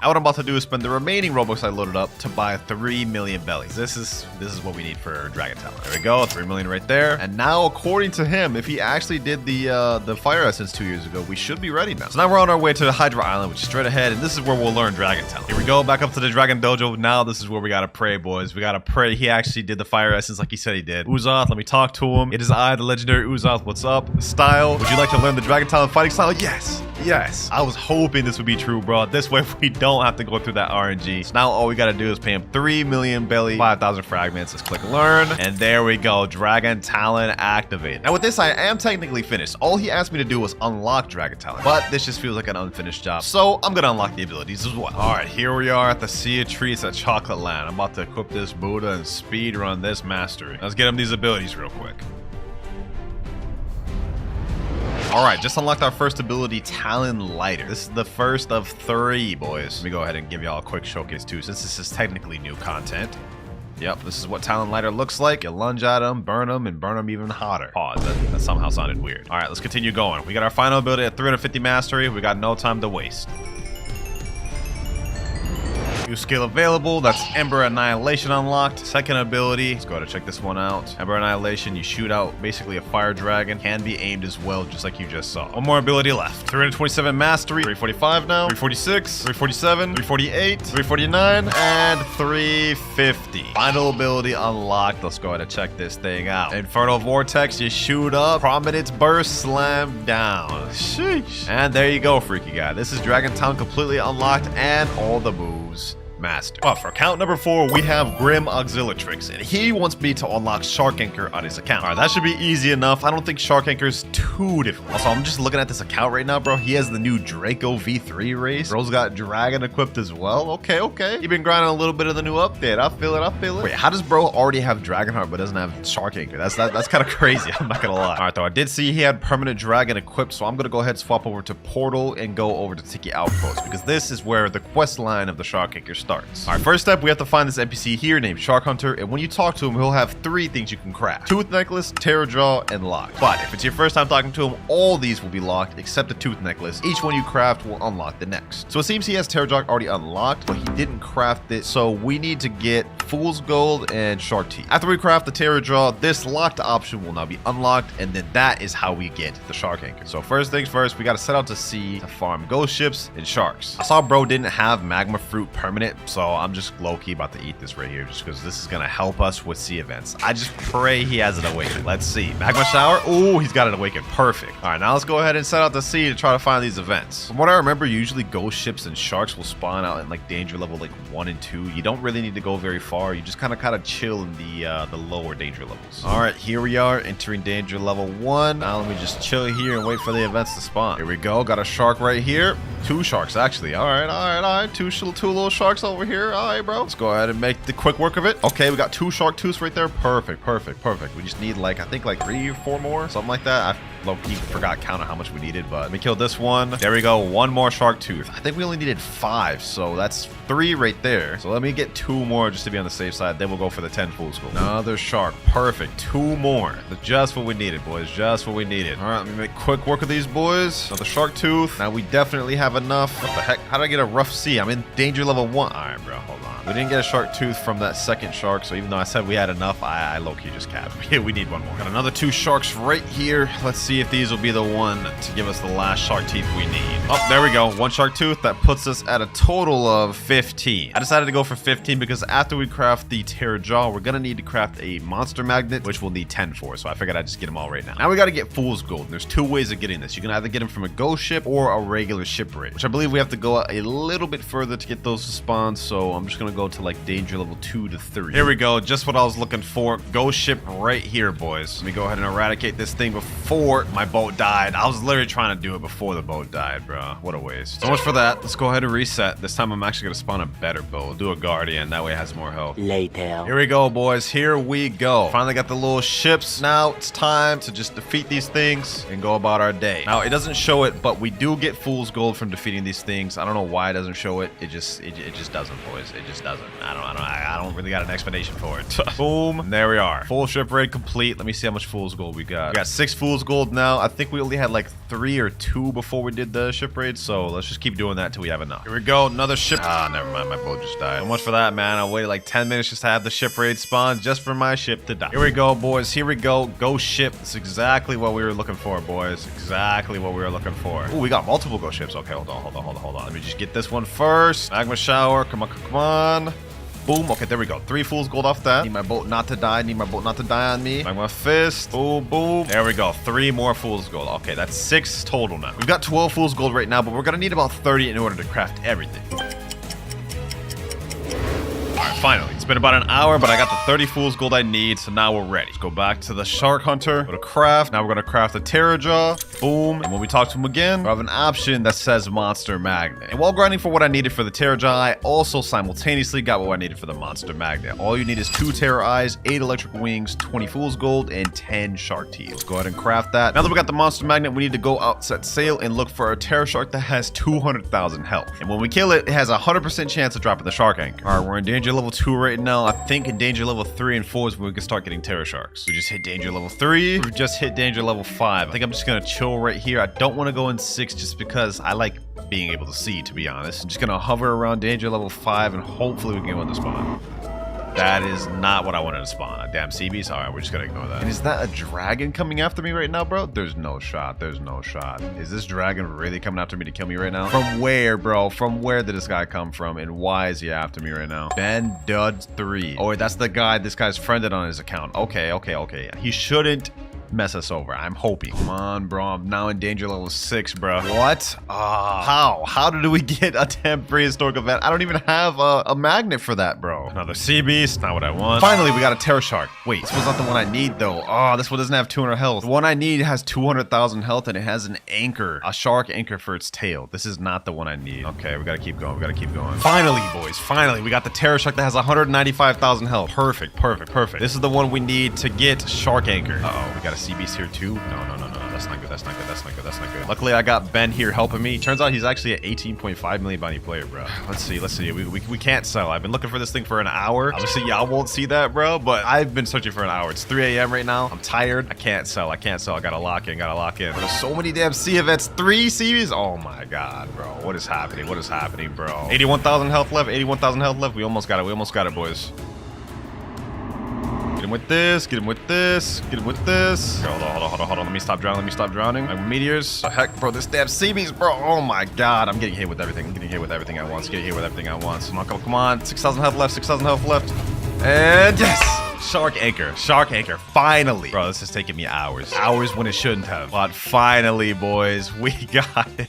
Now what I'm about to do is spend the remaining Robux I loaded up to buy 3 million bellies. This is what we need for Dragon Talon. There we go, 3 million right there. And now, according to him, if he actually did the fire essence 2 years ago, we should be ready now. So now we're on our way to the Hydra Island, which is straight ahead, and this is where we'll learn Dragon Talon. Here we go, back up to the Dragon Dojo. Now this is where we gotta pray, boys. We gotta pray he actually did the fire essence like he said he did. Uzoth, let me talk to him. It is I, the legendary Uzoth. What's up? Style, would you like to learn the Dragon Talon fighting style? Yes. Yes. I was hoping this would be true, bro. This way we don't have to go through that RNG. So now all we got to do is pay him 3 million belly, 5,000 fragments. Let's click learn. And there we go. Dragon Talon activated. Now with this, I am technically finished. All he asked me to do was unlock Dragon Talon. But this just feels like an unfinished job. So I'm going to unlock the abilities as well. All right, here we are at the Sea of Treats at Chocolate Land. I'm about to equip this Buddha and speed run this mastery. Let's get him these abilities real quick. All right, just unlocked our first ability, Talon Lighter. This is the first of 3, boys. Let me go ahead and give y'all a quick showcase too, since this is technically new content. Yep, this is what Talon Lighter looks like. You lunge at them, and burn them even hotter. Pause, that somehow sounded weird. All right, let's continue going. We got our final ability at 350 mastery. We got no time to waste. New skill available, that's Ember Annihilation unlocked. Second ability, let's go ahead and check this one out. Ember Annihilation, you shoot out basically a fire dragon, can be aimed as well, just like you just saw. One more ability left. 327 mastery, 345 now, 346, 347, 348, 349, and 350. Final ability unlocked. Let's go ahead and check this thing out. Infernal Vortex, you shoot up, Prominence Burst, slam down. Sheesh. And there you go, freaky guy. This is Dragon Talon completely unlocked and all the moves master. Well, for account number 4, we have Grim Auxiliatrix, and he wants me to unlock Shark Anchor on his account. All right, that should be easy enough. I don't think Shark Anchor is too difficult. Also, I'm just looking at this account right now, bro. He has the new Draco V3 race. Bro's got Dragon equipped as well. Okay, okay. You've been grinding a little bit of the new update. I feel it. Wait, how does bro already have Dragonheart but doesn't have Shark Anchor? That's kind of crazy. I'm not gonna lie. All right, though, I did see he had permanent Dragon equipped, so I'm gonna go ahead and swap over to Portal and go over to Tiki Outpost, because this is where the quest line of the Shark Anchor starts. All right, first step, we have to find this NPC here named Shark Hunter, and when you talk to him, he'll have 3 things you can craft: Tooth Necklace, Terror Jaw, and Lock. But if it's your first time talking to him, all these will be locked except the Tooth Necklace. Each one you craft will unlock the next. So it seems he has Terror Jaw already unlocked, but he didn't craft it, so we need to get Fool's Gold and Shark Teeth. After we craft the Terror Jaw, this locked option will now be unlocked, and then that is how we get the Shark Anchor. So first things first, we got to set out to sea to farm ghost ships and sharks. I saw bro didn't have Magma Fruit permanent, it. So I'm just low-key about to eat this right here just because this is going to help us with sea events. I just pray he has it awakened. Let's see. Magma shower. Oh, he's got it awakened. Perfect. All right, now let's go ahead and set out to sea to try to find these events. From what I remember, usually ghost ships and sharks will spawn out in like danger level like 1 and 2. You don't really need to go very far. You just kind of chill in the lower danger levels. All right, here we are entering danger level 1. Now let me just chill here and wait for the events to spawn. Here we go. Got a shark right here. 2 sharks actually. All right. Two little sharks over here. All right, bro. Let's go ahead and make the quick work of it. Okay, we got 2 shark tooths right there. Perfect. We just need like, I think like 3 or 4 more, something like that. I low-key forgot counting how much we needed, but let me kill this one. There we go. 1 more shark tooth. I think we only needed 5, so that's 3 right there. So let me get 2 more just to be on the safe side. Then we'll go for the 10 fool's gold. Another shark. Perfect. 2 more. That's just what we needed, boys. Just what we needed. All right, let me make quick work of these boys. Another shark tooth. Now we definitely have enough. What the heck? How did I get a rough sea? I'm in danger level 1. All right, bro. Hold on. We didn't get a shark tooth from that second shark, so even though I said we had enough, I low-key just capped. We need 1 more. Got another 2 sharks right here. Let's see if these will be the one to give us the last shark teeth we need. Oh, there we go. 1 shark tooth. That puts us at a total of 15. I decided to go for 15 because after we craft the Terra Jaw, we're going to need to craft a monster magnet, which we'll need 10 for. So I figured I'd just get them all right now. Now we got to get Fool's Gold. And there's 2 ways of getting this. You can either get them from a ghost ship or a regular ship raid, which I believe we have to go a little bit further to get those to spawn. So I'm just going to go to like danger level 2 to 3. Here we go. Just what I was looking for. Ghost ship right here, boys. Let me go ahead and eradicate this thing before my boat died. I was literally trying to do it before the boat died, bro. What a waste. So much for that. Let's go ahead and reset. This time I'm actually going to spawn a better boat. We'll do a guardian. That way it has more health.
Later.
Here we go, boys. Here we go. Finally got the little ships. Now it's time to just defeat these things and go about our day. Now it doesn't show it, but we do get Fool's Gold from defeating these things. I don't know why it doesn't show it. It just doesn't, boys. It just doesn't. I don't really got an explanation for it. Boom. And there we are. Full ship raid complete. Let me see how much Fool's Gold we got. We got 6 Fool's Gold now. I think we only had like 3 or 2 before we did the ship raid, so let's just keep doing that till we have enough. Here we go. Another ship. Ah, never mind. My boat just died. So much for that, man. I waited like 10 minutes just to have the ship raid spawn just for my ship to die. Here we go, boys. Here we go. Ghost ship. It's exactly what we were looking for, boys. Exactly what we were looking for. Oh, we got multiple ghost ships. Okay, hold on. Let me just get this one first. Magma shower. Come on. Boom. Okay, there we go. 3 Fool's Gold off that. Need my boat not to die. Need my boat not to die on me. Magma fist. Boom, boom. There we go. 3 more Fool's Gold. Okay, that's 6 total now. We've got 12 Fool's Gold right now, but we're going to need about 30 in order to craft everything. Alright, finally. It's been about an hour, but I got the 30 Fool's Gold I need, so now we're ready. Let's go back to the Shark Hunter. Go to craft. Now we're going to craft the Terra Jaw. Boom. And when we talk to him again, we have an option that says Monster Magnet. And while grinding for what I needed for the Terra Jaw, I also simultaneously got what I needed for the Monster Magnet. All you need is 2 Terra Eyes, 8 Electric Wings, 20 Fool's Gold, and 10 Shark Teeth. Let's go ahead and craft that. Now that we got the Monster Magnet, we need to go out, set sail, and look for a Terra Shark that has 200,000 health. And when we kill it, it has a 100% chance of dropping the Shark Anchor. Alright, we're in danger level 2 right now. I think in danger level 3 and 4 is when we can start getting Terra Sharks. We just hit danger level 3. We've just hit danger level 5. I think I'm just gonna chill right here. I don't want to go in 6 just because I like being able to see, to be honest. I'm just gonna hover around danger level 5 and hopefully we can get one to spawn. That is not what I wanted to spawn. A damn sea beast? Alright, we're just gonna ignore that. And is that a dragon coming after me right now, bro? There's no shot. There's no shot. Is this dragon really coming after me to kill me right now? From where, bro? From where did this guy come from? And why is he after me right now? Ben Duds 3. Oh, wait, that's the guy this guy's friended on his account. Okay. He shouldn't mess us over. I'm hoping. Come on, bro. I'm now in danger level 6, bro. What? How did we get a temp prehistoric event? I don't even have a magnet for that, bro. Another sea beast. Not what I want. Finally, we got a Terra Shark. Wait, this was not the one I need, though. Oh, this one doesn't have 200 health. The one I need has 200,000 health, and it has an anchor. A shark anchor for its tail. This is not the one I need. Okay, we gotta keep going. Finally, boys. Finally, we got the Terra Shark that has 195,000 health. Perfect. This is the one we need to get shark anchor. Uh-oh, we got a sea beast here too? No. That's not good. Luckily, I got Ben here helping me. Turns out he's actually an 18.5 million bounty player, bro. Let's see. We can't sell. I've been looking for this thing for an hour. Obviously, y'all won't see that, bro, but I've been searching for an hour. It's 3 a.m. right now. I'm tired. I can't sell. I gotta lock in. There's so many damn sea events. 3 series? Oh my god, bro. What is happening, bro? 81,000 health left. We almost got it, boys. Get him with this. Get him with this. Get him with this. Hold on. Let me stop drowning. I'm meteors. The heck, bro? This damn sea beast, bro. Oh my god. I'm getting hit with everything. At once. Come on. 6,000 health left. And yes. Shark anchor, finally. Bro, this is taking me hours when it shouldn't have. But finally, boys, we got it.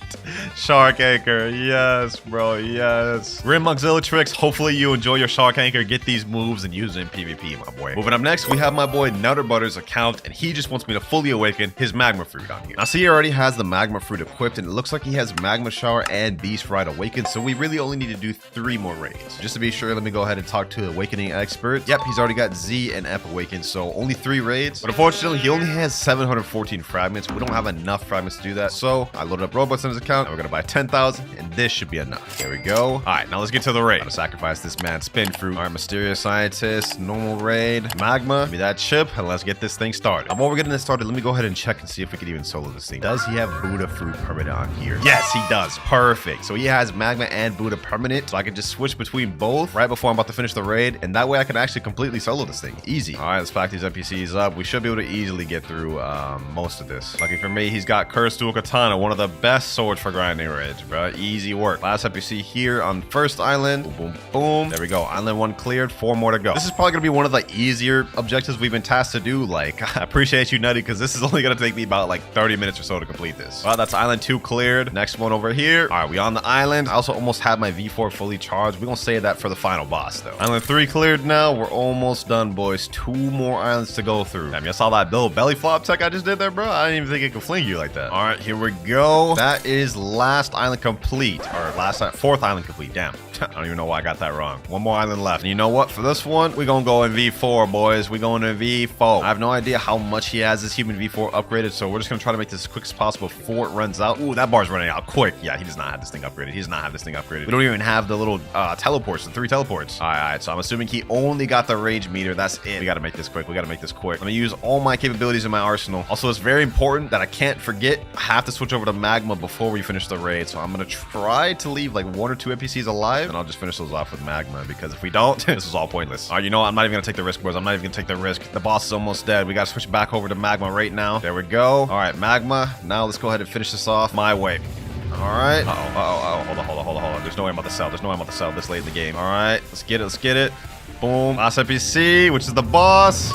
Shark anchor, yes, bro, yes. Grim Auxiliary tricks. Hopefully you enjoy your shark anchor, get these moves, and use it in PvP, my boy. Moving up next, we have my boy Nutterbutter's account, and he just wants me to fully awaken his magma fruit on here. Now, see, he already has the magma fruit equipped, and it looks like he has magma shower and beast ride awakened, so we really only need to do 3 more raids. Just to be sure, let me go ahead and talk to the awakening expert. Yep, he's already got Z and F awakened, so only 3 raids. But unfortunately, he only has 714 fragments. We don't have enough fragments to do that, so I loaded up Robux on his account, and we're gonna buy 10,000, and this should be enough. There we go. All right, now let's get to the raid. Gotta sacrifice this man spin fruit. All right, mysterious scientist, normal raid, magma. Give me that chip, and let's get this thing started. While we're getting this started, let me go ahead and check and see if we can even solo this thing. Does he have Buddha fruit permanent on here? Yes, he does. Perfect. So he has magma and Buddha permanent, so I can just switch between both right before I'm about to finish the raid, and that way I can actually completely solo this thing. Easy. All right, let's pack these NPCs up. We should be able to easily get through most of this. Lucky for me, he's got Cursed Dual Katana, one of the best swords for grinding raids, bro. Easy work. Last NPC here on first island. Boom, boom, boom. There we go. Island 1 cleared. 4 more to go. This is probably gonna be one of the easier objectives we've been tasked to do. Like, I appreciate you, Nutty, because this is only gonna take me about like 30 minutes or so to complete this. Well, that's Island 2 cleared. Next one over here. All right, we on the island. I also almost have my V4 fully charged. We're gonna save that for the final boss, though. Island 3 cleared now. We're almost done, boys. 2 more islands to go through. Damn, you saw that little belly flop tech I just did there, bro? I didn't even think it could fling you like that. All right, here we go. That is last island complete, or fourth island complete. Damn, I don't even know why I got that wrong. 1 more island left. And you know what? For this one, we're gonna go in V4, boys. We're going in V4. I have no idea how much he has this human V4 upgraded, so we're just gonna try to make this as quick as possible before it runs out. Ooh, that bar's running out quick. Yeah, he does not have this thing upgraded. He does not have this thing upgraded. We don't even have the little teleports, the 3 teleports. All right, so I'm assuming he only got the rage meter. That's it. We gotta make this quick. I'm gonna use all my capabilities in my arsenal. Also, it's very important that I can't forget, I have to switch over to magma before we finish the raid, so I'm gonna try to leave like 1 or 2 NPCs alive, and I'll just finish those off with magma, because if we don't, this is all pointless. All right, you know what? I'm not even gonna take the risk, boys. I'm not even gonna take the risk. The boss is almost dead. We gotta switch back over to magma right now. There we go. All right, magma. Now let's go ahead and finish this off my way. All right. Hold on. There's no way I'm about to sell this late in the game. All right, let's get it. Boom. Last NPC, which is the boss.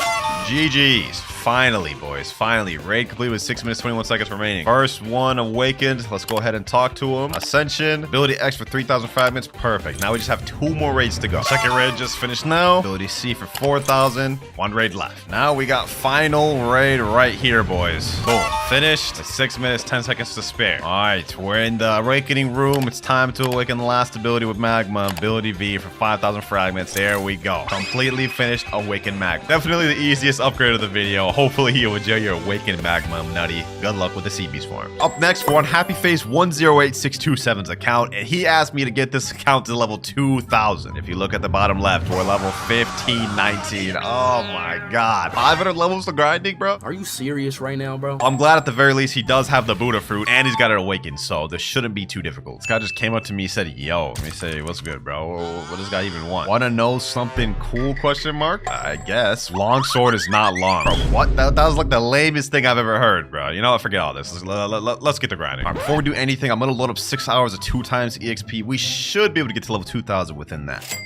GG's. Finally, boys. Finally. Raid complete with 6 minutes, 21 seconds remaining. First one awakened. Let's go ahead and talk to him. Ascension. Ability X for 3,000 fragments. Perfect. Now we just have 2 more raids to go. Second raid just finished now. Ability C for 4,000. 1 raid left. Now we got final raid right here, boys. Boom. Finished. 6 minutes, 10 seconds to spare. All right. We're in the awakening room. It's time to awaken the last ability with magma. Ability V for 5,000 fragments. There we go. Completely finished awaken magma. Definitely the easiest upgrade of the video. Hopefully you enjoy your awakened magma, Nutty. Good luck with the sea beast farm. Up next, we're on Happy Face 108627's account, and he asked me to get this account to level 2,000. If you look at the bottom left, we're level 1519. Oh my god. 500 levels to grinding, bro?
Are you serious right now, bro?
I'm glad at the very least he does have the Buddha fruit, and he's got it awakened, so this shouldn't be too difficult. This guy just came up to me and said, yo, let me say, what's good, bro? What does this guy even want? Want to know something cool, question mark? I guess. Long sword is not long. Bro, what? That was like the lamest thing I've ever heard, bro. You know what? Forget all this. Let's get the grinding. All right, before we do anything, I'm gonna load up 6 hours of 2 times EXP. We should be able to get to level 2,000 within that.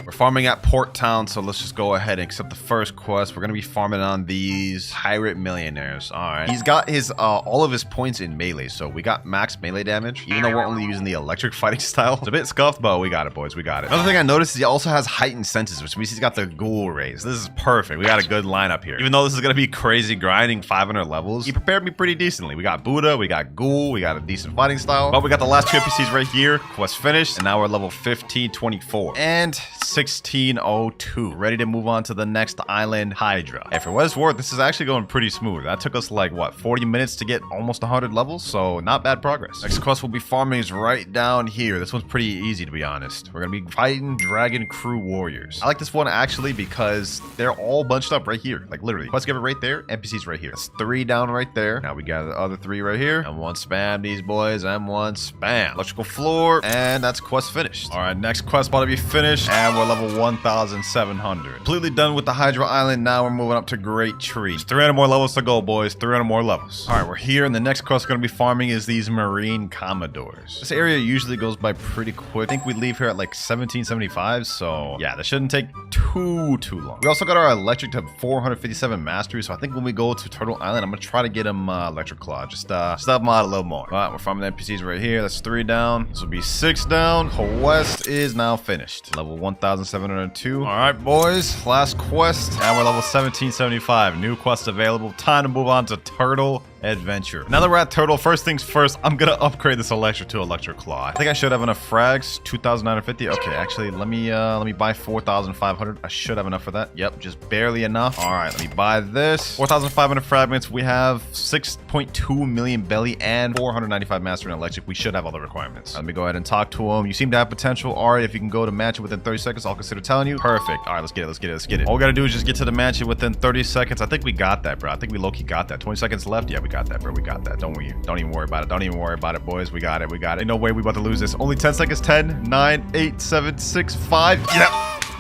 We're farming at Port Town, so let's just go ahead and accept the first quest. We're gonna be farming on these pirate millionaires. All right. He's got his all of his points in melee, so we got max melee damage, even though we're only using the electric fighting style. It's a bit scuffed, but we got it, boys. We got it. Another thing I noticed is he also has heightened senses, which means he's got the ghoul raise. This is perfect. We got a good lineup here. Even though this is gonna be crazy grinding 500 levels, he prepared me pretty decently. We got Buddha, we got Ghoul, we got a decent fighting style, but we got the last 2 NPCs right here. Quest finished, and now we're level 1524 and 1602, ready to move on to the next island, Hydra. And for what it's worth, this is actually going pretty smooth. That took us like what, 40 minutes to get almost 100 levels, so not bad progress. Next quest we'll be farming is right down here. This one's pretty easy, to be honest. We're gonna be fighting Dragon Crew Warriors. I like this one actually because they're all bunched up right here, like literally. Quest giver right there, NPCs right here. That's 3 down right there. Now we got the other 3 right here. M1 spam these boys. M1 spam. Electrical floor, and that's quest finished. All right, next quest about to be finished, and we're level 1,700. Completely done with the Hydra Island. Now we're moving up to Great Tree. 300 more levels to go, boys. 300 more levels. All right, we're here, and the next quest we're going to be farming is these marine commodores. This area usually goes by pretty quick. I think we leave here at like 1775, so yeah, that shouldn't take too long. We also got our electric to 457 mastery, so I think when we go to Turtle Island, I'm going to try to get him WinterKloudz. Just help him out a little more. All right, we're farming the NPCs right here. That's 3 down. This will be 6 down. Quest is now finished. Level 1,702. All right, boys. Last quest. And we're level 1775. New quest available. Time to move on to Turtle Adventure. Now that we're at Turtle, first things first, I'm gonna upgrade this electric to WinterKloudz. I think I should have enough frags. 2,950. Okay, actually, let me buy 4,500. I should have enough for that. Yep, just barely enough. All right, let me buy this. 4,500 fragments. We have 6.2 million belly and 495 mastery and electric. We should have all the requirements. Let me go ahead and talk to him. You seem to have potential. All right, if you can go to mansion within 30 seconds, I'll consider telling you. Perfect. All right, let's get it. All we gotta do is just get to the mansion within 30 seconds. I think we got that, bro. I think we low-key got that. 20 seconds left. Yeah, we got that, bro. We got that. Don't even worry about it. Don't even worry about it, boys. We got it. Ain't no way we about to lose this. Only 10 seconds. 10, 9, 8, 7, 6, 5. Yep.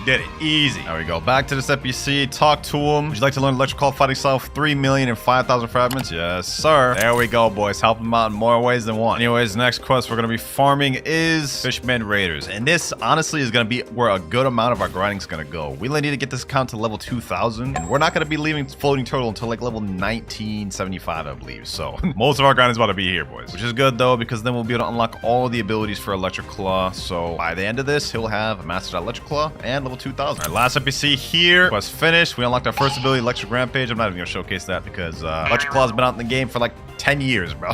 Did it. Easy. There we go. Back to this NPC. Talk to him. Would you like to learn WinterKloudz fighting style? 3 million and 5,000 fragments? Yes, sir. There we go, boys. Help him out in more ways than one. Anyways, next quest we're going to be farming is Fishman Raiders. And this, honestly, is going to be where a good amount of our grinding is going to go. We only need to get this account to level 2,000. And we're not going to be leaving Floating Turtle until like level 1975, I believe. So most of our grinding is about to be here, boys. Which is good, though, because then we'll be able to unlock all the abilities for WinterKloudz. So by the end of this, he'll have mastered WinterKloudz and level 2,000. All right, last NPC here. Quest finished. We unlocked our first ability, Electric Rampage. I'm not even going to showcase that because WinterKloudz been out in the game for like 10 years, bro.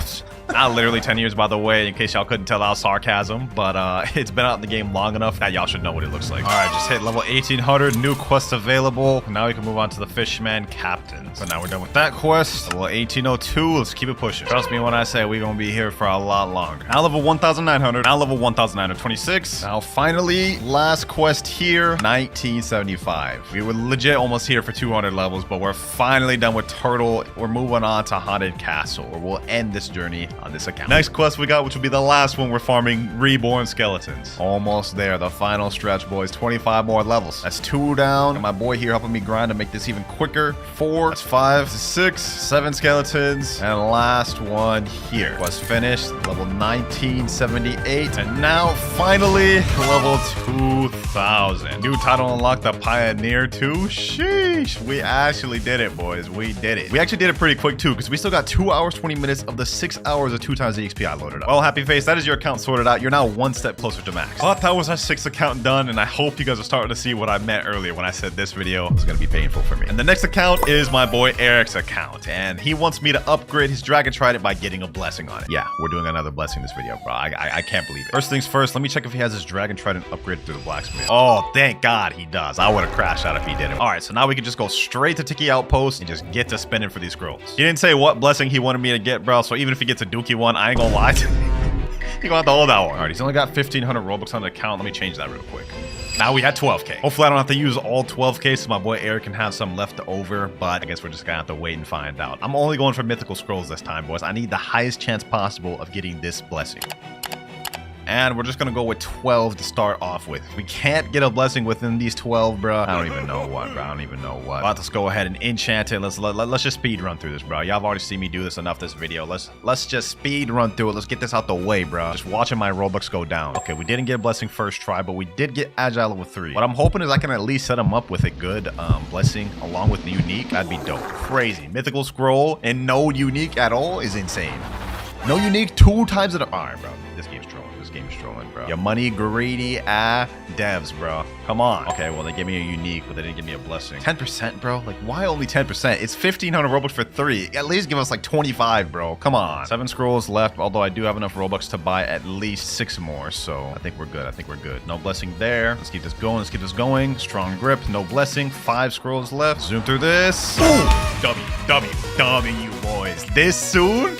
Not literally 10 years, by the way, in case y'all couldn't tell that was sarcasm, but it's been out in the game long enough that y'all should know what it looks like. All right, just hit level 1800, new quest available. Now we can move on to the Fishman Captain. So now we're done with that quest. Level 1802, let's keep it pushing. Trust me when I say we're gonna be here for a lot longer. Now level 1900, now level 1926. Now finally, last quest here, 1975. We were legit almost here for 200 levels, but we're finally done with Turtle. We're moving on to Haunted Castle, where we'll end this journey on this account. Next quest we got, which will be the last one, we're farming Reborn Skeletons. Almost there, the final stretch, boys. 25 more levels. That's 2 down. And my boy here helping me grind to make this even quicker. 4, that's 5, 6, 7 skeletons. And last one here. Quest finished, level 1978. And now, finally, level 2000. New title unlocked, the Pioneer 2. Sheesh. We actually did it, boys. We did it. We actually did it pretty quick, too, because we still got 2 hours, 20 minutes of the 6 hours of 2 times the XP I loaded up. Well, happy face, that is your account sorted out. You're now 1 step closer to max. But that was our 6th account done, and I hope you guys are starting to see what I meant earlier when I said this video is going to be painful for me. And the next account is my boy Eric's account, and he wants me to upgrade his Dragon Trident by getting a blessing on it. Yeah, we're doing another blessing this video, bro. I can't believe it. First things first, let me check if he has his Dragon Trident upgraded through the blacksmith. Oh, thank God he does. I would have crashed out if he didn't. All right, so now we can just go straight to Tiki Outpost and just get to spinning for these scrolls. He didn't say what blessing he wanted me to get, bro, so even if he gets a Dookie one, I ain't gonna lie to you. You're gonna have to hold that one. All right, he's only got 1,500 Robux on the account. Let me change that real quick. Now we had 12K. Hopefully I don't have to use all 12K so my boy Eric can have some left over, but I guess we're just gonna have to wait and find out. I'm only going for mythical scrolls this time, boys. I need the highest chance possible of getting this blessing. And we're just gonna go with 12 to start off with. If we can't get a blessing within these 12, bro, I don't even know what, bro. I don't even know what. But let's go ahead and enchant it. Let's just speed run through this, bro. Y'all have already seen me do this enough this video. Let's just speed run through it. Let's get this out the way, bro. Just watching my Robux go down. Okay, we didn't get a blessing first try, but we did get Agile level 3. What I'm hoping is I can at least set him up with a good blessing along with the unique. That'd be dope. Crazy. Mythical scroll and no unique at all is insane. No unique 2 times in a... All right, bro. This game's trolling. Bro. Your money greedy devs, bro. Come on. Okay, well, they gave me a unique, but they didn't give me a blessing. 10%, bro? Like, why only 10%? It's 1,500 Robux for 3. At least give us like 25, bro. Come on. 7 scrolls left, although I do have enough Robux to buy at least 6 more, so I think we're good. I think we're good. No blessing there. Let's keep this going. Let's keep this going. Strong grip. No blessing. 5 scrolls left. Zoom through this. Boom. W, boys. This soon?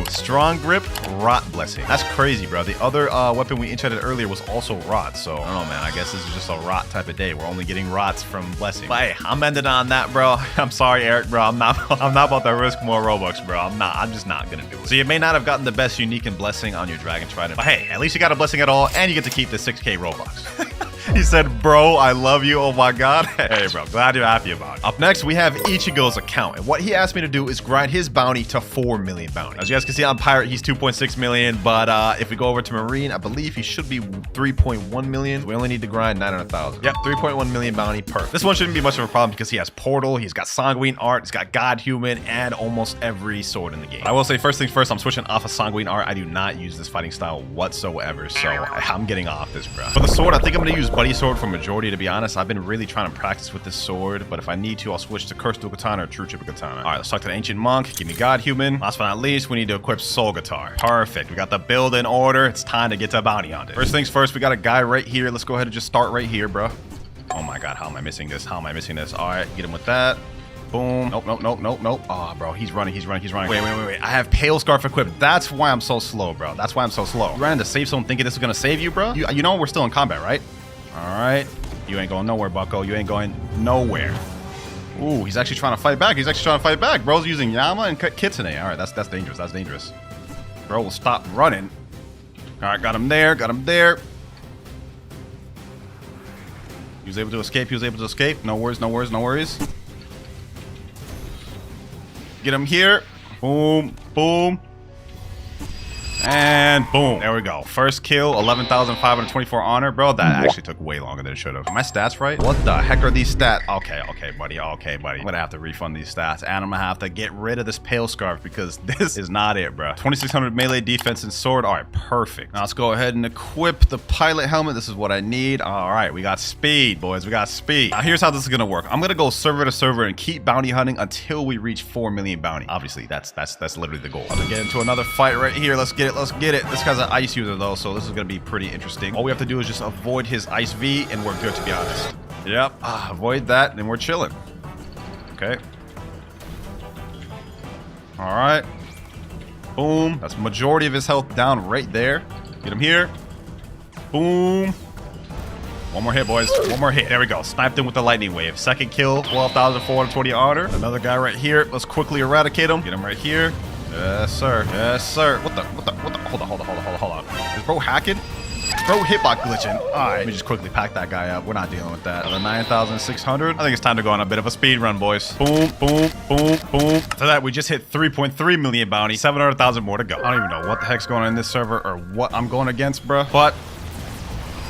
Strong grip, rot blessing. That's crazy, bro. The other weapon we enchanted earlier was also rot, so I don't know, man. I guess this is just a rot type of day. We're only getting rots from blessing. But hey, I'm ending on that, bro. I'm sorry, Eric, bro. I'm not about to risk more Robux, bro. I'm just not gonna do it. So you may not have gotten the best unique and blessing on your Dragon Trident, but hey, at least you got a blessing at all, and you get to keep the 6K Robux. He said, bro, I love you. Oh my God. Hey, bro, glad you're happy about it. Up next, we have Ichigo's account. And what he asked me to do is grind his bounty to 4 million bounty. As you guys can see on Pirate, he's 2.6 million. But if we go over to Marine, I believe he should be 3.1 million. We only need to grind 900,000. Yep, 3.1 million bounty per. This one shouldn't be much of a problem because he has Portal, he's got Sanguine Art, he's got God Human, and almost every sword in the game. But I will say, first things first, I'm switching off of Sanguine Art. I do not use this fighting style whatsoever, so I'm getting off this, bro. For the sword, I think I'm gonna use Buddy Sword for majority, to be honest. I've been really trying to practice with this sword, but if I need to, I'll switch to Cursed Dual Katana or True Triple Katana. All right, let's talk to the Ancient Monk. Give me God Human. Last but not least, we need to equip Soul Guitar. Perfect. We got the build in order. It's time to get to bounty hunting. First things first, we got a guy right here. Let's go ahead and just start right here, bro. Oh my God, how am I missing this? How am I missing this? All right, get him with that. Boom. Nope, nope, nope, nope, nope. Oh, bro, he's running. Wait. I have Pale Scarf equipped. That's why I'm so slow, bro. That's why I'm so slow. You ran into safe zone thinking this is gonna save you, bro? You know we're still in combat, right? All right. You ain't going nowhere, bucko. You ain't going nowhere. Ooh, he's actually trying to fight back. Bro's using Yama and Kitsune. All right, that's dangerous. Bro will stop running. All right, got him there. He was able to escape. No worries. Get him here. Boom. And boom. There we go. First kill, 11,524 honor. Bro, that actually took way longer than it should have. Are my stats right? What the heck are these stats? Okay, buddy. I'm gonna have to refund these stats. And I'm gonna have to get rid of this Pale Scarf because this is not it, bro. 2,600 melee defense and sword. All right, perfect. Now let's go ahead and equip the pilot helmet. This is what I need. All right, we got speed, boys. We got speed. Now here's how this is gonna work. I'm gonna go server to server and keep bounty hunting until we reach 4 million bounty. Obviously, that's literally the goal. I'm gonna get into another fight right here. Let's get it. This guy's an ice user though, so this is gonna be pretty interesting. All we have to do is just avoid his ice V and we're good, to be honest. Yep, avoid that and we're chilling. Okay. All right. Boom. That's majority of his health down right there. Get him here. Boom. One more hit, boys. One more hit. There we go. Sniped him with the lightning wave. Second kill, 12,420 honor. Another guy right here. Let's quickly eradicate him. Get him right here. Yes, sir. What the? Hold on. Is bro hacking? Bro hitbox glitching. All right, let me just quickly pack that guy up. We're not dealing with that. Another 9,600. I think it's time to go on a bit of a speed run, boys. Boom. After that, we just hit 3.3 million bounty. 700,000 more to go. I don't even know what the heck's going on in this server or what I'm going against, bro. But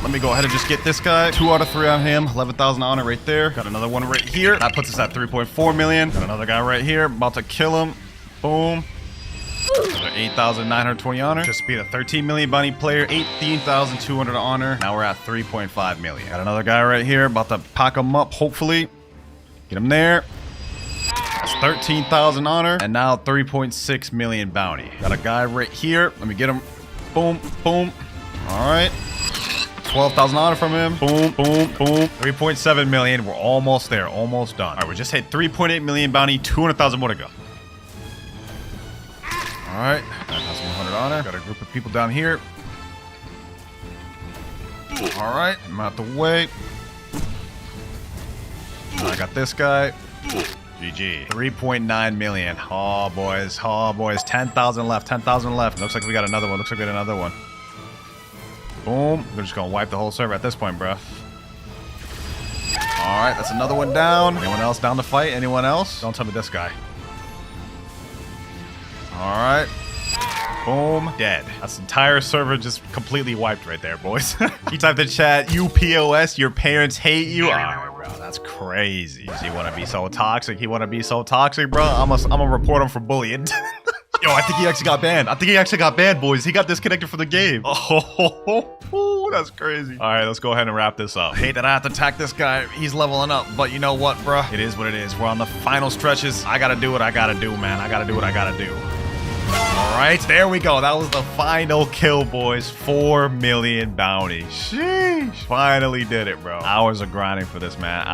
let me go ahead and just get this guy. 2 out of 3 on him. 11,000 honor right there. Got another one right here. That puts us at 3.4 million. Got another guy right here. About to kill him. Boom. 8,920 honor. Just beat a 13 million bounty player. 18,200 honor. Now we're at 3.5 million. Got another guy right here. About to pack him up, hopefully. Get him there. That's 13,000 honor. And now 3.6 million bounty. Got a guy right here. Let me get him. Boom. All right. 12,000 honor from him. Boom. 3.7 million. We're almost there. Almost done. All right, we just hit 3.8 million bounty. 200,000 more to go. All right, 9,100 honor. Got a group of people down here. All right, I'm out the way. I got this guy. GG. 3.9 million. Oh, boys. 10,000 left. Looks like we got another one. Boom. We're just going to wipe the whole server at this point, bro. All right, that's another one down. Anyone else down to fight? Anyone else? Don't tell me this guy. All right. Boom. Dead. That's the entire server just completely wiped right there, boys. He typed in chat, you POS, your parents hate you. All right, bro. That's crazy. Does he want to be so toxic? Bro? I'm gonna report him for bullying. Yo, I think he actually got banned. Boys. He got disconnected from the game. Oh, that's crazy. All right, let's go ahead and wrap this up. Hate that I have to attack this guy. He's leveling up, but you know what, bro? It is what it is. We're on the final stretches. I gotta do what I gotta do, man. I gotta do what I gotta do. All right, there we go. That was the final kill, boys. 4 million bounty. Sheesh. Finally did it, bro. Hours of grinding for this, man.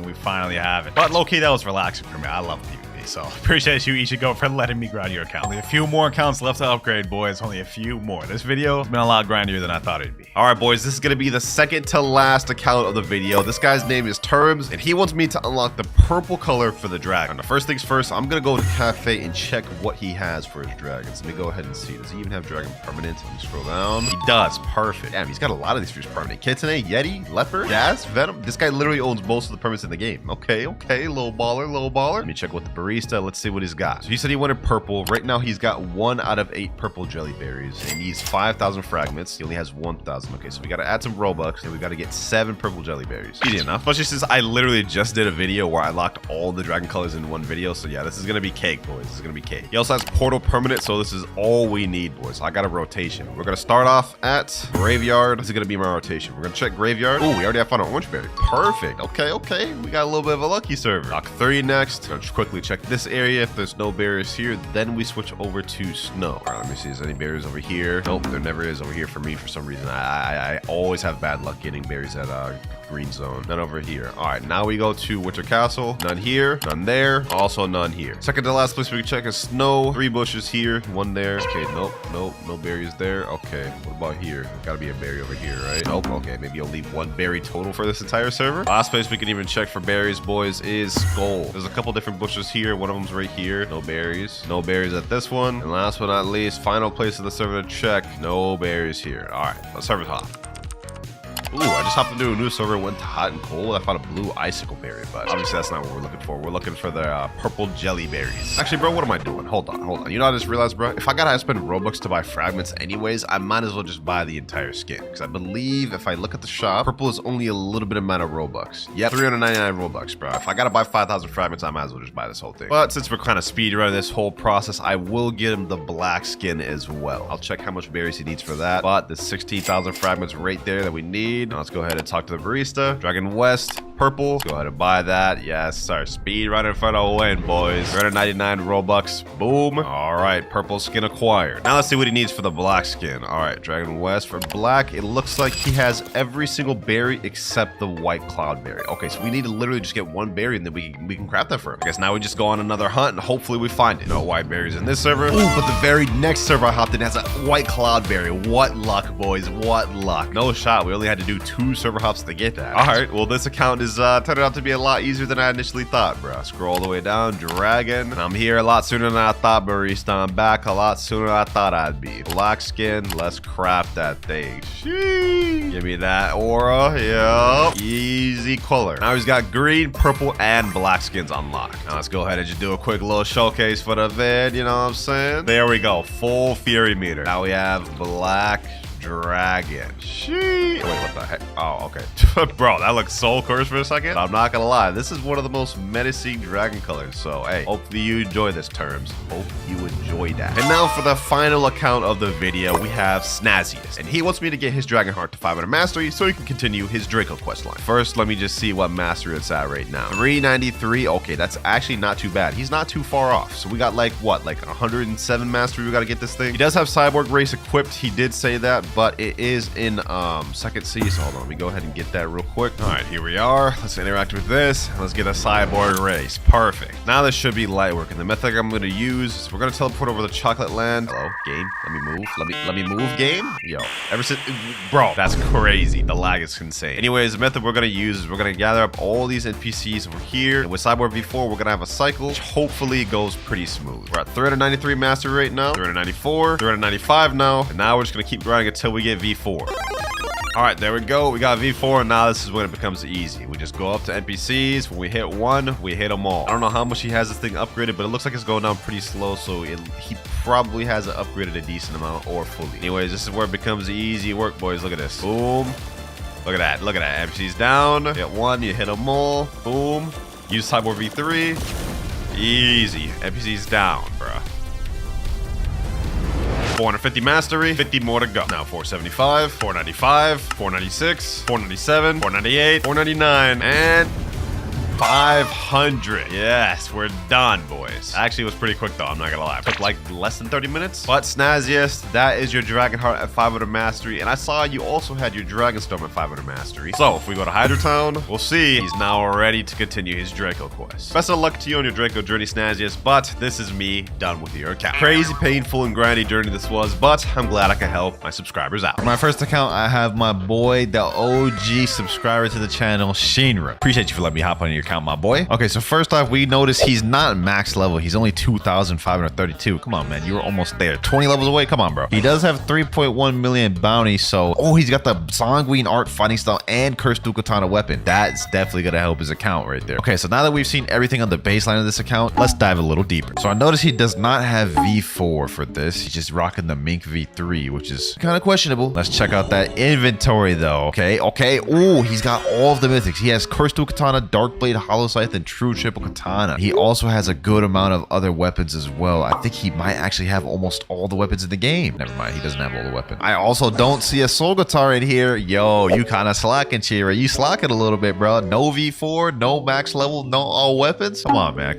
We finally have it. But low-key, that was relaxing for me. I love PvP.
So appreciate you, Ichigo, for letting me grind your account. Only a few more accounts left to upgrade, boys. Only a few more. This video has been a lot grindier than I thought it'd be.
All right, boys, this is going to be the second to last account of the video. This guy's name is Terms, and he wants me to unlock the purple color for the dragon. Now, first things first, I'm going to go to Cafe and check what he has for his dragons. Let me go ahead and see. Does he even have dragon permanent? Let me scroll down. He does. Perfect. Damn, he's got a lot of these fruits permanent. Kitsune, Yeti, Leopard, Gas, Venom. This guy literally owns most of the permanents in the game. Okay, little baller, little baller. Let me check with the barista. Let's see what he's got. So he said he wanted purple. Right now, he's got 1 out of 8 purple jelly berries. And he needs 5,000 fragments. He only has 1,000. Okay, so we got to add some Robux, and we got to get 7 purple jelly berries. Easy enough. Especially since I literally just did a video where I locked all the dragon colors in one video. So yeah, this is going to be cake, boys. This is going to be cake. He also has portal permanent, so this is all we need, boys. So I got a rotation. We're going to start off at Graveyard. This is going to be my rotation. We're going to check Graveyard. Oh, we already have found an orange berry. Perfect. Okay. We got a little bit of a lucky server. Lock 30 next. Gonna quickly check this area. If there's no berries here, then we switch over to snow. All right, let me see. Is there any berries over here? Nope, there never is over here for me for some reason. I always have bad luck getting berries at green zone. None over here. All right, now we go to Winter Castle. None here, none there, also none here. Second to last place we can check is snow. 3 bushes here, 1 there. Okay, nope, no berries there. Okay, what about here? Gotta be a berry over here, right? Nope. Okay, maybe you'll leave 1 berry total for this entire server. Last place we can even check for berries, boys, is Skull. There's a couple different bushes here. One of them's right here. No berries. No berries at this one. And last but not least, final place of the server to check. No berries here. All right, let's server top. Ooh, I just hopped into a new server, went to hot and cold. I found a blue icicle berry, but obviously that's not what we're looking for. We're looking for the purple jelly berries. Actually, bro, what am I doing? Hold on. You know, I just realized, bro, if I gotta spend Robux to buy fragments anyways, I might as well just buy the entire skin. Because I believe if I look at the shop, purple is only a little bit amount of Robux. Yep, 399 Robux, bro. If I gotta buy 5,000 fragments, I might as well just buy this whole thing. But since we're kind of speedrunning this whole process, I will get him the black skin as well. I'll check how much berries he needs for that. But the 16,000 fragments right there that we need. Now let's go ahead and talk to the barista. Dragon West, purple. Let's go ahead and buy that. Yes, sir. Speed right in front of win, boys. 399 Robux. Boom. All right, purple skin acquired. Now let's see what he needs for the black skin. All right, Dragon West for black. It looks like he has every single berry except the white cloud berry. Okay, so we need to literally just get 1 berry and then we can craft that for him. I guess now we just go on another hunt and hopefully we find it. No white berries in this server. Ooh, but the very next server I hopped in has a white cloud berry. What luck, boys. What luck. No shot. We only had to do 2 server hops to get that. All right, well, this account is turned out to be a lot easier than I initially thought, bro. Scroll all the way down, dragon. And I'm here a lot sooner than I thought, barista. I'm back a lot sooner than I thought I'd be. Black skin, let's craft that thing. Sheesh. Give me that aura. Yep. Easy color. Now he's got green, purple, and black skins unlocked. Now let's go ahead and just do a quick little showcase for the vid, you know what I'm saying? There we go, full fury meter. Now we have black dragon. Wait, what the heck? Oh, okay. Bro, that looks so cursed for a second. I'm not gonna lie, this is one of the most menacing dragon colors. So, hey, hopefully you enjoy this, Terms. Hope you enjoy that. And now for the final account of the video, we have Snazziest. And he wants me to get his dragon heart to 500 mastery so he can continue his Draco quest line. First, let me just see what mastery it's at right now. 393. Okay, that's actually not too bad. He's not too far off. So we got like, what, like 107 mastery we gotta get this thing? He does have Cyborg Race equipped. He did say that, but it is in second C. So hold on, let me go ahead and get that real quick. All right, here we are. Let's interact with this. Let's get a Cyborg Race. Perfect. Now this should be light work. And the method I'm going to use is we're going to teleport over the Chocolate Land. Hello, game. Let me move. Let me move, game. Yo, ever since, bro, that's crazy. The lag is insane. Anyways, the method we're going to use is we're going to gather up all these NPCs over here. And with Cyborg V4, we're going to have a cycle, which hopefully goes pretty smooth. We're at 393 mastery right now. 394, 395 now. And now we're just going to keep grinding until we get V4. All right, there we go. We got V4, and now this is when it becomes easy. We just go up to NPCs. When we hit 1, we hit them all. I don't know how much he has this thing upgraded, but it looks like it's going down pretty slow, so he probably has it upgraded a decent amount or fully. Anyways, this is where it becomes easy work, boys. Look at this. Boom. Look at that. Look at that. NPCs down. Hit 1, you hit them all. Boom. Use Cyborg V3. Easy. NPCs down, bruh. 450 mastery, 50 more to go. Now 475, 495, 496, 497, 498, 499, and 500. Yes, we're done, boys. Actually, it was pretty quick though, I'm not gonna lie. It took like less than 30 minutes. But Snazziest, that is your Dragon Heart at 500 mastery. And I saw you also had your Dragon Storm at 500 mastery. So if we go to Hydra Town, we'll see he's now ready to continue his Draco quest. Best of luck to you on your Draco journey, Snazziest, but this is me done with your account. Crazy, painful, and grindy journey this was, but I'm glad I could help my subscribers out.
For my first account, I have my boy, the OG subscriber to the channel, Shinra. Appreciate you for letting me hop on your account, my boy. Okay, so first off, we notice he's not max level. He's only 2,532. Come on, man. You were almost there. 20 levels away. Come on, bro. He does have 3.1 million bounty, so... Oh, he's got the Sanguine Art fighting style and Cursed Dual Katana weapon. That's definitely going to help his account right there. Okay, so now that we've seen everything on the baseline of this account, let's dive a little deeper. So I notice he does not have V4 for this. He's just rocking the Mink V3, which is kind of questionable. Let's check out that inventory, though. Okay. Oh, he's got all of the mythics. He has Cursed Dual Katana, Dark Blade, Hollow Scythe, and True Triple Katana. He also has a good amount of other weapons as well. I think he might actually have almost all the weapons in the game. Never mind, he doesn't have all the weapons. I also don't see a Soul Guitar in here. Yo, you kind of slacking, Chira. You slacking a little bit, bro. No V4, no max level, no all weapons. Come on, man.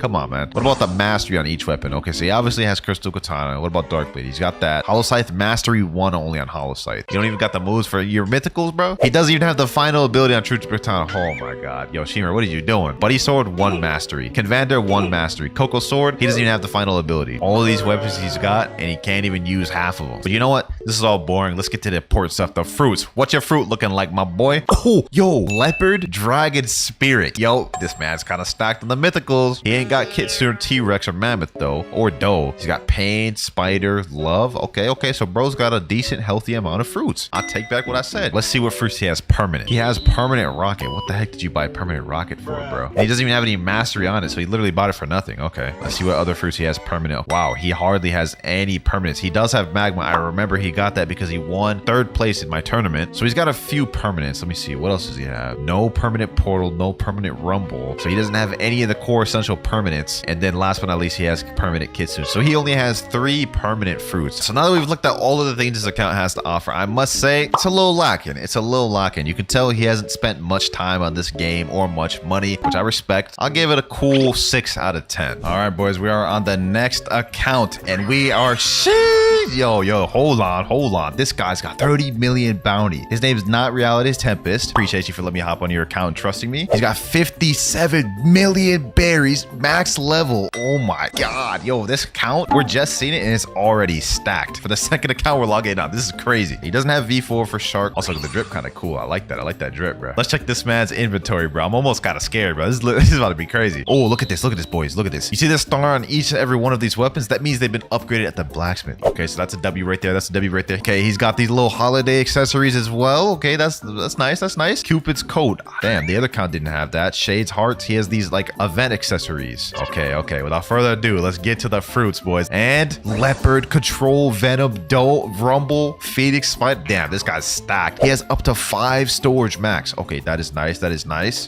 What about the mastery on each weapon? Okay, so he obviously has Cursed Dual Katana. What about Dark Blade? He's got that. Hollow Scythe mastery 1 only on Hollow Scythe. You don't even got the moves for your mythicals, bro. He doesn't even have the final ability on True Triple Katana. Oh my god. Yo, Shinra, what are you doing? Buddy Sword, 1 mastery. Convander, 1 mastery. Coco Sword, he doesn't even have the final ability. All of these weapons he's got, and he can't even use half of them. But you know what? This is all boring. Let's get to the important stuff. The fruits. What's your fruit looking like, my boy? Oh, yo, Leopard, Dragon, Spirit. Yo, this man's kind of stacked on the mythicals. He ain't got Kitsune, T-Rex, or Mammoth, though. Or Doe. He's got Pain, Spider, Love. Okay. So bro's got a decent, healthy amount of fruits. I'll take back what I said. Let's see what fruits he has permanent. He has permanent Rocket. What the heck did you buy permanent Rocket for, bro? And he doesn't even have any mastery on it, so he literally bought it for nothing. Okay. Let's see what other fruits he has permanent. Wow, he hardly has any permanents. He does have Magma. I remember he got that because he won 3rd place in my tournament. So he's got a few permanents. Let me see. What else does he have? No permanent Portal, no permanent Rumble. So he doesn't have any of the core essential permanents. And then last but not least, he has permanent Kitsune. So he only has 3 permanent fruits. So now that we've looked at all of the things this account has to offer, I must say it's a little lacking. You can tell he hasn't spent much time on this game or much money, which I respect. I'll give it a cool 6 out of 10. All right, boys, we are on the next account and we are yo, hold on. This guy's got 30 million bounty. His name's not Reality, it's Tempest. Appreciate you for letting me hop on your account and trusting me. He's got 57 million berries, max level. Oh my god, yo, this account, we're just seeing it and it's already stacked. For the second account we're logging on, this is crazy. He doesn't have V4 for Shark. Also, the drip kind of cool. I like that drip, bro. Let's check this man's inventory, bro. I'm almost kind of scared, bro. This is about to be crazy. Oh, look at this, boys. Look at this. You see this star on each and every one of these weapons? That means they've been upgraded at the blacksmith. Okay, so that's a W right there. Okay, he's got these little holiday accessories as well. Okay, that's nice. Cupid's coat. Damn, the other account didn't have that. Shades hearts. He has these like event accessories. Okay. Without further ado, let's get to the fruits, boys. And Leopard, Control, Venom, Doe, Rumble, Phoenix, Fight. Damn, this guy's stacked. He has up to 5 storage max. Okay, that is nice.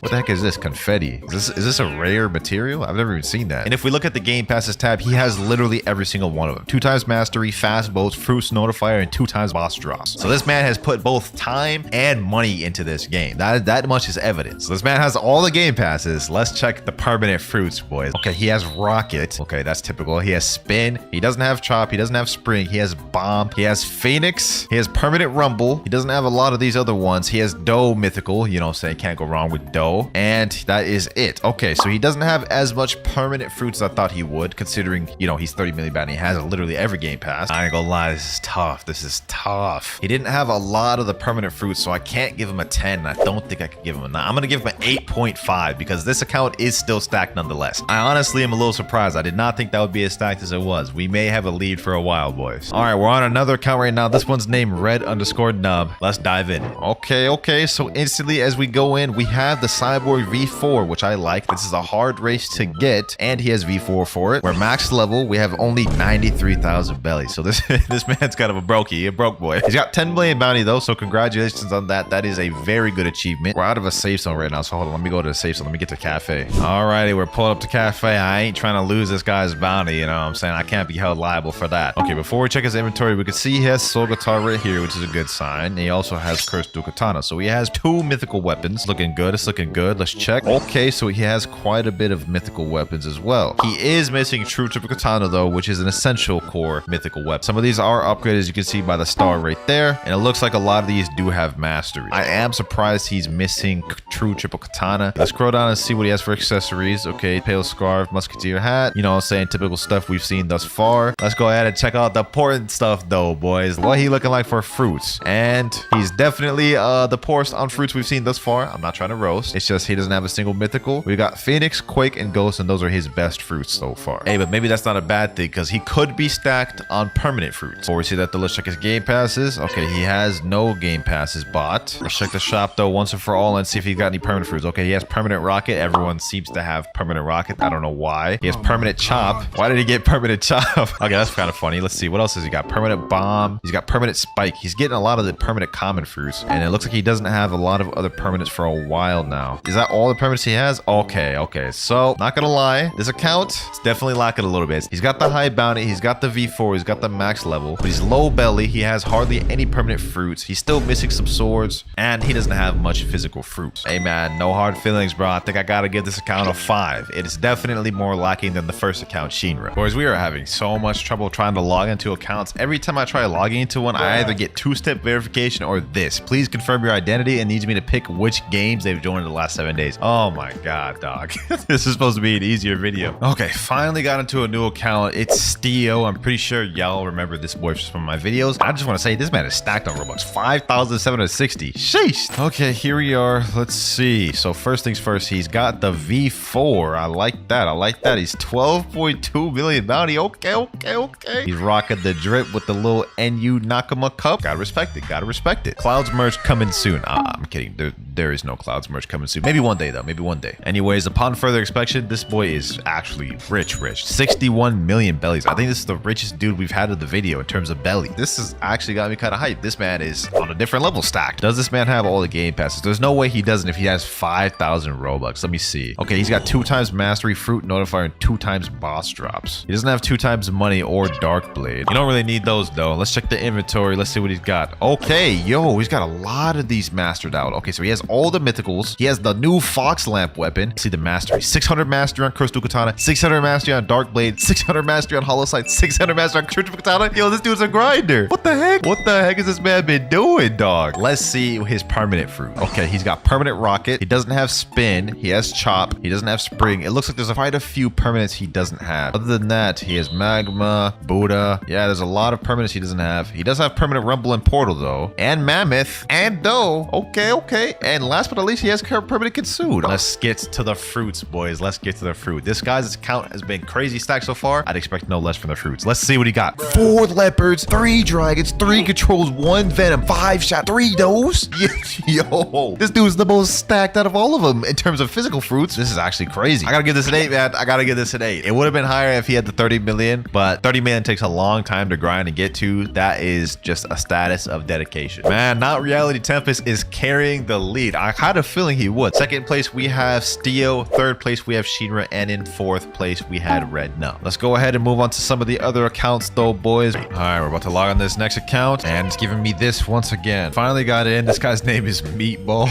What the heck is this? Confetti. Is this a rare material? I've never even seen that. And if we look at the Game Passes tab, he has literally every single one of them. 2 times mastery, fast boats, fruits notifier, and 2 times boss drops. So this man has put both time and money into this game. That much is evidence. So this man has all the Game Passes. Let's check the permanent fruits, boys. Okay, he has Rocket. Okay, that's typical. He has Spin. He doesn't have Chop. He doesn't have Spring. He has Bomb. He has Phoenix. He has permanent Rumble. He doesn't have a lot of these other ones. He has Doe mythical. You know what I'm saying? Can't go wrong with Doe. And that is it. Okay, so he doesn't have as much permanent fruits as I thought he would, considering, you know, he's 30 million bounty. He has literally every Game Pass. I ain't gonna lie, this is tough. He didn't have a lot of the permanent fruits, so I can't give him a 10. I don't think I could give him a 9. I'm gonna give him an 8.5 because this account is still stacked nonetheless. I honestly am a little surprised. I did not think that would be as stacked as it was. We may have a lead for a while, boys. All right, we're on another account right now. This one's named Red_Nub. Let's dive in. Okay. So instantly as we go in, we have the Cyborg V4, which I like. This is a hard race to get, and he has V4 for it. We're max level. We have only 93,000 belly. So this man's kind of a
brokey, a broke boy. He's got 10 million bounty though, so congratulations on that. That is a very good achievement. We're out of a safe zone right now, so hold on. Let me go to the safe zone. Let me get to cafe. Alrighty, we're pulling up to cafe. I ain't trying to lose this guy's bounty, you know what I'm saying? I can't be held liable for that. Okay, before we check his inventory, we can see he has soul guitar right here, which is a good sign. And he also has cursed dual katana. So he has 2 mythical weapons. Looking good. It's looking good. Let's check. Okay, so he has quite a bit of mythical weapons as well. He is missing true triple katana though, which is an essential core mythical weapon. Some of these are upgraded, as you can see by the star right there. And it looks like a lot of these do have mastery. I am surprised he's missing true triple katana. Let's scroll down and see what he has for accessories. Okay, pale scarf, musketeer hat. You know what I'm saying? Typical stuff we've seen thus far. Let's go ahead and check out the important stuff though, boys. What he looking like for fruits? And he's definitely the poorest on fruits we've seen thus far. I'm not trying to roast. It's just he doesn't have a single mythical. We got Phoenix, Quake, and Ghost, and those are his best fruits so far. Hey, but maybe that's not a bad thing because he could be stacked on permanent fruits. Before we see that, let's check his game passes. Okay, he has no game passes bought. Let's check the shop though once and for all and see if he's got any permanent fruits. Okay, he has permanent rocket. Everyone seems to have permanent rocket. I don't know why. He has permanent chop. Why did he get permanent chop? Okay, that's kind of funny. Let's see. What else has he got? Permanent bomb. He's got permanent spike. He's getting a lot of the permanent common fruits. And it looks like he doesn't have a lot of other permanents for a while now. Is that all the permanents he has? Okay. So, not gonna lie. This account is definitely lacking a little bit. He's got the high bounty. He's got the V4. He's got the max level. But he's low belly. He has hardly any permanent fruits. He's still missing some swords. And he doesn't have much physical fruits. Hey, man. No hard feelings, bro. I think I gotta give this account a 5. It is definitely more lacking than the first account, Shinra. Boys, we are having so much trouble trying to log into accounts. Every time I try logging into one, I either get 2-step verification or this. Please confirm your identity, and needs me to pick which games they've joined in the last 7 days. Oh my god, dog. This is supposed to be an easier video. Okay, finally got into a new account. It's Steo. I'm pretty sure y'all remember this boy from my videos. I just want to say this man is stacked on Roblox. 5,760. Sheesh. Okay, here we are. Let's see. So first things first, he's got the V4. I like that. He's 12.2 million bounty. Okay. He's rocking the drip with the little NU Nakama cup. Gotta respect it. Clouds merch coming soon. I'm kidding. There is no Clouds merch coming soon. Maybe one day though. Anyways, upon further inspection, this boy is actually rich. 61 million bellies. I think this is the richest dude we've had in the video in terms of belly. This has actually got me kind of hyped. This man is on a different level stacked. Does this man have all the game passes? There's no way he doesn't if he has 5,000 Robux. Let me see. Okay, he's got 2 times mastery, fruit notifier, and 2 times boss drops. He doesn't have 2 times money or dark blade. You don't really need those though. Let's check the inventory. Let's see what he's got. Okay, he's got a lot of these mastered out. Okay, so he has all the mythicals. He has the new fox lamp weapon. See the mastery. 600 mastery on cursed dual katana, 600 mastery on dark blade, 600 mastery on hollow sight, 600 mastery on triple katana. Yo, this dude's a grinder. What the heck? What the heck has this man been doing, dog? Let's see his permanent fruit. Okay, he's got permanent rocket. He doesn't have spin. He has chop. He doesn't have spring. It looks like there's quite a few permanents he doesn't have. Other than that, he has magma, Buddha. Yeah, there's a lot of permanents he doesn't have. He does have permanent rumble and portal though, and mammoth, and dough. Okay. And last but not least, he has permanent consude. Let's get to the fruits, boys. Let's get to the fruit. This guy's account has been crazy stacked so far. I'd expect no less from the fruits. Let's see what he got. 4 leopards, 3 dragons, 3 controls, 1 venom, 5 shot, 3 dose. Yo, this dude's the most stacked out of all of them in terms of physical fruits. This is actually crazy. I gotta give this an 8, man. It would have been higher if he had the 30 million, but 30 million takes a long time to grind and get to. That is just a status of dedication. Man, Not Reality Tempest is carrying the lead. I had a feeling he would. Second place, we have Steo. Third place, we have Shinra. And in 4th place, we had Red Nut. Let's go ahead and move on to some of the other accounts though, boys. All right, we're about to log on this next account, and it's giving me this once again. Finally got in. This guy's name is Meatball.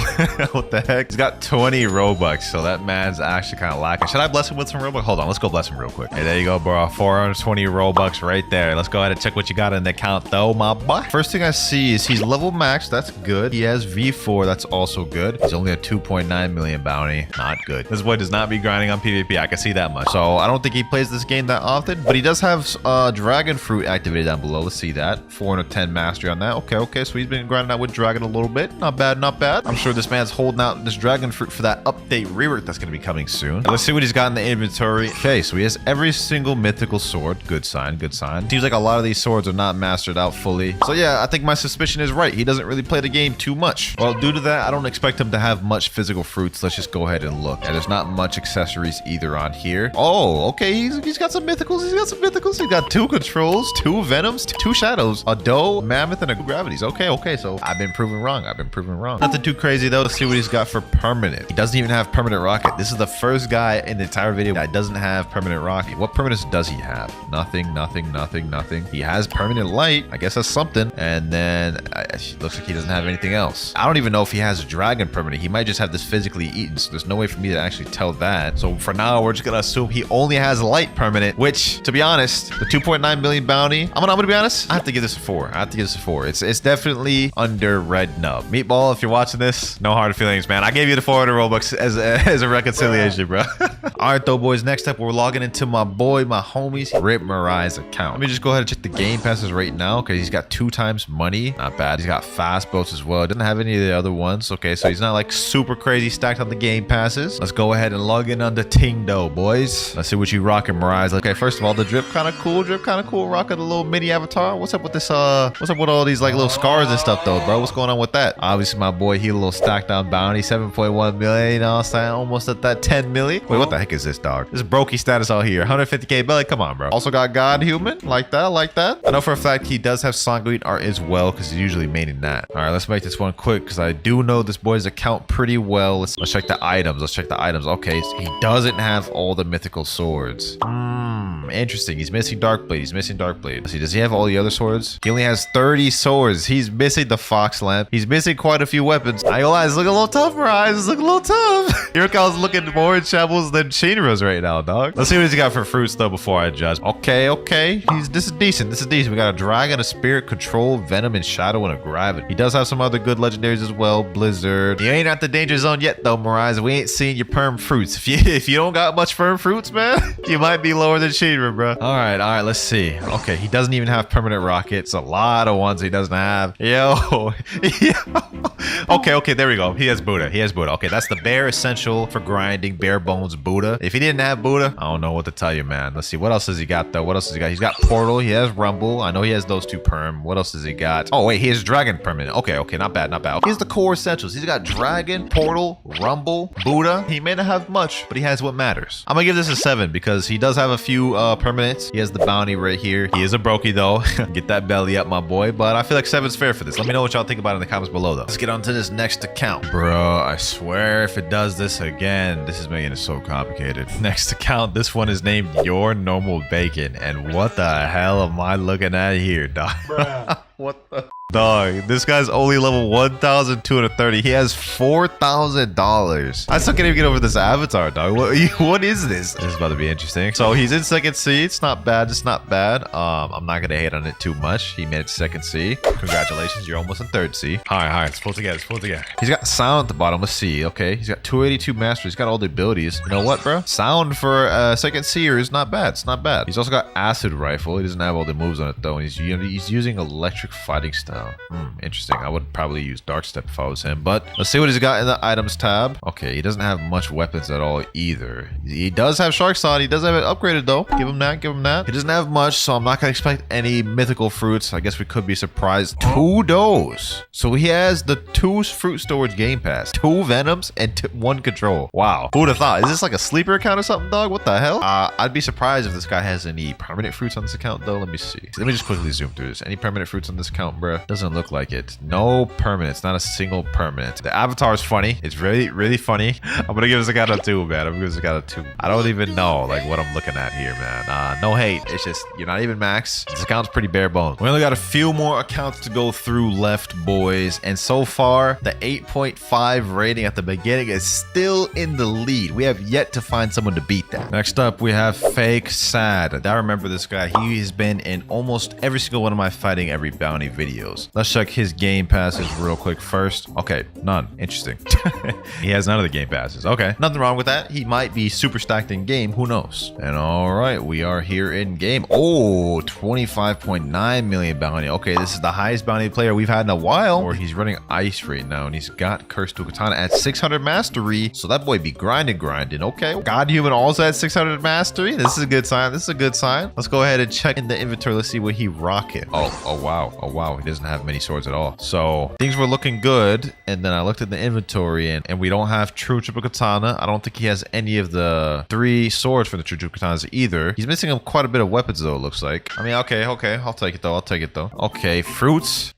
What the heck? He's got 20 Robux, so that man's actually kind of lacking. Should I bless him with some Robux? Hold on, let's go bless him real quick. Hey, there you go, bro. 420 Robux right there. Let's go ahead and check what you got in the account though, my boy. First thing I see is he's level max. That's good. He has V4. That's also good. He's only a 2.9 million bounty. Not good. This boy does not be grinding on PvP. I can see that much. So I don't think he plays this game that often, but he does have dragon fruit activated down below. Let's see that. 410 mastery on that. Okay. So he's been grinding out with dragon a little bit. Not bad. I'm sure this man's holding out this dragon fruit for that update rework that's going to be coming soon. Let's see what he's got in the inventory. Okay, so he has every single mythical sword. Good sign. Seems like a lot of these swords are not mastered out fully. So yeah, I think my suspicion is right. He doesn't really play the game too much. Well, due to that, I don't expect him to have much physical fruits. Let's just go ahead and look. And there's not much accessories either on here. Oh, okay. He's got some mythicals. He's got 2 controls, 2 venoms, 2 shadow
shadows, a doe, mammoth, and a gravities. Okay, so I've been proven wrong. Nothing too crazy though. Let's see what he's got for permanent. He doesn't even have permanent rocket. This is the first guy in the entire video that doesn't have permanent rocket. What permanents does he have? Nothing. He has permanent light. I guess that's something. And then it looks like he doesn't have anything else. I don't even know if he has a dragon permanent. He might just have this physically eaten, so there's no way for me to actually tell that. So for now, we're just gonna assume he only has light permanent, which, to be honest, the 2.9 million bounty, I'm gonna be honest, I have to give this a 4. It's definitely under red nub. Meatball, if you're watching this, no hard feelings, man. I gave you the 400 Robux as a reconciliation, bro. All right, though, boys. Next up, we're logging into my homies, Rip Marais account. Let me just go ahead and check the game passes right now. Okay, he's got 2 times money. Not bad. He's got fast boats as well. Doesn't have any of the other ones. Okay, so he's not like super crazy stacked on the game passes. Let's go ahead and log in on the Tingdo, boys. Let's see what you rocking, Marais. Okay, first of all, the drip kind of cool. Rocking the little mini avatar. What's up with this? What's up with all these like little scars and stuff, though, bro? What's going on with that? Obviously, my boy, he a little stacked on bounty, 7.1 million. You know what I'm saying? Almost at that 10 million. Wait, what the heck is this, dog? This is brokey status out here. 150k belly. Come on, bro. Also got God Human. Like that. I know for a fact he does have Sanguine art as well, because he's usually maining that. All right, let's make this one quick, because I do know this boy's account pretty well. Let's check the items. Okay, so he doesn't have all the mythical swords. Interesting. He's missing Darkblade. Let's see, does he have all the other swords? He only has 30 swords. He's missing the Fox Lamp. He's missing quite a few weapons. I gonna lie, it's looking a little tough, Marais. It's looking a little tough. Your account's looking more in shambles than Shinra's right now, dog. Let's see what he's got for fruits, though, before I judge. Okay. This is decent. We got a dragon, a spirit, control, venom, and shadow, and a gravity. He does have some other good legendaries as well. Blizzard. You ain't at the danger zone yet, though, Marais. We ain't seen your perm fruits. If you don't got much perm fruits, man, you might be lower than Shinra, bro. All right, let's see. Okay, he doesn't even have permanent rockets. A lot of ones he doesn't have. Yo. Okay, there we go. He has Buddha. Okay, that's the bare essential for grinding, bare bones Buddha. If he didn't have Buddha, I don't know what to tell you, man. Let's see. What else has he got, though? He's got Portal. He has Rumble. I know he has those 2 perm. What else has he got? Oh, wait, he has Dragon permanent. Okay, not bad. Here's the core essentials. He's got Dragon, Portal, Rumble, Buddha. He may not have much, but he has what matters. I'm gonna give this a 7 because he does have a few permanents. He has the bounty right here. He is a brokey, though. Get that belly up, my boy. But I feel like 7's fair for this. Let me know what y'all think about it in the comments below, though. Let's get on to this next account. Bro, I swear if it does this again, this is making it so complicated. Next account, this one is named Your Normal Bacon. And what the hell am I looking at here, dog? What the? Dog, this guy's only level 1,230. He has $4,000. I still can't even get over this avatar, dog. What is this? This is about to be interesting. So he's in second C. It's not bad. I'm not gonna hate on it too much. He made it second C. Congratulations, you're almost in third C. All right, let's pull together. He's got sound at the bottom of C. Okay, he's got 282 mastery. He's got all the abilities. You know what, bro? Sound for second C'er is not bad. It's not bad. He's also got acid rifle. He doesn't have all the moves on it though. And he's using electric fighting style. Interesting. I would probably use Dark Step if I was him, but let's see what he's got in the items tab. Okay, he doesn't have much weapons at all either. He does have Shark Sod. He does have it upgraded though. Give him that. He doesn't have much, so I'm not gonna expect any mythical fruits. I guess we could be surprised. 2 does. So he has the 2 fruit storage game pass, 2 venoms, and 1 control. Wow. Who would have thought? Is this like a sleeper account or something, dog? What the hell? I'd be surprised if this guy has any permanent fruits on this account though. Let me see. Let me just quickly zoom through this. Any permanent fruits on this account, bruh? Doesn't look like it. No permanents. Not a single permanent. The avatar is funny. It's really funny. I'm gonna give this a guy a 2, man. I don't even know like what I'm looking at here, man. No hate. It's just you're not even max. This account's pretty bare bones. We only got a few more accounts to go through left, boys. And so far, the 8.5 rating at the beginning is still in the lead. We have yet to find someone to beat that. Next up, we have Fake Sad. I remember this guy. He has been in almost every single one of my fighting every bounty videos. Let's check his game passes real quick first. Okay, none. Interesting. He has none of the game passes. Okay, nothing wrong with that. He might be super stacked in game. Who knows? And all right, we are here in game. Oh, 25.9 million bounty. Okay, this is the highest bounty player we've had in a while. Or he's running ice right now, and he's got Curse to Katana at 600 mastery. So that boy be grinding. Okay, God Human also at 600 mastery. This is a good sign. Let's go ahead and check in the inventory. Let's see what he rocking. Oh wow. He doesn't
have many swords at all. So things were looking good. And then I looked at the inventory and we don't have true triple katana. I don't think he has any of the 3 swords for the true triple katanas either. He's missing quite a bit of weapons though, it looks like. I mean, okay. I'll take it though. Okay, fruits.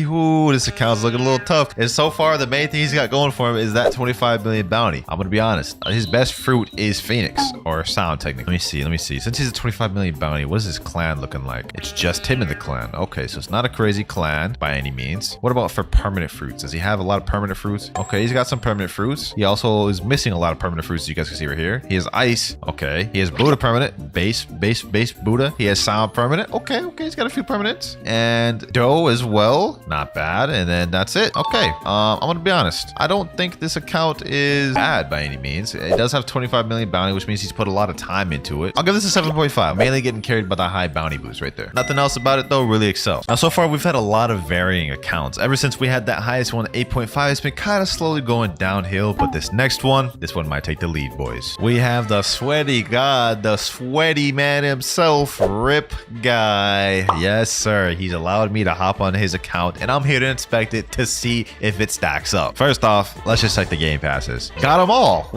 Ooh, this account's looking a little tough. And so far, the main thing he's got going for him is that 25 million bounty. I'm gonna be honest. His best fruit is Phoenix or Sound technically. Let me see. Since he's a 25 million bounty, what is his clan looking like? It's just him in the clan. Okay, so it's not a crazy clan by any means. What about for permanent fruits? Does he have a lot of permanent fruits? Okay, he's got some permanent fruits. He also is missing a lot of permanent fruits, as you guys can see right here. He has ice. Okay, he has Buddha permanent. Base Buddha. He has Sound permanent. Okay, he's got a few permanents. And Dough as well. Not bad. And then that's it. Okay, I'm gonna be honest. I don't think this account is bad by any means. It does have 25 million bounty, which means he's put a lot of time into it. I'll give this a 7.5. Mainly getting carried by the high bounty boost right there. Nothing else about it though really excels. Now so far we've had a lot of varying accounts. Ever since we had that highest one, 8.5, it's been kind of slowly going downhill. But this next one, might take the lead, boys. We have the sweaty god, the sweaty man himself, Rip Guy. Yes, sir. He's allowed me to hop on his account, and I'm here to inspect it to see if it stacks up. First off, let's just check the game passes. Got them all.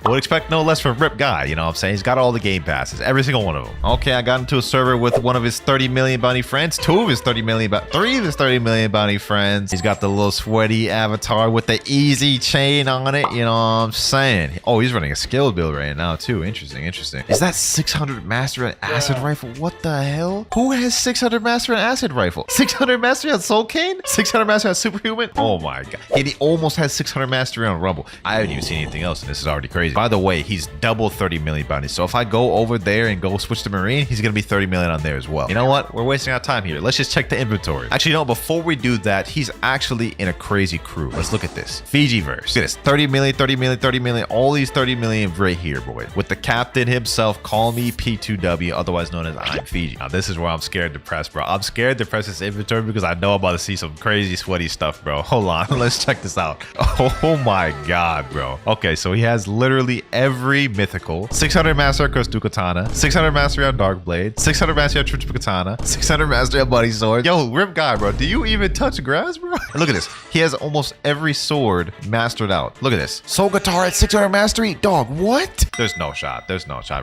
Would expect no less from Rip Guy, you know what I'm saying? He's got all the game passes, every single one of them. Okay, I got into a server with one of his 30 million bounty friends, 3 of his 30 million bounty friends. He's got the little sweaty avatar with the easy chain on it, you know what I'm saying? Oh, he's running a skill build right now too. Interesting. Is that 600 master and acid rifle? What the hell? Who has 600 master and acid rifle? 600 mastery on Soul Cane? 600 mastery on Superhuman? Oh my god. And he almost has 600 mastery on Rumble. I haven't even seen anything else, and this is already crazy. By the way, he's double 30 million bounty. So if I go over there and go switch to Marine, he's gonna be 30 million on there as well. You know what? We're wasting our time here. Let's just check the inventory. Actually, no, before we do that, he's actually in a crazy crew. Let's look at this. Fijiverse. Look at this. 30 million, 30 million, 30 million. All these 30 million right here, boy. With the captain himself, call me P2W, otherwise known as I'm Fiji. Now, this is where I'm scared to press, bro. I'm scared to press this inventory because I know I'm about to see some crazy sweaty stuff, bro. Hold on. Let's check this out. Oh my god, bro. Okay, so he has literally every mythical. 600 mastery on Kursu Katana, 600 mastery on Dark Blade, 600 mastery on True Katana, 600 mastery on Bloody Sword. Yo, Rip Guy, bro. Do you even touch grass, bro? And look at this. He has almost every sword mastered out. Look at this. Soul Guitar at 600 mastery. Dog, what? There's no shot.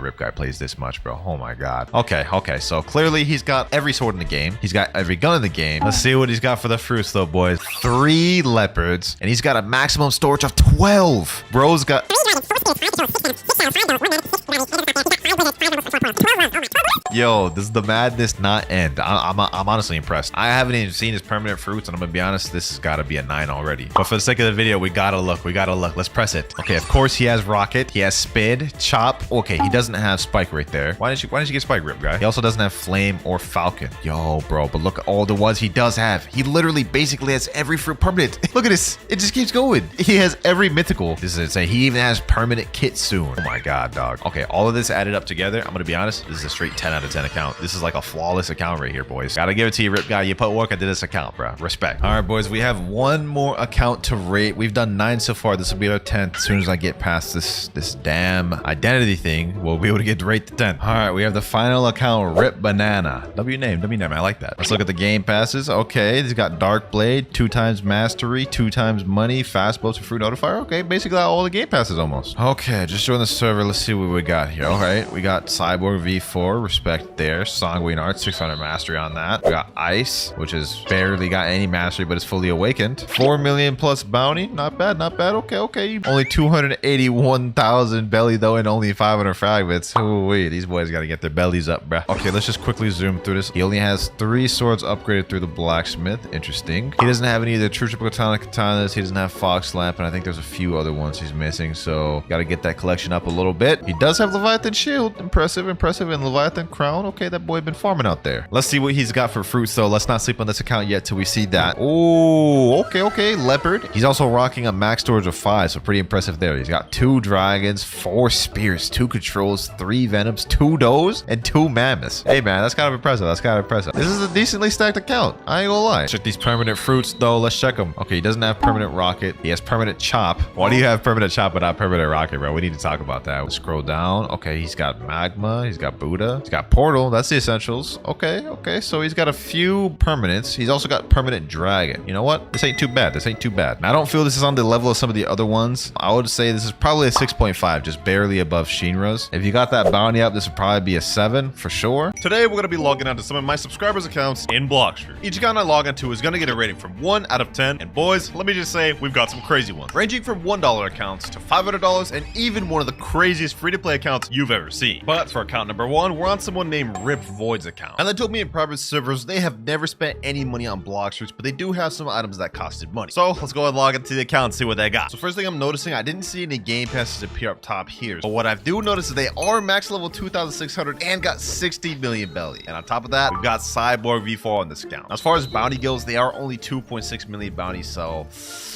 Rip Guy plays this much, bro. Oh my god. Okay. So clearly he's got every sword in the game. He's got every gun in the game. Let's see what he's got for the fruits though, boys. 3 leopards, and he's got a maximum storage of 12. Bro's got... Yo, does the madness not end? I'm honestly impressed. I haven't even seen his permanent fruits, and I'm gonna be honest, this has got to be a 9 already. But for the sake of the video, we gotta look. Let's press it. Okay, of course he has rocket. He has spin, chop. Okay, he doesn't have spike right there. Why didn't you get spike, Rip Guy? He also doesn't have flame or falcon. Yo, bro, but look at all the ones he does have. He literally basically has every fruit permanent. Look at this. It just keeps going. He has every mythical. This is insane. He even has permanent kit soon. Oh my god, dog. Okay, all of this added up together, I'm gonna be honest, this is a straight 10 out of 10 account. This is like a flawless account right here, boys. Gotta give it to you, Rip Guy. You put work into this account, bro. Respect. All right, boys, we have one more account to rate. We've done 9 so far. This will be our 10th. As soon as I get past this damn identity thing, we'll be able to get to rate the 10th. All right, we have the final account, Rip Banana. W name. I like that. Let's look at the game passes. Okay, he's got Dark Blade, 2 times mastery, 2 times money, fast boats, and fruit notifier. Okay, basically all the game passes almost. Okay, just join the server. Let's see what we got here. All right, we got Cyborg V4, respect there. Sanguine Art, 600 mastery on that. We got Ice, which has barely got any mastery, but is fully awakened. 4 million plus bounty. Not bad. Okay. Only 281,000 belly though, and only 500 fragments. Oh wait, these boys gotta get their bellies up, bruh. Okay, let's just quickly zoom through this. He only has 3 swords upgraded through the blacksmith. Interesting. He doesn't have any of the true triple katanas. He doesn't have Fox Lamp, and I think there's a few other ones he's missing. So gotta get that collection up a little bit. He does have Leviathan Shield. Impressive, and Leviathan Crown. Okay, that boy been farming out there. Let's see what he's got for fruits though. Let's not sleep on this account yet till we see that. Oh, okay. Leopard. He's also rocking a max storage of 5, so pretty impressive there. He's got 2 dragons, 4 spears, 2 controls, 3 venoms, 2 does, and 2 mammoths. Hey man, that's kind of impressive. This is a decently stacked account. I ain't gonna lie. Check these permanent fruits though. Let's check them. Okay, he doesn't have permanent rocket. He has permanent chop. Why do you have permanent chop but not permanent rocket, bro? We need to talk about that. We'll scroll down. Okay, he's got magma. He's got Buddha. He's got
got Portal. That's the essentials. Okay, okay. So he's got a few permanents. He's also got permanent dragon. You know what? This ain't too bad. This ain't too bad. I don't feel this is on the level of some of the other ones. I would say this is probably a 6.5, just barely above Shinra's. If you got that bounty up, this would probably be a 7 for sure.
Today, we're going to be logging onto some of my subscribers' accounts in Blox. Each account I log into is going to get a rating from 1 out of 10. And boys, let me just say, we've got some crazy ones, ranging from $1 accounts to $500 and even one of the craziest free-to-play accounts you've ever seen. But for account number 1, we're on someone named Rip Void's account. And they told me in private servers they have never spent any money on Blox, but they do have some items that costed money. So let's go and log into the account and see what they got. So first thing I'm noticing, I didn't see any game passes appear up top here. But what I do notice is they are max level 2,600 and got 60 million belly. And on top of that, we've got Cyborg V4 on this account. As far as bounty goes, they are only 2.6 million bounties, so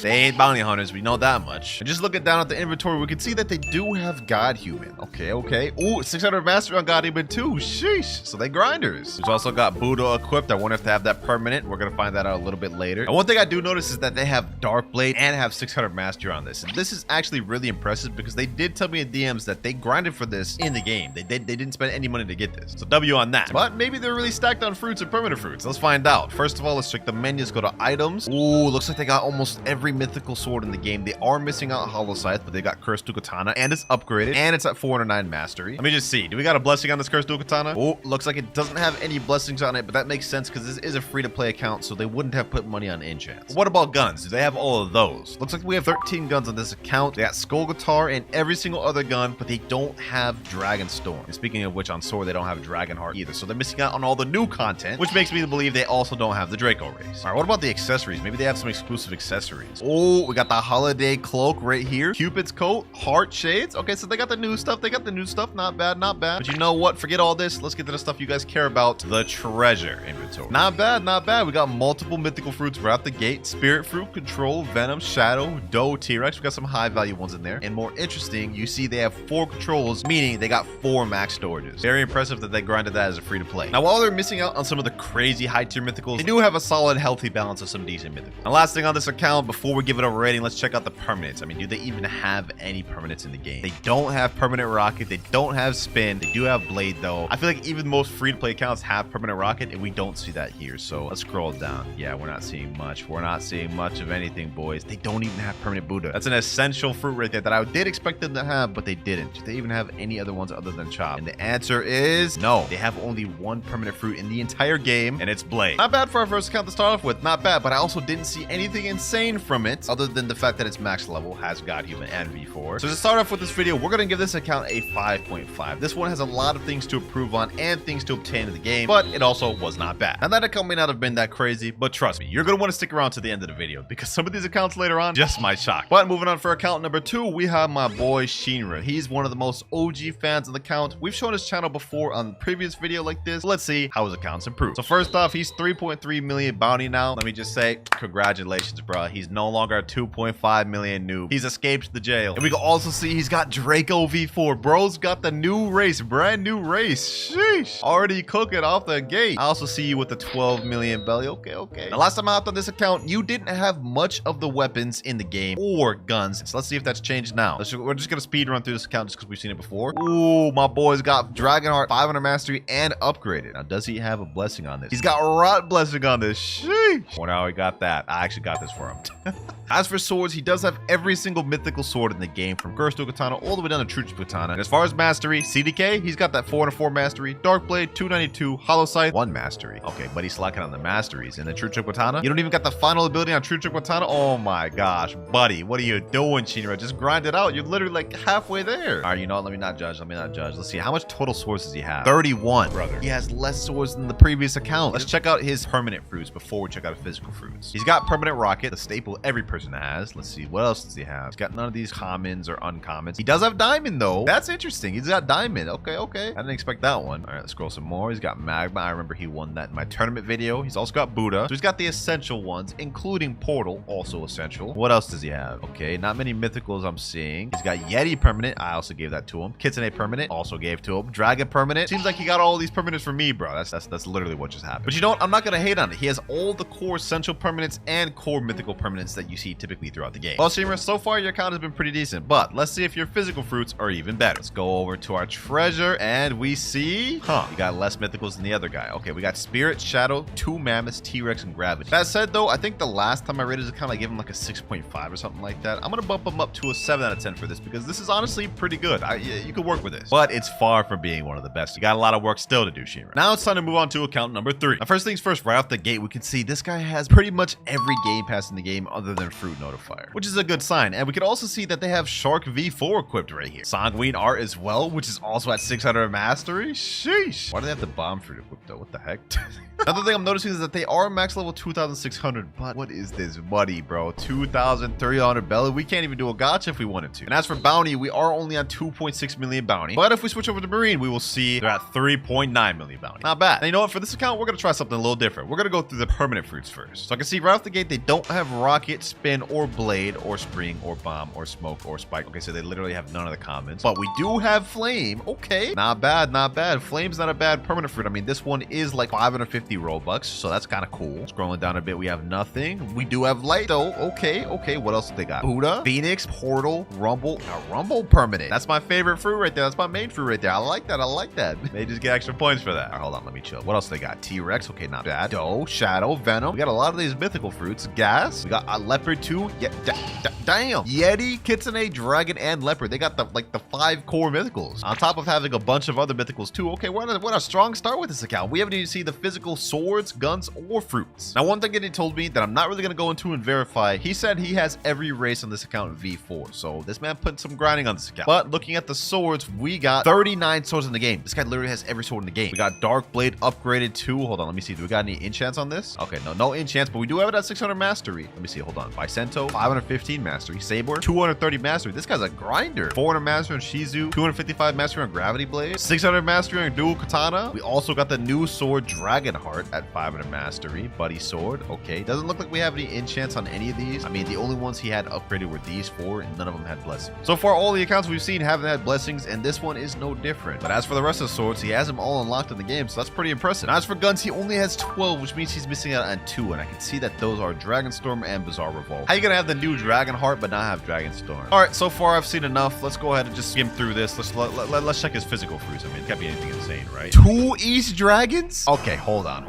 they ain't bounty hunters. We know that much. And just looking down at the inventory, we can see that they do have God Human. Okay, okay. Ooh, 600 mastery on God Human too. Sheesh. So they grinders. We've also got Buddha equipped. I wonder if they have that permanent. We're gonna find that out a little bit later. And one thing I do notice is that they have Dark Blade and have 600 mastery on this. And this is actually really impressive because they did tell me in DMs that they grinded for this in the game. They didn't spend any money to get this. So W on that. But maybe they're really stacked on fruits and permanent fruits. Let's find out. First of all, let's check the menus. Go to items. Ooh, looks like they got almost every mythical sword in the game. They are missing out Hollow Scythe, but they got Cursed Katana and it's upgraded and it's at 409 mastery. Let me just see. Do we got a blessing on this Cursed Katana? Oh, looks like it doesn't have any blessings on it, but that makes sense because this is a free-to-play account, so they wouldn't have put money on enchants. What about guns? Do they have all of those? Looks like we have 13 guns on this account. They got Skull Guitar and every single other gun, but they don't have Dragon Storm. And speaking of which, on sword, they don't have Dragon Heart either, so they're missing out on all the new content, which makes me believe they also don't have the Draco race. All right, what about the accessories? Maybe they have some exclusive accessories. Oh, we got the Holiday Cloak right here. Cupid's Coat, Heart Shades. Okay, so they got the new stuff. They got the new stuff. Not bad, not bad. But you know what? Forget all this. Let's get to the stuff you guys care about. The treasure inventory. Not bad, not bad. We got multiple mythical fruits right out the gate. Spirit Fruit, Control, Venom, Shadow, Doe, T-Rex. We got some high value ones in there. And more interesting, you see they have 4 controls, meaning they got 4 max storages. Very impressive that they grinded that as a free to play. Now, while they're missing out on some of the crazy high tier mythicals, they do have a solid, healthy balance of some decent mythicals. And last thing on this account, before we give it a rating, let's check out the permanents. I mean, do they even have any permanents in the game? They don't have permanent rocket. They don't have spin. They do have blade though. I feel like even most free to play accounts have permanent rocket and we don't see that here. So let's scroll down. Yeah, we're not seeing much. We're not seeing much of anything, boys. They don't even have permanent Buddha. That's an essential fruit right there that I did expect them to have, but they didn't. Do they even have any other ones other than Chop? And the answer is no. They have only one permanent fruit in the entire game, and it's blade. Not bad for our first account to start off with. Not bad, but I also didn't see anything insane from it other than the fact that it's max level, has God Human and V4. So to start off with this video, we're gonna give this account a 5.5. This one has a lot of things to improve on and things to obtain in the game, but it also was not bad. And that account may not have been that crazy, but trust me, you're gonna want to stick around to the end of the video because some of these accounts later on just might shock. But moving on for account number 2, we have my boy Shinra. He's one of the most OG fans of the account. We've shown his channel before on the previous video like this. Let's see how his account's improved. So first off, he's 3.3 million bounty now. Let me just say, congratulations, bro. He's no longer a 2.5 million noob. He's escaped the jail. And we can also see he's got Draco V4. Bro's got the new race, brand new race. Sheesh. Already cooking off the gate. I also see you with the 12 million belly. Okay, okay. Now, last time I hopped on this account, you didn't have much of the weapons in the game or guns. So let's see if that's changed now. We're just gonna speed run through this account just because we've seen it before. Ooh, my boy's got Dragonheart 500 mastery and upgraded. Now, does he have a blessing on this? He's got Rot blessing on this. Sheesh. Well, now he got that. I actually got this for him. As for swords, he does have every single mythical sword in the game, from Cursed Katana all the way down to True Katana. And as far as mastery, CDK, he's got that 404 mastery, Dark Blade 292, Hollow Scythe 1 mastery. Okay, but he's slacking on the masteries. And the True Katana, you don't even got the final ability on True Katana. Oh my gosh, buddy, what are you doing, Shinra? Just grind it out. You're literally like halfway there. All right, you know what? Let me not judge. Let me not judge. Let's see how much total swords does he have. 31, brother. He has less swords than the previous account. Let's check out his permanent fruits before we check out physical fruits. He's got permanent rocket, the staple every person has. Let's see, what else does he have? He's got none of these commons or uncommons. He does have diamond though. That's interesting. He's got diamond. Okay, okay. I didn't expect that one. All right, let's scroll some more. He's got magma. I remember he won that in my tournament video. He's also got Buddha. So he's got the essential ones, including Portal, also essential. What else does he have? Okay, not many mythicals I'm seeing. He's got Yeti permanent. I also gave that to him. Kitsune permanent, also gave to him. Dragon permanent. Seems like he got all these permanents for me, bro. That's literally what just happened. But you know what? I'm not gonna hate on it. He has all the core essential permanents and core mythical permanents that you see typically throughout the game. Well, Shinra, so far your account has been pretty decent, but let's see if your physical fruits are even better. Let's go over to our treasure and we see 3. Huh. You got less mythicals than the other guy. Okay, we got Spirit, Shadow, 2 Mammoths, T-Rex, and Gravity. That said, though, I think the last time I rated his account, I gave him like a 6.5 or something like that. I'm going to bump him up to a 7 out of 10 for this because this is honestly pretty good. You could work with this, but it's far from being one of the best. You got a lot of work still to do, Shinra. Now it's time to move on to account number 3. Now, first things first, right off the gate, we can see this guy has pretty much every game pass in the game other than Fruit Notifier, which is a good sign. And we can also see that they have Shark V4 equipped right here. Sanguine Art as well, which is also at 600 mastery. Sheesh. Why do they have the Bomb Fruit equipped though? What the heck? Another thing I'm noticing is that they are max level 2,600, but what is this money, bro? 2,300 belly. We can't even do a gacha if we wanted to. And as for bounty, we are only on 2.6 million bounty. But if we switch over to Marine, we will see they're at 3.9 million bounty. Not bad. And you know what? For this account, we're going to try something a little different. We're going to go through the permanent fruits first. So I can see right off the gate, they don't have Rocket, Spin, or Blade, or Spring, or Bomb, or Smoke, or Spike. Okay, so they literally have none of the commons. But we do have Flame. Okay. Not bad, not bad. Flame's not a bad permanent fruit. I mean, this one is like 550 Robux, so that's kind of cool. Scrolling down a bit, we have nothing. We do have Light, though. Okay, okay. What else do they got? Buddha, Phoenix, Portal, Rumble. Now, Rumble permanent. That's my favorite fruit right there. That's my main fruit right there. I like that. I like that. They just get extra points for that. All right, hold on. Let me chill. What else they got? T-Rex. Okay, not bad. Doe, Shadow, Venom. We got a lot of these mythical fruits. Gas. We got a Leopard too. Yeah, damn. Yeti, Kitsune, Dragon, and Leopard. They got the 5 core mythicals. On top of having a bunch of other mythicals too. Okay, what a strong start with this account. We haven't even seen the physical swords, guns, or fruits. Now, one thing that he told me that I'm not really going to go into and verify, he said he has every race on this account V4. So this man put some grinding on this account. But looking at the swords, we got 39 swords in the game. This guy literally has every sword in the game. We got Dark Blade upgraded too. Hold on, let me see. Do we got any enchants on this? Okay, no enchants, but we do have it at 600 mastery. Let me see. Hold on. Bicento, 515 mastery. Saber, 230 mastery. This guy's a grinder. 400 mastery on Shizu, 255 mastery on Gravity Blade, 600 mastery on Dual Katana. We also got the new sword Dragon Heart at 500 mastery. Buddy Sword. Okay, doesn't look like we have any enchants on any of these. I mean, the only ones he had upgraded were these 4, and none of them had blessings. So far, all the accounts we've seen haven't had blessings, and this one is no different. But as for the rest of the swords, he has them all unlocked in the game, so that's pretty impressive. Now, as for guns, he only has 12, which means he's missing out on 2, and I can see that those are Dragonstorm and Bizarre Revolt. How you gonna have the new Dragon Heart but not have Dragonstorm? All right, so far I've seen enough. Let's go ahead and just skim through this. Let's check his physical fruits. I mean, it can't be anything insane, right? 2 East Dragons? Okay, hold on,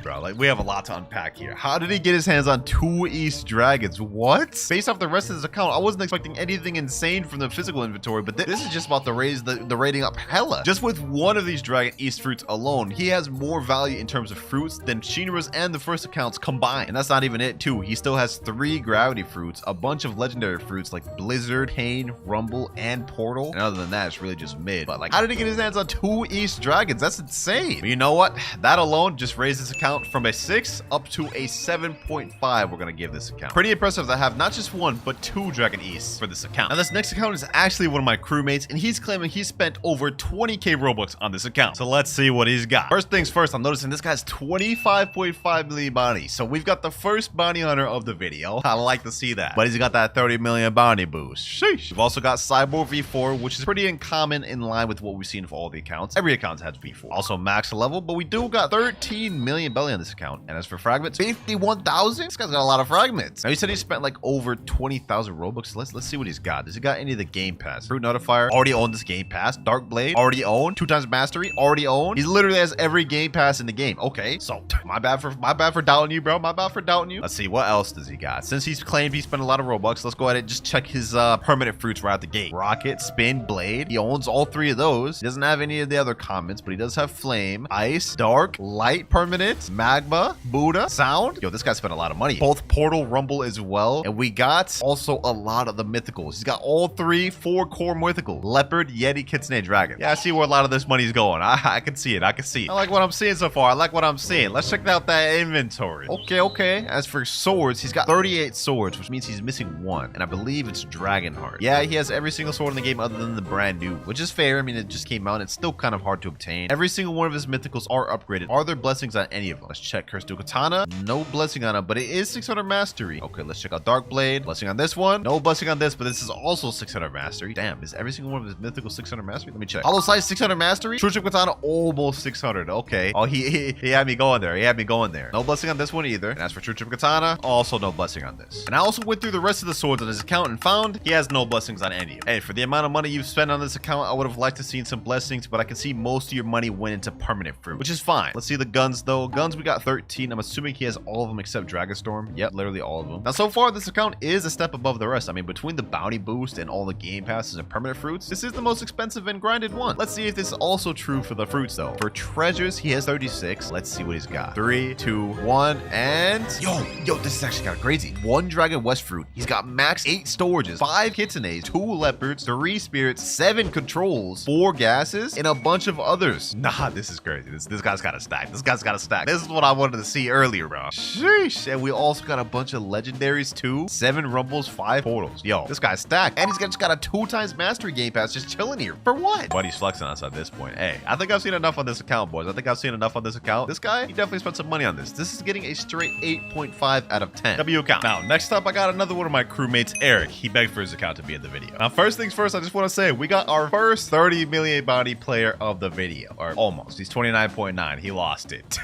bro. Like, we have a lot to unpack here. How did he get his hands on 2 East Dragons? What? Based off the rest of his account, I wasn't expecting anything insane from the physical inventory, but this is just about to raise the rating up hella. Just with one of these Dragon East fruits alone, he has more value in terms of fruits than Shinra's and the first accounts combined. And that's not even it, too. He still has 3 Gravity fruits, a bunch of legendary fruits like Blizzard, Pain, Rumble, and Portal. And other than that, it's really just mid. But like, how did he get his hands on 2 East Dragons? That's insane. But you know what? That alone just raised this account from a 6 up to a 7.5 we're gonna give this account. Pretty impressive to have not just 1, but 2 Dragon Easts for this account. Now, this next account is actually one of my crewmates, and he's claiming he spent over 20k Robux on this account. So let's see what he's got. First things first, I'm noticing this guy's 25.5 million bounty. So we've got the first bounty hunter of the video. I like to see that. But he's got that 30 million bounty boost. Sheesh. We've also got Cyborg V4, which is pretty uncommon in line with what we've seen for all the accounts. Every account has V4. Also max level, but we do got 13 million belly on this account. And as for fragments, 51,000? This guy's got a lot of fragments. Now, he said he spent like over 20,000 Robux. Let's see what he's got. Does he got any of the game pass? Fruit Notifier, already owned this game pass. Dark Blade, already owned. 2 times mastery, already owned. He literally has every game pass in the game. Okay, so my bad for doubting you, bro. My bad for doubting you. Let's see, what else does he got? Since he's claimed he spent a lot of Robux, let's go ahead and just check his permanent fruits right out the gate. Rocket, Spin, Blade. He owns all 3 of those. He doesn't have any of the other comments, but he does have Flame, Ice, Dark, Light permanent, Magma, Buddha, Sound. Yo, this guy spent a lot of money. Both Portal, Rumble as well. And we got also a lot of the mythicals. He's got all 4 core mythical. Leopard, Yeti, Kitsune, Dragon. Yeah, I see where a lot of this money's going. I can see it. I can see it. I like what I'm seeing so far. I like what I'm seeing. Let's check out that inventory. Okay. As for swords, he's got 38 swords, which means he's missing 1. And I believe it's Dragon Heart. Yeah, he has every single sword in the game other than the brand new, which is fair. I mean, it just came out. It's still kind of hard to obtain. Every single one of his mythicals are upgraded. Are there blessings on any of them? Let's check Curse Dual Katana. No blessing on him, but it is 600 mastery. Okay, let's check out Dark Blade. Blessing on this one. No blessing on this, but this is also 600 mastery. Damn, is every single one of his mythical 600 mastery? Let me check. Hollow Sight 600 mastery. True Dual Katana almost 600. Okay. Oh, he had me going there. No blessing on this one either. And as for True Dual Katana, also no blessing on this. And I also went through the rest of the swords on his account and found he has no blessings on any of them. Hey, for the amount of money you've spent on this account, I would have liked to seen some blessings, but I can see most of your money went into permanent fruit, which is fine. Let's see the guns though. Guns, we got 13. I'm assuming he has all of them except Dragonstorm. Yep, literally all of them. Now, so far, this account is a step above the rest. I mean, between the bounty boost and all the game passes and permanent fruits, this is the most expensive and grinded one. Let's see if this is also true for the fruits though. For treasures, he has 36. Let's see what he's got. 3, 2, 1, and yo, this is actually kind of crazy. 1 Dragon West fruit. He's got max 8 storages, 5 kitsunes, 2 leopards, 3 spirits, 7 controls, 4 gases, and a bunch of others. Nah, this is crazy. This guy's got a stack. This guy's got a stack. This is what I wanted to see earlier, bro. Sheesh. And we also got a bunch of legendaries too. 7 rumbles, 5 portals. Yo, this guy's stacked. And he's just got a 2x mastery game pass just chilling here. For what? Buddy's flexing us at this point. Hey, I think I've seen enough on this account, boys. I think I've seen enough on this account. This guy, he definitely spent some money on this. This is getting a straight 8.5 out of 10. W account. Now, next up, I got another one of my crewmates, Eric. He begged for his account to be in the video. Now, first things first, I just want to say we got our first 30 million bounty player of the video, or almost. He's 29.9. He lost it.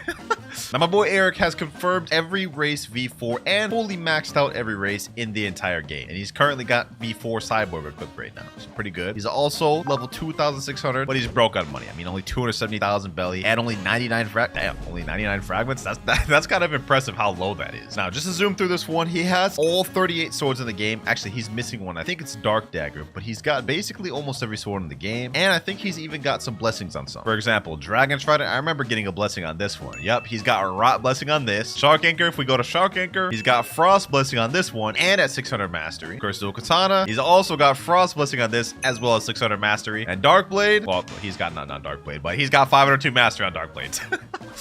Now, my boy Eric has confirmed every race V4 and fully maxed out every race in the entire game. And he's currently got V4 cyborg equipped right now. So pretty good. He's also level 2,600, but he's broke on money. I mean, only 270,000 belly and only 99 only 99 fragments. That's kind of impressive how low that is. Now, just to zoom through this one, he has all 38 swords in the game. Actually, he's missing one. I think it's Dark Dagger, but he's got basically almost every sword in the game. And I think he's even got some blessings on some. For example, Dragon Trident. I remember getting a blessing on this one. Yep, he's got a Rot blessing on this. Shark Anchor, if we go to Shark Anchor, he's got Frost blessing on this one and at 600 mastery. Crystal Katana, he's also got Frost blessing on this as well as 600 mastery. And Dark Blade, well, he's got not Dark Blade, but he's got 502 mastery on Dark Blades.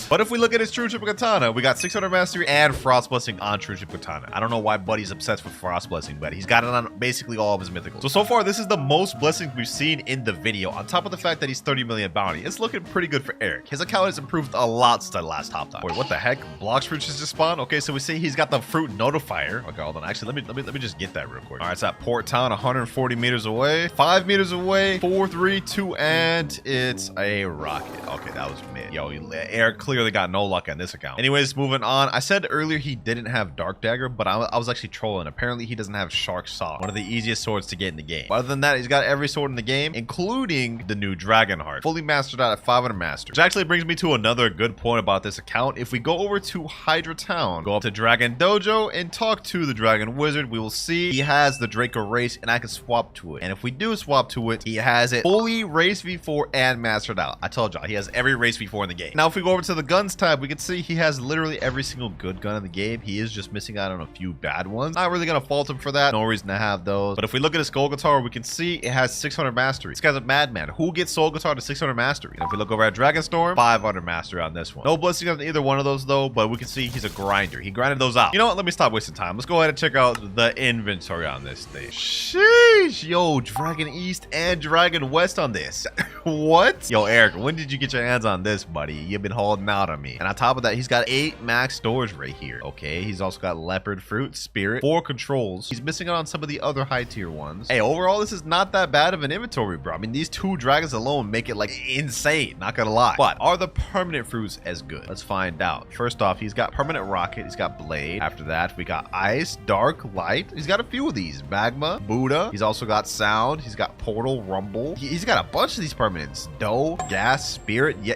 But if we look at his True Triple Katana, we got 600 mastery and Frost blessing on True Triple Katana. I don't know why Buddy's obsessed with Frost blessing, but he's got it on basically all of his mythicals. So far, this is the most blessings we've seen in the video. On top of the fact that he's 30 million bounty, it's looking pretty good for Eric. His account has improved a lot since I last hopped on. Wait, what the heck? Blox fruits just spawned? Okay, so we see he's got the fruit notifier. Okay, hold on. Actually, let me just get that real quick. All right, it's at Port Town, 140 meters away, 5 meters away, 4, 3, 2, and it's a rocket. Okay, that was mid. Yo, Eric clearly got no luck on this account. Anyways, moving on. I said earlier he didn't have Dark Dagger, but I was actually trolling. Apparently, he doesn't have Shark Saw, one of the easiest swords to get in the game. But other than that, he's got every sword in the game, including the new Dragon Heart, fully mastered out at 500 master. Which actually brings me to another good point about this account. If we go over to Hydra Town, go up to Dragon Dojo, and talk to the Dragon Wizard, we will see he has the Draco race, and I can swap to it. And if we do swap to it, he has it fully race V4 and mastered out. I told y'all, he has every race V4 in the game. Now, if we go over to the guns tab, we can see he has literally every single good gun in the game. He is just missing out on a few bad ones. Not really gonna fault him for that. No reason to have those. But if we look at his Skull Guitar, we can see it has 600 mastery. This guy's a madman. Who gets Soul Guitar to 600 mastery? And if we look over at Dragonstorm, 500 mastery on this one. No blessing on either one of those though, but we can see he's a grinder. He grinded those out. You know what? Let me stop wasting time. Let's go ahead and check out the inventory on this thing. Sheesh. Yo, Dragon East and Dragon West on this. What? Yo, Eric, when did you get your hands on this, buddy? You've been holding out on me. And on top of that, he's got 8 max storage right here. Okay, he's also got Leopard Fruit, Spirit, 4 controls. He's missing out on some of the other high tier ones. Hey, overall, this is not that bad of an inventory, bro. I mean, these 2 dragons alone make it like insane, not gonna lie. But are the permanent fruits as good? Let's find out. First off, he's got permanent rocket, he's got blade. After that, we got ice, dark, light. He's got a few of these. Magma, Buddha. He's also got sound. He's got portal, rumble. He's got a bunch of these permanents. Dough, gas, spirit. Yeah,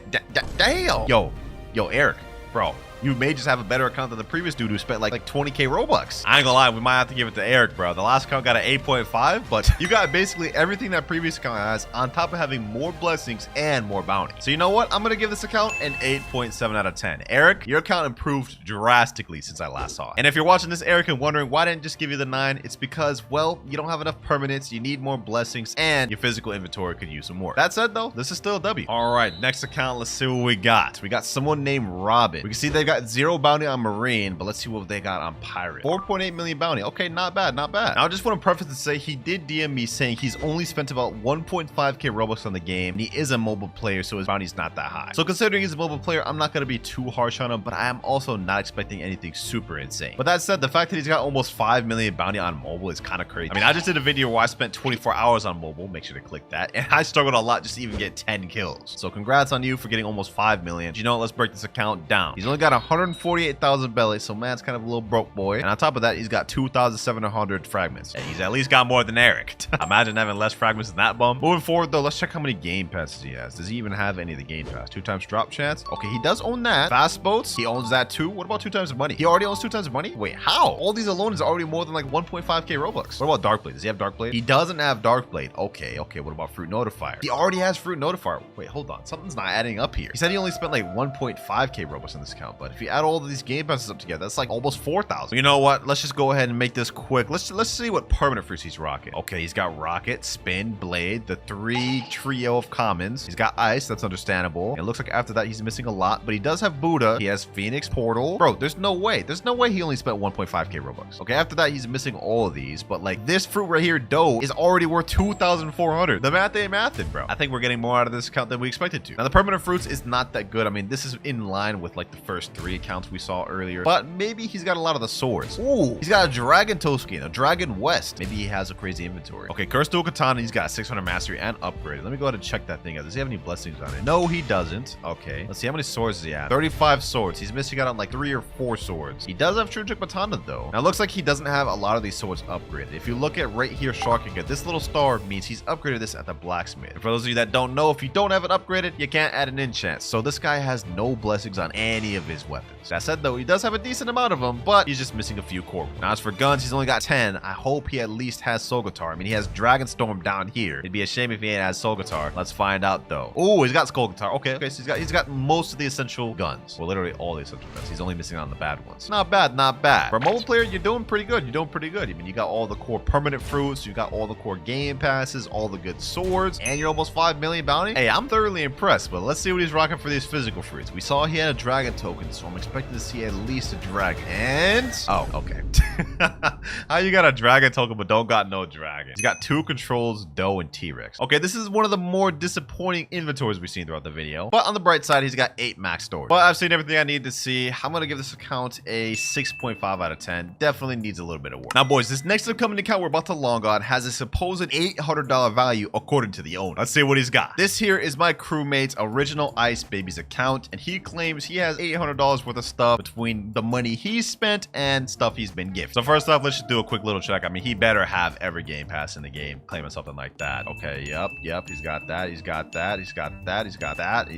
damn. Yo, Eric, bro. You may just have a better account than the previous dude who spent like 20k Robux. I ain't gonna lie, we might have to give it to Eric, bro. The last account got an 8.5, but you got basically everything that previous account has on top of having more blessings and more bounty. So you know what? I'm gonna give this account an 8.7 out of 10. Eric, your account improved drastically since I last saw it. And if you're watching this, Eric, and wondering why I didn't just give you the 9, it's because, well, you don't have enough permanents, you need more blessings, and your physical inventory could use some more. That said, though, this is still a W. All right, next account, let's see what we got. We got someone named Robin. We can see they've got 0 bounty on Marine, but let's see what they got on Pirate. 4.8 million bounty. Okay, not bad, not bad. Now, I just want to preface to say he did DM me saying he's only spent about 1.5k Robux on the game, and he is a mobile player, so his bounty's not that high. So considering he's a mobile player, I'm not going to be too harsh on him, but I am also not expecting anything super insane. But that said, the fact that he's got almost 5 million bounty on mobile is kind of crazy. I mean, I just did a video where I spent 24 hours on mobile. Make sure to click that. And I struggled a lot just to even get 10 kills. So congrats on you for getting almost 5 million. You know what? Let's break this account down. He's only got got 148,000 belly, so man's kind of a little broke boy. And on top of that, he's got 2,700 fragments. And he's at least got more than Eric. Imagine having less fragments than that bum. Moving forward though, let's check how many game passes he has. Does he even have any of the game pass? 2 times drop chance. Okay, he does own that. Fast boats, he owns that too. What about 2 times the money? He already owns 2 times the money? Wait, how? All these alone is already more than like 1.5k Robux. What about Darkblade? Does he have Darkblade? He doesn't have Darkblade. Okay, what about Fruit Notifier? He already has Fruit Notifier. Wait, hold on. Something's not adding up here. He said he only spent like 1.5k Robux on this account, but if you add all of these game passes up together, that's like almost 4,000. You know what? Let's just go ahead and make this quick. Let's see what permanent fruits he's rocking. Okay, he's got Rocket, Spin, Blade, the 3 trio of commons. He's got Ice. That's understandable. It looks like after that he's missing a lot, but he does have Buddha. He has Phoenix, Portal. Bro, there's no way. There's no way he only spent 1.5k Robux. Okay, after that he's missing all of these, but like this fruit right here, Dough, is already worth 2,400. The math ain't mathin', bro. I think we're getting more out of this account than we expected to. Now the permanent fruits is not that good. I mean, this is in line with like the first 3 accounts we saw earlier, but maybe he's got a lot of the swords. Ooh, he's got a Dragon Toe skin, a Dragon West. Maybe he has a crazy inventory. Okay, Cursed Dual Katana, he's got 600 mastery and upgrade. Let me go ahead and check that thing out. Does he have any blessings on it? No, he doesn't. Okay, let's see how many swords does he have. 35 swords. He's missing out on like 3 or 4 swords. He does have True Trick Katana though. Now it looks like he doesn't have a lot of these swords upgraded. If you look at right here, Sharking, this little star means he's upgraded this at the blacksmith. And for those of you that don't know, if you don't have it upgraded, you can't add an enchant. So this guy has no blessings on any of his weapons. That said though, he does have a decent amount of them, but he's just missing a few core. Now as for guns, he's only got 10. I hope he at least has Soul Guitar. I mean, he has Dragon Storm down here. It'd be a shame if he ain't has Soul Guitar. Let's find out though. Oh, he's got Skull Guitar. Okay, so he's got most of the essential guns. Well, literally all the essential guns. He's only missing out on the bad ones. Not bad, not bad. For a mobile player, you're doing pretty good. You're doing pretty good. I mean, you got all the core permanent fruits, you got all the core game passes, all the good swords, and you're almost 5 million bounty. Hey, I'm thoroughly impressed, but let's see what he's rocking for these physical fruits. We saw he had a dragon token, so I'm expecting to see at least a dragon. And oh, okay. How you got a dragon token but don't got no dragon? He's got 2 controls, Dough, and T-Rex. Okay, this is one of the more disappointing inventories we've seen throughout the video, but on the bright side, he's got 8 max storage. But I've seen everything I need to see. I'm gonna give this account a 6.5 out of 10. Definitely needs a little bit of work. Now boys, this next upcoming account we're about to log on has a supposed $800 value according to the owner. Let's see what he's got. This here is my crewmate's original Ice Babies account, and he claims he has $800 worth of stuff between the money he's spent and stuff he's been gifted. So first off, let's just do a quick little check. I mean, he better have every game pass in the game, claiming something like that. Okay, yep, he's got that, he's got that, he's got that, he's got that,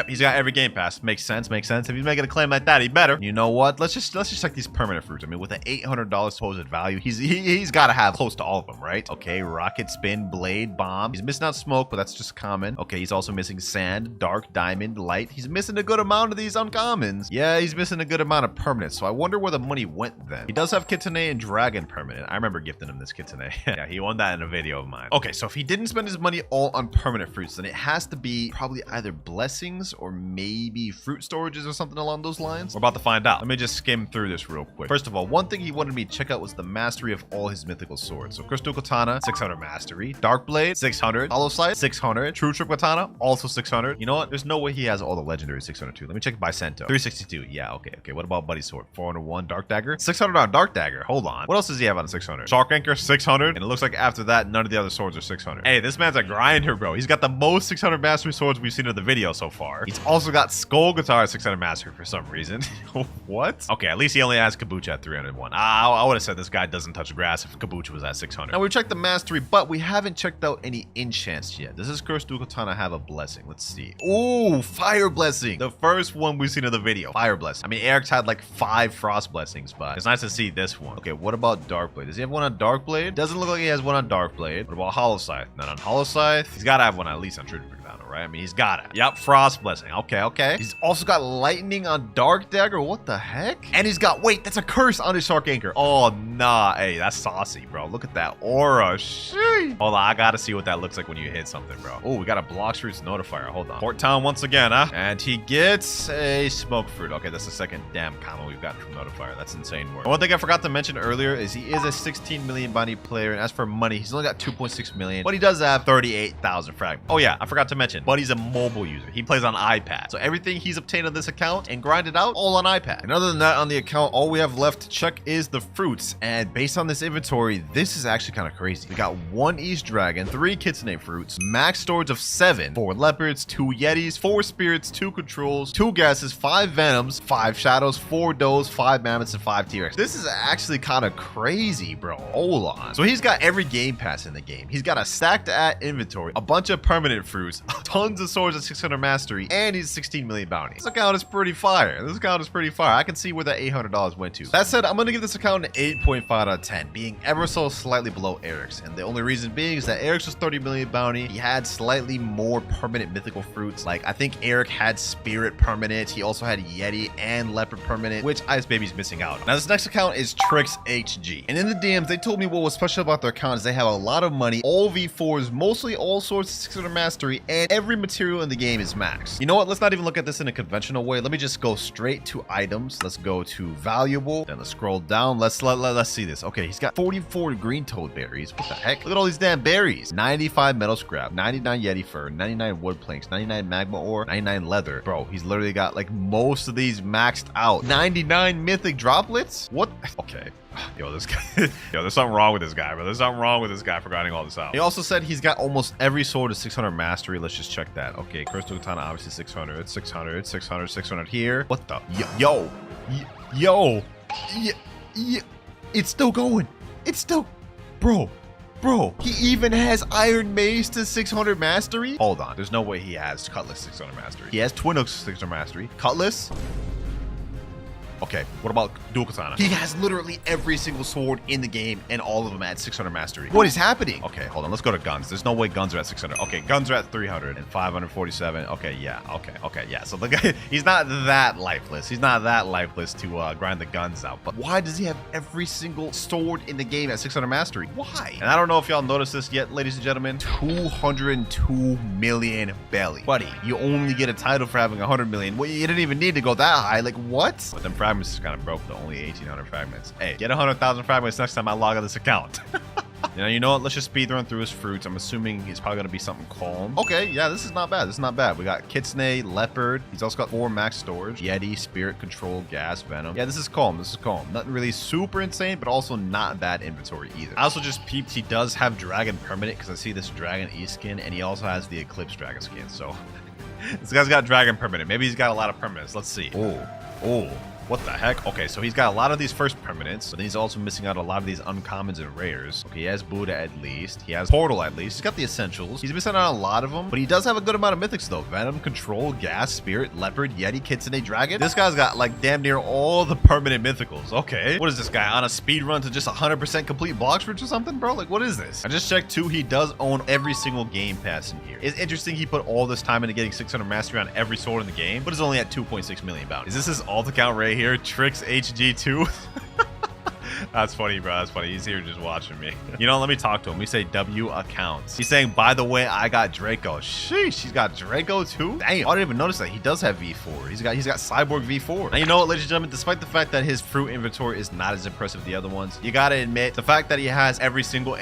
he's got every game pass. Makes sense. If he's making a claim like that, he better. You know what? Let's just check these permanent fruits. I mean, with an $800 supposed value, he's got to have close to all of them, right? Okay, Rocket, Spin, Blade, Bomb. He's missing out Smoke, but that's just common. Okay, he's also missing Sand, Dark, Diamond, Light. He's missing a good amount of these uncommons. Yeah, he's missing a good amount of permanents, so I wonder where the money went then. He does have Kitsune and Dragon permanent. I remember gifting him this Kitsune. Yeah, he won that in a video of mine. Okay, so if he didn't spend his money all on permanent fruits, then it has to be probably either blessings or maybe fruit storages or something along those lines. We're about to find out. Let me just skim through this real quick. First of all, one thing he wanted me to check out was the mastery of all his mythical swords. So Crystal Katana, 600 mastery. Dark Blade, 600. Hollow Sight, 600. True Trick Katana, also 600. You know what? There's no way he has all the legendary 602. Let me check Bicento. 362. Yeah, okay. What about Buddy Sword? 401. Dark Dagger, 600 on Dark Dagger. Hold on. What else does he have on 600? Shark Anchor, 600. And it looks like after that, none of the other swords are 600. Hey, this man's a grinder, bro. He's got the most 600 mastery swords we've seen in the video so far. He's also got Skull Guitar at 600 mastery for some reason. What? Okay, at least he only has Kabucha at 301. I would have said this guy doesn't touch grass if Kabucha was at 600. Now, we checked the mastery, but we haven't checked out any enchants yet. Does this Cursed Dual Katana have a blessing? Let's see. Ooh, Fire Blessing. The first one we've seen in the video. Fire Blessing. I mean, Eric's had like 5 Frost Blessings, but it's nice to see this one. Okay, what about Dark Blade? Does he have one on Dark Blade? Doesn't look like he has one on Dark Blade. What about Hollow Scythe? Not on Hollow Scythe. He's got to have one at least on True Trick Katana, right? I mean, he's got it. Yep, Frost Blessing. Okay. He's also got Lightning on Dark Dagger. What the heck? And he's got, wait, that's a curse on his Shark Anchor. Oh, nah. Hey, that's saucy, bro. Look at that aura. Sheesh. Hold on, I gotta see what that looks like when you hit something, bro. Oh, we got a Blox Fruits Notifier. Hold on. Port Town once again, huh? And he gets a Smoke Fruit. Okay, that's the second damn combo we've got from Notifier. That's insane work. One thing I forgot to mention earlier is he is a 16 million bounty player, and as for money, he's only got 2.6 million, but he does have 38,000 fragments. Oh yeah, I forgot to mention, but he's a mobile user. He plays on iPad, so everything he's obtained on this account and grinded out, all on iPad. And other than that, on the account, all we have left to check is the fruits, and based on this inventory, this is actually kind of crazy. We got 1 1 East Dragon, 3 Kitsune Fruits, max storage of 7, 4 Leopards, 2 Yetis, 4 Spirits, 2 Controls, 2 Gases, 5 Venoms, 5 Shadows, 4 Does, 5 Mammoths, and 5 T-Rex. This is actually kind of crazy, bro. Hold on. So he's got every game pass in the game. He's got a stacked at inventory, a bunch of permanent fruits, tons of swords at 600 mastery, and he's 16 million bounty. This account is pretty fire. This account is pretty fire. I can see where that $800 went to. That said, I'm going to give this account an 8.5 out of 10, being ever so slightly below Eric's. And the only reason being is that Eric's was 30 million bounty. He had slightly more permanent mythical fruits. Like, I think Eric had Spirit permanent. He also had Yeti and Leopard permanent, which Ice Baby's missing out. Now, this next account is Trix HG. And in the DMs, they told me what was special about their account is they have a lot of money, all V4s, mostly all swords of 600 mastery, and every material in the game is max. You know what? Let's not even look at this in a conventional way. Let me just go straight to items. Let's go to valuable. Then let's scroll down. Let's see this. Okay, he's got 44 green toad berries. What the heck? Look at all these damn berries. 95 metal scrap, 99 Yeti fur, 99 wood planks, 99 magma ore, 99 leather. Bro, he's literally got like most of these maxed out. 99 mythic droplets? What? Okay. Yo, this guy, yo, there's something wrong with this guy, bro. There's something wrong with this guy for grinding all this out. He also said he's got almost every sword of 600 mastery. Let's just check that. Okay, Crystal Katana, obviously 600, 600, 600, 600 here. What the? Yo. It's still going. It's still, bro. He even has Iron Mace to 600 mastery. Hold on. There's no way he has Cutlass 600 mastery. He has Twin Hooks 600 mastery. Cutlass. Okay, what about Dual Katana? He has literally every single sword in the game and all of them at 600 mastery. What is happening? Okay, hold on. Let's go to guns. There's no way guns are at 600. Okay, guns are at 300 and 547. Okay, yeah. Okay, yeah. So the guy, he's not that lifeless. He's not that lifeless to grind the guns out. But why does he have every single sword in the game at 600 mastery? Why? And I don't know if y'all noticed this yet, ladies and gentlemen. 202 million belly. Buddy, you only get a title for having 100 million. Well, you didn't even need to go that high. Like, what? But them fragments is kind of broke, though. Only 1,800 fragments. Hey, get 100,000 fragments next time I log on this account. You know what? Let's just speed run through his fruits. I'm assuming he's probably going to be something calm. Okay, yeah, this is not bad. This is not bad. We got Kitsune, Leopard. He's also got 4 max storage. Yeti, Spirit, Control, Gas, Venom. Yeah, this is calm. This is calm. Nothing really super insane, but also not bad inventory either. I also just peeped he does have Dragon permanent because I see this Dragon E skin, and he also has the Eclipse Dragon skin. So this guy's got Dragon permanent. Maybe he's got a lot of permanents. Let's see. Oh. What the heck? Okay, so he's got a lot of these first permanents, but then he's also missing out a lot of these uncommons and rares. Okay, he has Buddha at least. He has Portal at least. He's got the essentials. He's missing out on a lot of them, but he does have a good amount of mythics though. Venom, Control, Gas, Spirit, Leopard, Yeti, Kitsune, Dragon. This guy's got like damn near all the permanent mythicals. Okay. What is this guy on a speed run to just 100% complete Blox fruits or something, bro? Like, what is this? I just checked too. He does own every single game pass in here. It's interesting he put all this time into getting 600 mastery on every sword in the game, but is only at 2.6 million bounty. Is this his alt account right here? Trix HG2. That's funny, bro. That's funny. He's here just watching me. You know, let me talk to him. We say W accounts. He's saying, by the way, I got Draco. Sheesh, he's got Draco too? Damn, I didn't even notice that. He does have V4. He's got Cyborg V4. Now, you know what, ladies and gentlemen, despite the fact that his fruit inventory is not as impressive as the other ones, you gotta admit, the fact that he has every single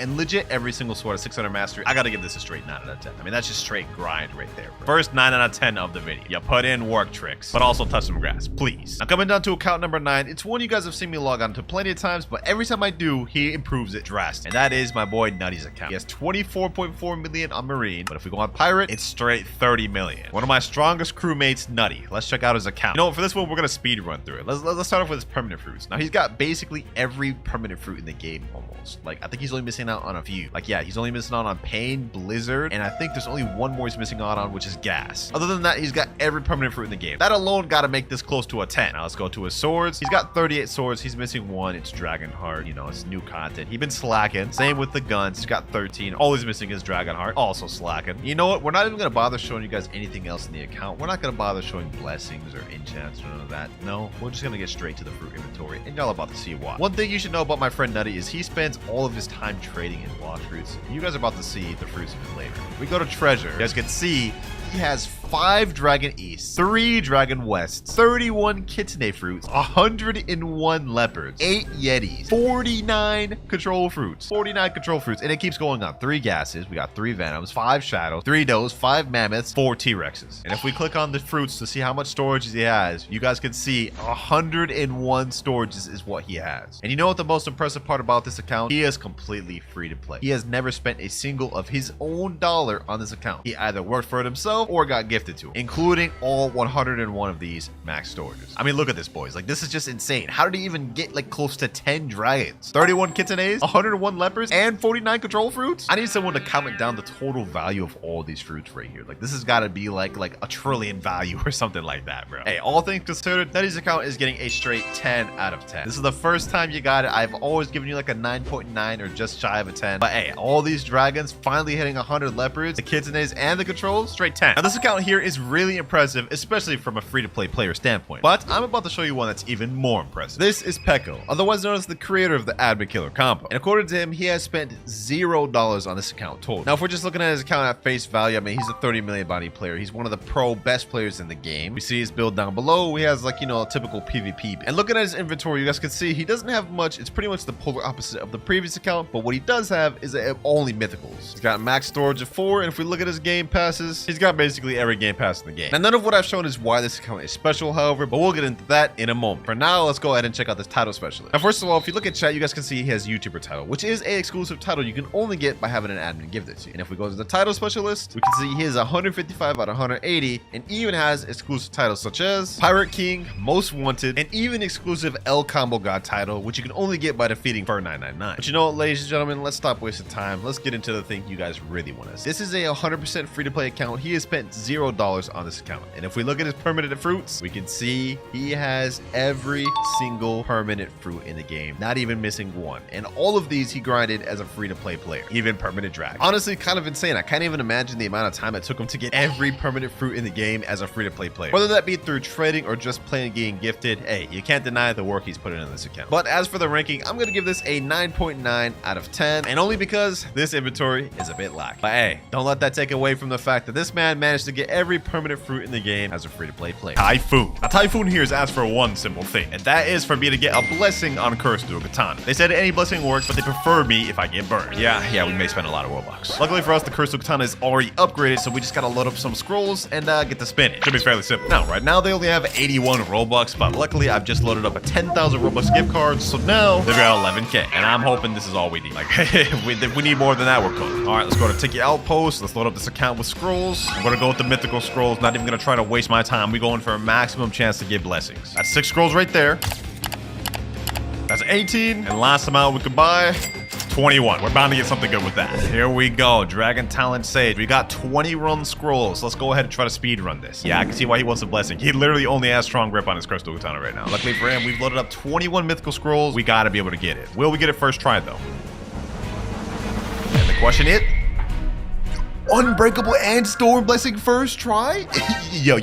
sword at 600 mastery, I gotta give this a straight 9 out of 10. I mean, that's just straight grind right there, bro. First 9 out of 10 of the video. You put in work Tricks, but also touch some grass, please. Now, coming down to account number 9, it's one you guys have seen me log on to plenty of times, but every time I do, he improves it drastically. And that is my boy Nutty's account. He has 24.4 million on Marine, but if we go on Pirate, it's straight 30 million. One of my strongest crewmates, Nutty. Let's check out his account. You know, for this one, we're gonna speed run through it. Let's start off with his permanent fruits. Now, he's got basically every permanent fruit in the game almost. Like, I think he's only missing out on a few. Like, yeah, he's only missing out on Pain, Blizzard, and I think there's only one more he's missing out on, which is Gas. Other than that, he's got every permanent fruit in the game. That alone gotta make this close to a 10. Now, let's go to his swords. He's got 38 swords. He's missing one. It's Dragonheart. You know, it's new content. He's been slacking. Same with the guns. He's got 13. All he's missing is Dragonheart. Also slacking. You know what? We're not even gonna bother showing you guys anything else in the account. We're not gonna bother showing blessings or enchants or none of that. No, we're just gonna get straight to the fruit inventory, and y'all about to see why. One thing you should know about my friend Nutty is he spends all of his time trading in Blox fruits. You guys are about to see the fruits of it later. We go to treasure. You guys can see
he has 5 Dragon East, 3 Dragon West, 31 Kitsune fruits, 101 leopards, 8 Yetis, 49 control fruits, and it keeps going up. 3 gases, we got 3 venoms, 5 shadows, 3 does, 5 mammoths, 4 T-Rexes. And if we click on the fruits to see how much storage he has, you guys can see 101 storages is what he has. And you know what the most impressive part about this account? He is completely free to play. He has never spent a single of his own dollar on this account. He either worked for it himself or got gifted to him, including all 101 of these max storages. I mean, look at this, boys. Like, this is just insane. How did he even get like close to 10 dragons, 31 kitsunes, 101 leopards, and 49 control fruits? I need someone to comment down the total value of all these fruits right here. Like, this has got to be like a trillion value or something like that, bro. Hey, all things considered, Teddy's account is getting a straight 10 out of 10. This is the first time you got it. I've always given you like a 9.9 or just shy of a 10. But hey, all these dragons finally hitting 100 leopards, the kitsunes, and the controls, straight 10. Now, this account here is really impressive, especially from a free-to-play player standpoint. But I'm about to show you one that's even more impressive. This is Peko, otherwise known as the creator of the Admin Killer combo. And according to him, he has spent $0 on this account total. Now, if we're just looking at his account at face value, I mean, he's a 30 million bounty player. He's one of the pro best players in the game. We see his build down below. He has, like, you know, a typical PvP. And looking at his inventory, you guys can see he doesn't have much. It's pretty much the polar opposite of the previous account. But what he does have is only mythicals. He's got max storage of 4. And if we look at his game passes, he's got basically every game pass in the game. Now, none of what I've shown is why this account is special, however, but we'll get into that in a moment. For now, let's go ahead and check out this title specialist. Now, first of all, if you look at chat, you guys can see he has YouTuber title, which is a exclusive title you can only get by having an admin give it to you. And if we go to the title specialist, we can see he is 155 out of 180 and even has exclusive titles such as Pirate King, Most Wanted, and even exclusive El Combo God title, which you can only get by defeating Fur 999. But you know what, ladies and gentlemen, let's stop wasting time. Let's get into the thing you guys really want to see. This is a 100% free-to-play account. He has spent $0 on this account. And if we look at his permanent fruits, we can see he has every single permanent fruit in the game, not even missing one. And all of these he grinded as a free-to-play player, even permanent dragon. Honestly, kind of insane. I can't even imagine the amount of time it took him to get every permanent fruit in the game as a free-to-play player. Whether that be through trading or just playing getting gifted, hey, you can't deny the work he's put in this account. But as for the ranking, I'm gonna give this a 9.9 out of 10, and only because this inventory is a bit lacking. But hey, don't let that take away from the fact that this man managed to get every permanent fruit in the game as a free-to-play player. Typhoon. Now, Typhoon here is asked for one simple thing, and that is for me to get a blessing on Curse through a katana. They said any blessing works, but they prefer me if I get burned. Yeah, we may spend a lot of Robux. Luckily for us, the Curse through katana is already upgraded, so we just gotta load up some scrolls and get to spin it. Should be fairly simple. Now, right now they only have 81 Robux, but luckily I've just loaded up a 10,000 Robux gift card, so now they've got 11K, and I'm hoping this is all we need. Like, if we need more than that, we're cooked. All right, let's go to Ticket Outpost. Let's load up this account with scrolls. I'm gonna go with the mythical scrolls. Not even gonna try to waste my time. We're going for a maximum chance to get blessings. That's 6 scrolls right there. That's 18. And last amount we could buy, 21. We're bound to get something good with that. Here we go. Dragon Talent Sage. We got 20 run scrolls. Let's go ahead and try to speed run this. Yeah, I can see why he wants a blessing. He literally only has strong grip on his crystal katana right now. Luckily for him, we've loaded up 21 mythical scrolls. We gotta be able to get it. Will we get it first try though? And the question is, Unbreakable and Storm Blessing first try? Yo.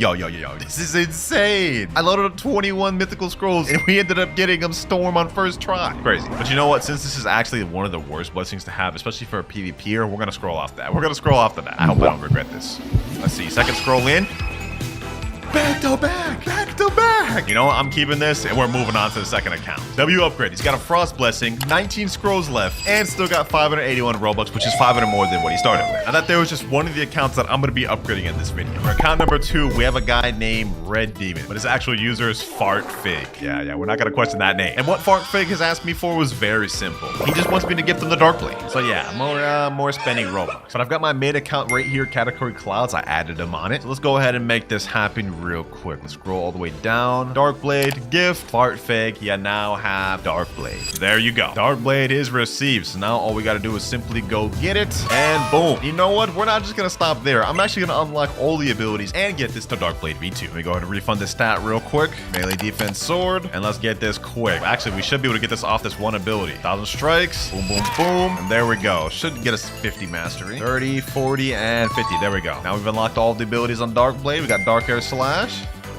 This is insane. I loaded up 21 mythical scrolls and we ended up getting them Storm on first try. Crazy. But you know what? Since this is actually one of the worst blessings to have, especially for a PvPer, we're going to scroll off that. We're going to scroll off to that. I hope I don't regret this. Let's see. Second scroll in. Back to back. You know what? I'm keeping this and we're moving on to the second account. W upgrade. He's got a Frost Blessing, 19 scrolls left, and still got 581 Robux, which is 500 more than what he started with. I thought there was just one of the accounts that I'm going to be upgrading in this video. For account number 2, we have a guy named Red Demon, but his actual user is Fart Fig. Yeah, we're not going to question that name. And what Fart Fig has asked me for was very simple. He just wants me to gift him the Dark Blade. So yeah, more spending Robux. But I've got my main account right here, Category Clouds. I added him on it. So let's go ahead and make this happen real quick. Let's scroll all the way down. Dark Blade, gift, Fart Fig. You now have Dark Blade. There you go. Dark Blade is received. So now all we got to do is simply go get it. And boom. You know what? We're not just going to stop there. I'm actually going to unlock all the abilities and get this to Dark Blade V2. Let me go ahead and refund this stat real quick. Melee defense sword. And let's get this quick. Actually, we should be able to get this off this one ability. 1,000 strikes. Boom. And there we go. Should get us 50 mastery. 30, 40, and 50. There we go. Now we've unlocked all the abilities on Dark Blade. We got Dark Air Slash.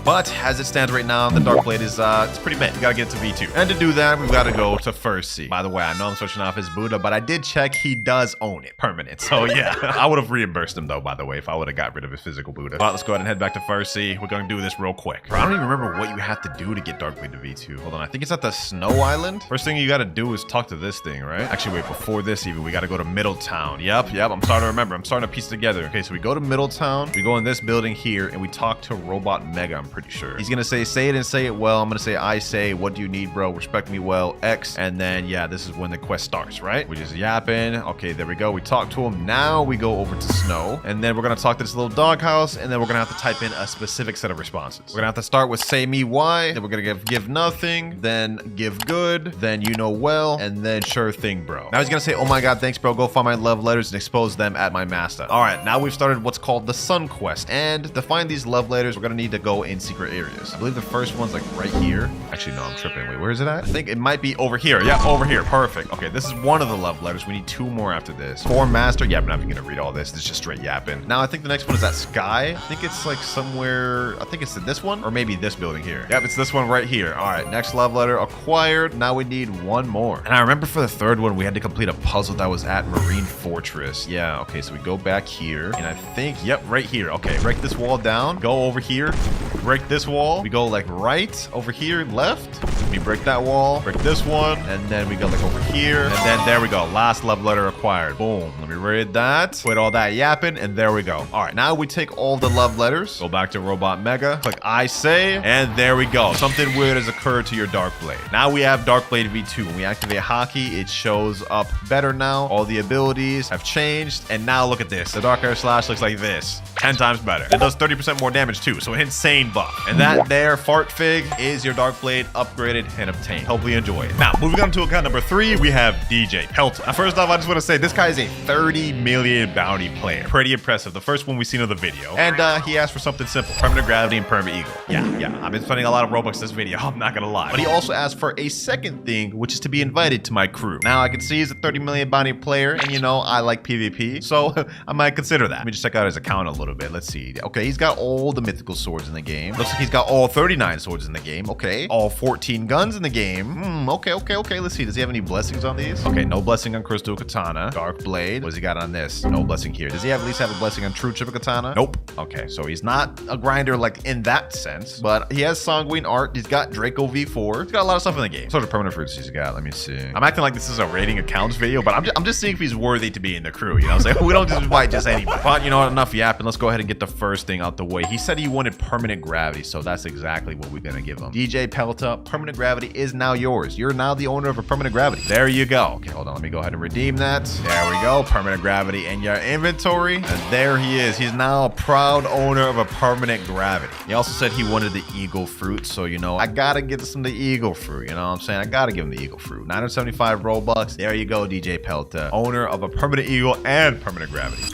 But as it stands right now, the Dark Blade is it's pretty mid. You gotta get it to V2. And to do that, we've got to go to first C. By the way, I know I'm switching off his Buddha, but I did check he does own it permanent. So yeah, I would have reimbursed him though, by the way, if I would have got rid of his physical Buddha. But let's go ahead and head back to first C. We're gonna do this real quick. Bro, I don't even remember what you have to do to get Dark Blade to V2. Hold on, I think it's at the Snow Island. First thing you gotta do is talk to this thing, right? Actually, wait, before this even, we gotta go to Middletown. Yep, I'm starting to remember. I'm starting to piece together. Okay, so we go to Middletown, we go in this building here, and we talk to Robot Mega, I'm pretty sure. He's gonna say it and say it well. I'm gonna say, I say, what do you need, bro? Respect me well, X. And then, yeah, this is when the quest starts, right? We just yapping. Okay, there we go. We talk to him. Now we go over to Snow, and then we're gonna talk to this little doghouse, and then we're gonna have to type in a specific set of responses. We're gonna have to start with say me why, then we're gonna give nothing, then give good, then you know well, and then sure thing, bro. Now he's gonna say, oh my god, thanks, bro. Go find my love letters and expose them at my master. All right, now we've started what's called the Sun Quest, and to find these love letters, we're gonna need to go in secret areas. I believe the first one's like right here. Actually, no, I'm tripping. Wait, where is it at? I think it might be over here. Yeah, over here. Perfect. Okay, this is one of the love letters. We need 2 more after this. For master. Yeah, I'm not even gonna read all this. It's just straight yapping. Now I think the next one is that sky. I think it's like somewhere. I think it's in this one or maybe this building here. Yep, it's this one right here. All right, next love letter acquired. Now we need 1 more. And I remember for the third one, we had to complete a puzzle that was at Marine Fortress. Yeah. Okay, so we go back here, and I think, yep, right here. Okay, break this wall down. Go over here. Break this wall. We go like right over here, left. We break that wall. Break this one, and then we go like over here, and then there we go. Last love letter acquired. Boom. Let me read that. Quit all that yapping, and there we go. All right, now we take all the love letters. Go back to Robot Mega. Click I say, and there we go. Something weird has occurred to your Dark Blade. Now we have Dark Blade V2. When we activate Hockey, it shows up better now. All the abilities have changed, and now look at this. The Dark Air Slash looks like this. 10 times better. It does 30% more damage too, so an insane buff. And that there, Fart Fig, is your Dark Blade upgraded and obtained. Hopefully you enjoy it. Now, moving on to account number 3, we have DJ Pelta. First off, I just want to say this guy is a 30 million bounty player. Pretty impressive. The first one we seen of the video. And he asked for something simple. Permanent Gravity and Permanent Eagle. Yeah. I've been spending a lot of Robux this video. I'm not gonna lie. But he also asked for a second thing, which is to be invited to my crew. Now, I can see he's a 30 million bounty player, and you know, I like PvP, so I might consider that. Let me just check out his account a little bit. Let's see. Okay, he's got all the mythical swords in the game. Looks like he's got all 39 swords in the game. Okay. All 14 guns in the game. Okay. Let's see. Does he have any blessings on these? Okay, no blessing on Crystal Katana. Dark Blade. What does he got on this? No blessing here. Does he at least have a blessing on True Triple Katana? Nope. Okay, so he's not a grinder like in that sense, but he has Sanguine Art. He's got Draco V4. He's got a lot of stuff in the game. What sort of permanent fruits he's got? Let me see. I'm acting like this is a rating accounts video, but I'm just seeing if he's worthy to be in the crew. You know what I'm saying? We don't just invite just anybody. But you know what? Enough yapping. Let's go ahead and get the first thing out the way. He said he wanted permanent gravity, so that's exactly what we're gonna give him. DJ Pelta, permanent gravity is now yours. You're now the owner of a permanent gravity. There you go. Okay, hold on. Let me go ahead and redeem that. There we go. Permanent gravity in your inventory. And there he is. He's now a proud owner of a permanent gravity. He also said he wanted the eagle fruit, so you know, I gotta give him the eagle fruit. You know what I'm saying? I gotta give him the eagle fruit. 975 Robux. There you go, DJ Pelta, owner of a permanent eagle and permanent gravity.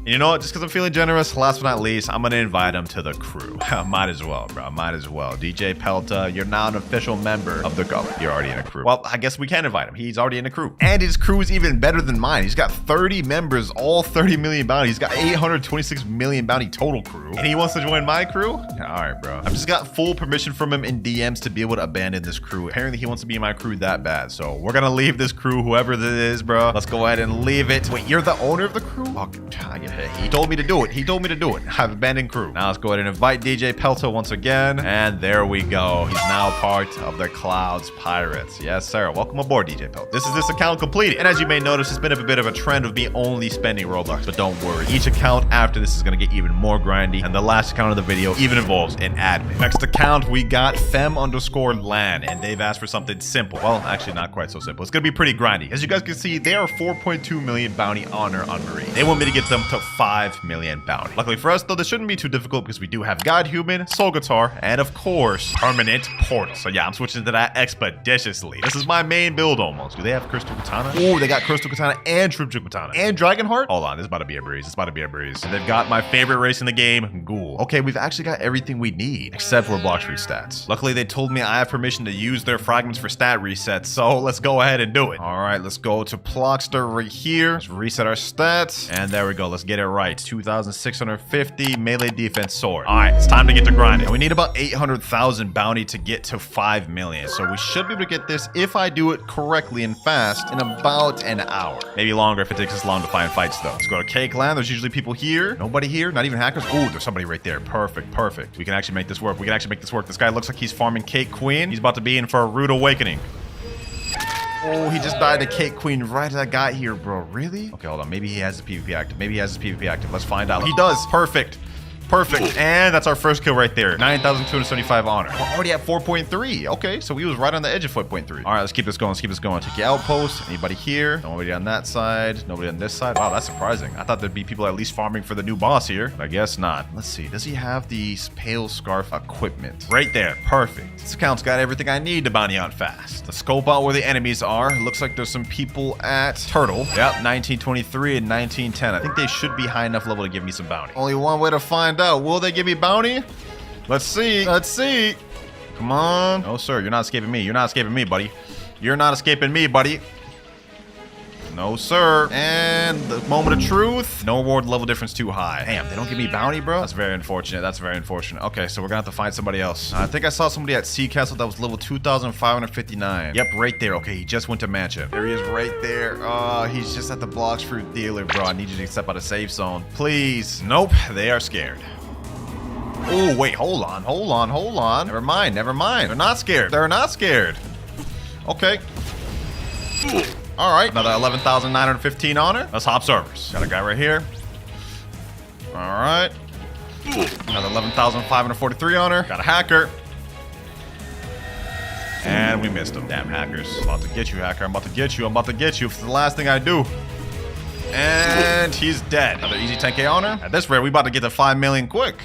And you know what? Just because I'm feeling generous, last but not least, I'm going to invite him to the crew. Might as well, bro. Might as well. DJ Pelta, you're now an official member of the crew. You're already in a crew. Well, I guess we can invite him. He's already in a crew. And his crew is even better than mine. He's got 30 members, all 30 million bounty. He's got 826 million bounty total crew. And he wants to join my crew? All right, bro. I've just got full permission from him in DMs to be able to abandon this crew. Apparently, he wants to be in my crew that bad. So we're going to leave this crew, whoever this is, bro. Let's go ahead and leave it. Wait, you're the owner of the crew? Oh, he told me to do it. He told me to do it. I've abandoned crew. Now let's go ahead and invite DJ Pelta once again. And there we go. He's now part of the Clouds Pirates. Yes, sir. Welcome aboard, DJ Pelta. This is this account completed. And as you may notice, it's been a bit of a trend of me only spending Robux. But don't worry. Each account after this is going to get even more grindy. And the last account of the video even involves an admin. Next account, we got Fem_LAN. And they've asked for something simple. Well, actually not quite so simple. It's going to be pretty grindy. As you guys can see, they are 4.2 million bounty honor on Marais. They want me to get them to 5 million bounty. Luckily for us, though, this shouldn't be too difficult because we do have God Human, Soul Guitar, and of course, Permanent Portal. So yeah, I'm switching to that expeditiously. This is my main build almost. Do they have Crystal Katana? Oh, they got Crystal Katana and True Katana and Dragonheart. Hold on, this is about to be a breeze. It's about to be a breeze. And they've got my favorite race in the game, Ghoul. Okay, we've actually got everything we need except for Blox free stats. Luckily, they told me I have permission to use their fragments for stat resets, so let's go ahead and do it. All right, let's go to Plockster right here. Let's reset our stats, and there we go. Let's
get it right. 2,650 melee defense sword. All right, it's time to get to grinding. And we need about 800,000 bounty to get to 5 million. So we should be able to get this if I do it correctly and fast in about an hour. Maybe longer if it takes us long to find fights though. Let's go to Cake Land. There's usually people here. Nobody here, not even hackers. Oh, there's somebody right there. Perfect, perfect. We can actually make this work. We can actually make this work. This guy looks like he's farming Cake Queen. He's about to be in for a rude awakening. Oh, he just died to Cake Queen right as I got here, bro. Really? Okay, hold on. Maybe he has the PvP active. Maybe he has his PvP active. Let's find out. He does. Perfect. Perfect. And that's our first kill right there. 9,275 honor. We're already at 4.3. Okay, so we was right on the edge of 4.3. All right, let's keep this going. Let's keep this going. Take the outpost. Anybody here? Nobody on that side. Nobody on this side. Wow, that's surprising. I thought there'd be people at least farming for the new boss here, but I guess not. Let's see. Does he have the pale scarf equipment? Right there. Perfect. This account's got everything I need to bounty out fast. Let's scope out where the enemies are. Looks like there's some people at Turtle. Yep, 1923 and 1910. I think they should be high enough level to give me some bounty. Only one way to find out. Will they give me bounty? Let's see. Let's see. Come on. No, sir. You're not escaping me. You're not escaping me, buddy. You're not escaping me, buddy. No, sir. And the moment of truth. No reward level difference too high. Damn, they don't give me bounty, bro. That's very unfortunate. That's very unfortunate. Okay, so we're gonna have to find somebody else. I think I saw somebody at Sea Castle that was level 2,559. Yep, right there. Okay, he just went to mansion. There he is right there. He's just at the Blox fruit dealer, bro. I need you to step out of safe zone. Please. Nope, they are scared. Oh, wait, hold on, hold on, hold on. Never mind, never mind. They're not scared. They're not scared. Okay. All right, another 11,915 honor. Let's hop servers. Got a guy right here. All right. Another 11,543 honor. Got a hacker. And we missed him. Damn hackers. I'm about to get you, hacker. I'm about to get you. I'm about to get you. It's the last thing I do. And he's dead. Another easy 10k honor. At this rate, we about to get to 5 million quick.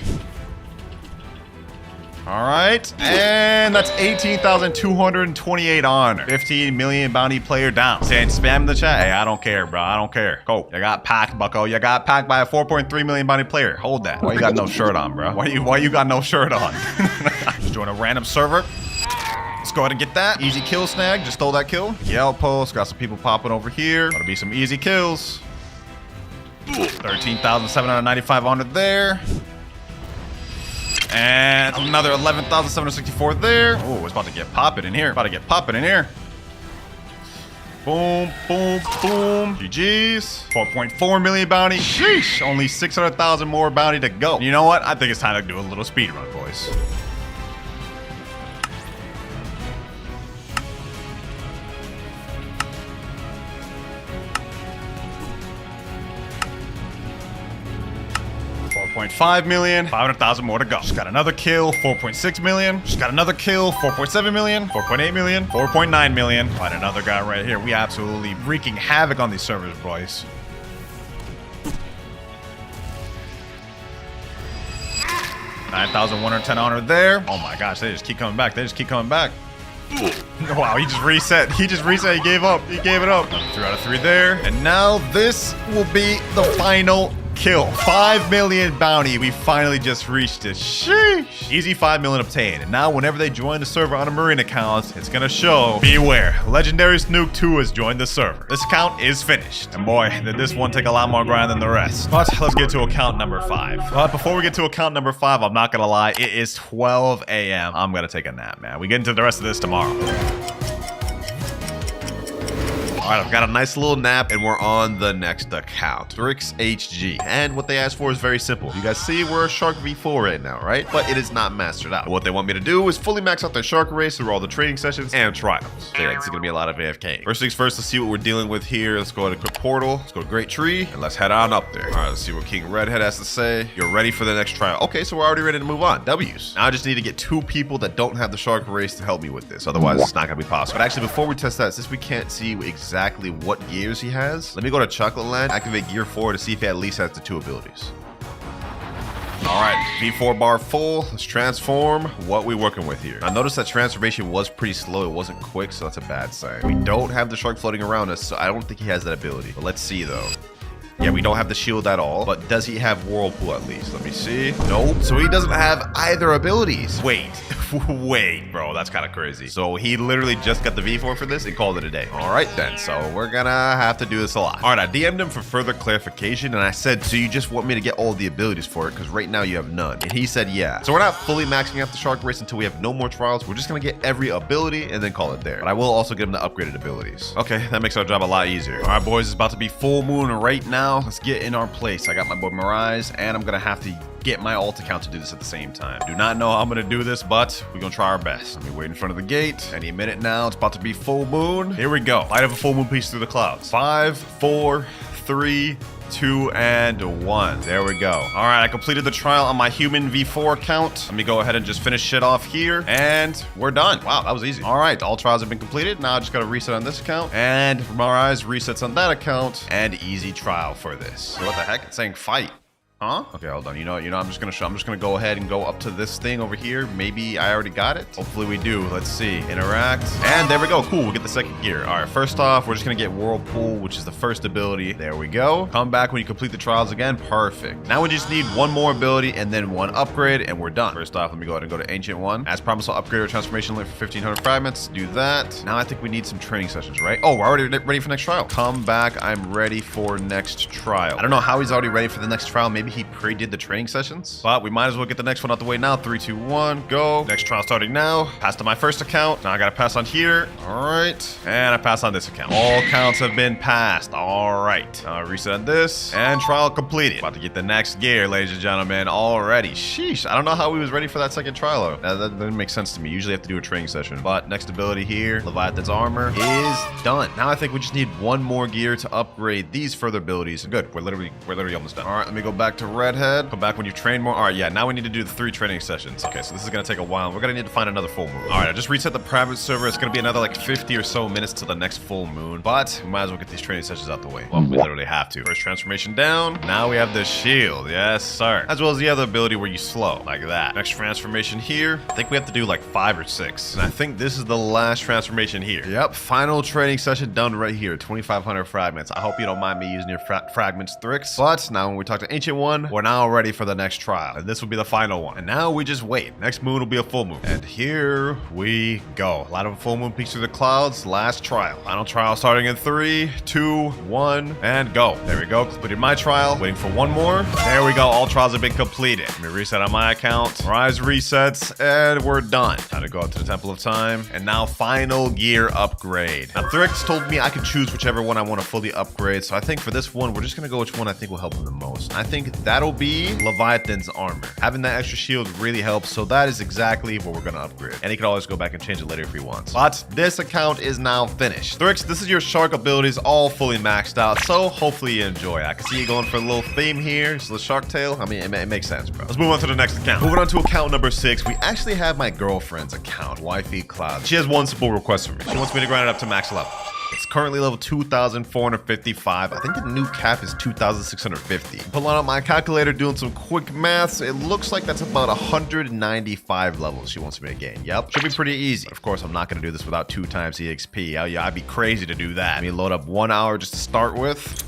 All right, and that's 18,228 honor. 15 million bounty player down. Saying spam in the chat. Hey, I don't care, bro. I don't care. Go. You got packed, bucko. You got packed by a 4.3 million bounty player. Hold that. Why you got no shirt on, bro? Why you got no shirt on? Just join a random server. Let's go ahead and get that. Easy kill snag. Just stole that kill. The outpost. Got some people popping over here. Gotta be some easy kills. 13,795 honor there. And another 11,764 there. Oh, it's about to get popping in here. About to get popping in here. Boom, boom, boom. GG's. 4.4 million bounty. Sheesh. Only 600,000 more bounty to go. You know what? I think it's time to do a little speed run, boys. $4.5 million, 500,000 more to go. Just got another kill, 4.6 million. Just got another kill, 4.7 million, 4.8 million, 4.9 million. Find another guy right here. We absolutely wreaking havoc on these servers, boys. $9,110 honor there. Oh my gosh, they just keep coming back. They just keep coming back. Wow, he just reset. He just reset. He gave up. He gave it up. 3 out of 3 there. And now this will be the final kill. 5 million bounty. We finally just reached it. Sheesh. Easy 5 million obtained. And now whenever they join the server on a Marine account, it's gonna show, beware, Legendary Snook 2 has joined the server. This account is finished. And boy, did this one take a lot more grind than the rest. But let's get to account number 5. But before we get to account number 5, I'm not gonna lie, it is 12 a.m. I'm gonna take a nap, man. We get into the rest of this tomorrow.
All right, I've got a nice little nap and we're on the next account, Brix HG. And what they asked for is very simple. You guys see we're a Shark V4 right now, right? But it is not mastered out. What they want me to do is fully max out their Shark race through all the training sessions and trials. So yeah, this is gonna be a lot of AFK. First things first, let's see what we're dealing with here. Let's go ahead and equip Portal. Let's go to Great Tree and let's head on up there. All right, let's see what King Redhead has to say. You're ready for the next trial. Okay, so we're already ready to move on. W's. Now I just need to get 2 people that don't have the Shark race to help me with this. Otherwise, it's not gonna be possible. But actually, before we test that, since we can't see exactly what gears he has, let me go to Chocolate Land, activate gear 4 to see if he at least has the 2 abilities. All right, V4 bar full. Let's transform. What we working with here? I noticed that transformation was pretty slow. It wasn't quick, so that's a bad sign. We don't have the Shark floating around us, so I don't think he has that ability. But let's see though.
Yeah, we don't have the shield at all. But does he have Whirlpool at least? Let me see. Nope. So he doesn't have either abilities. Wait. Wait, bro. That's kind of crazy. So he literally just got the V4 for this and called it a day. All right, then. So we're gonna have to do this a lot. All right, I DM'd him for further clarification, and I said, so you just want me to get all the abilities for it? Because right now you have none. And he said, yeah. So we're not fully maxing out the shark race until we have no more trials. We're just gonna get every ability and then call it there. But I will also give him the upgraded abilities. Okay, that makes our job a lot easier. All right, boys, it's about to be full moon right now. Let's get in our place. I got my boy Marais, and I'm gonna have to get my alt account to do this at the same time. Do not know how I'm gonna do this, but we're gonna try our best. Let me wait in front of the gate. Any minute now, it's about to be full moon. Here we go. Light of a full moon piece through the clouds. 5, 4, 3, 2, and 1. There we go. All right, I completed the trial on my human V4 account. Let me go ahead and just finish shit off here, and we're done. Wow, that was easy. All right, all trials have been completed. Now I just gotta reset on this account, and Marais resets on that account, and easy trial for this. So what the heck? It's saying fight. Huh? Okay, hold on. You know, I'm just gonna go ahead and go up to this thing over here. Maybe I already got it. Hopefully we do. Let's see. Interact. And there we go. Cool. We get the second gear. All right. First off, we're just gonna get Whirlpool, which is the first ability. There we go. Come back when you complete the trials again. Perfect. Now we just need one more ability and then one upgrade, and we're done. First off, let me go ahead and go to Ancient One. As promised, I'll upgrade our transformation link for 1,500 fragments. Do that. Now I think we need some training sessions, right? Oh, we're already ready for next trial. Come back. I'm ready for next trial. I don't know how he's already ready for the next trial. Maybe he pre-did the training sessions, but we might as well get the next one out the way now. 3, 2, 1, go. Next trial starting now. Passed on my first account. Now I gotta pass on here. All right, and I pass on this account. All counts have been passed. All right, now I reset on this, and trial completed. About to get the next gear, ladies and gentlemen. Already, sheesh. I don't know how we was ready for that second trial. That didn't make sense to me. Usually I have to do a training session, but next ability here, Leviathan's armor is done. Now I think we just need one more gear to upgrade these further abilities. Good, we're literally almost done. All right, let me go back to Redhead. Come back when you've trained more. All right, yeah, now we need to do the 3 training sessions. Okay, so this is gonna take a while. We're gonna need to find another full moon. All right, I just reset the private server. It's gonna be another like 50 or so minutes to the next full moon, but we might as well get these training sessions out the way. Well, we literally have to. First transformation down. Now we have the shield. Yes, sir. As well as the other ability where you slow, like that. Next transformation here. I think we have to do like 5 or 6. And I think this is the last transformation here. Yep, final training session done right here. 2,500 fragments. I hope you don't mind me using your fragments, Thrix. But now when we talk to Ancient One, we're now ready for the next trial, and this will be the final one. And now we just wait. Next moon will be a full moon, and here we go. A lot of a full moon peaks through the clouds. Last trial. Final trial starting in 3, 2, 1, and go. There we go. Completed my trial. Waiting for one more. There we go. All trials have been completed. Let me reset on my account. Rise resets, and we're done. Time to go up to the Temple of Time, and now final gear upgrade. Now Thrix told me I could choose whichever one I want to fully upgrade, so I think for this one we're just gonna go which one I think will help him the most. I think that'll be Leviathan's armor. Having that extra shield really helps, so that is exactly what we're gonna upgrade. And he can always go back and change it later if he wants. But this account is now finished. Thrix, this is your shark abilities all fully maxed out, so hopefully you enjoy it. I can see you going for a little theme here. So the shark tail, I mean, it makes sense, bro. Let's move on to the next account. Moving on to account number 6, we actually have my girlfriend's account, WinterKloudz. She has one simple request for me. She wants me to grind it up to max level. It's currently level 2,455. I think the new cap is 2,650. Pulling out my calculator, doing some quick maths. It looks like that's about 195 levels she wants me to gain. Yep, should be pretty easy. But of course, I'm not going to do this without 2 times EXP. I'd be crazy to do that. Let me load up 1 hour just to start with.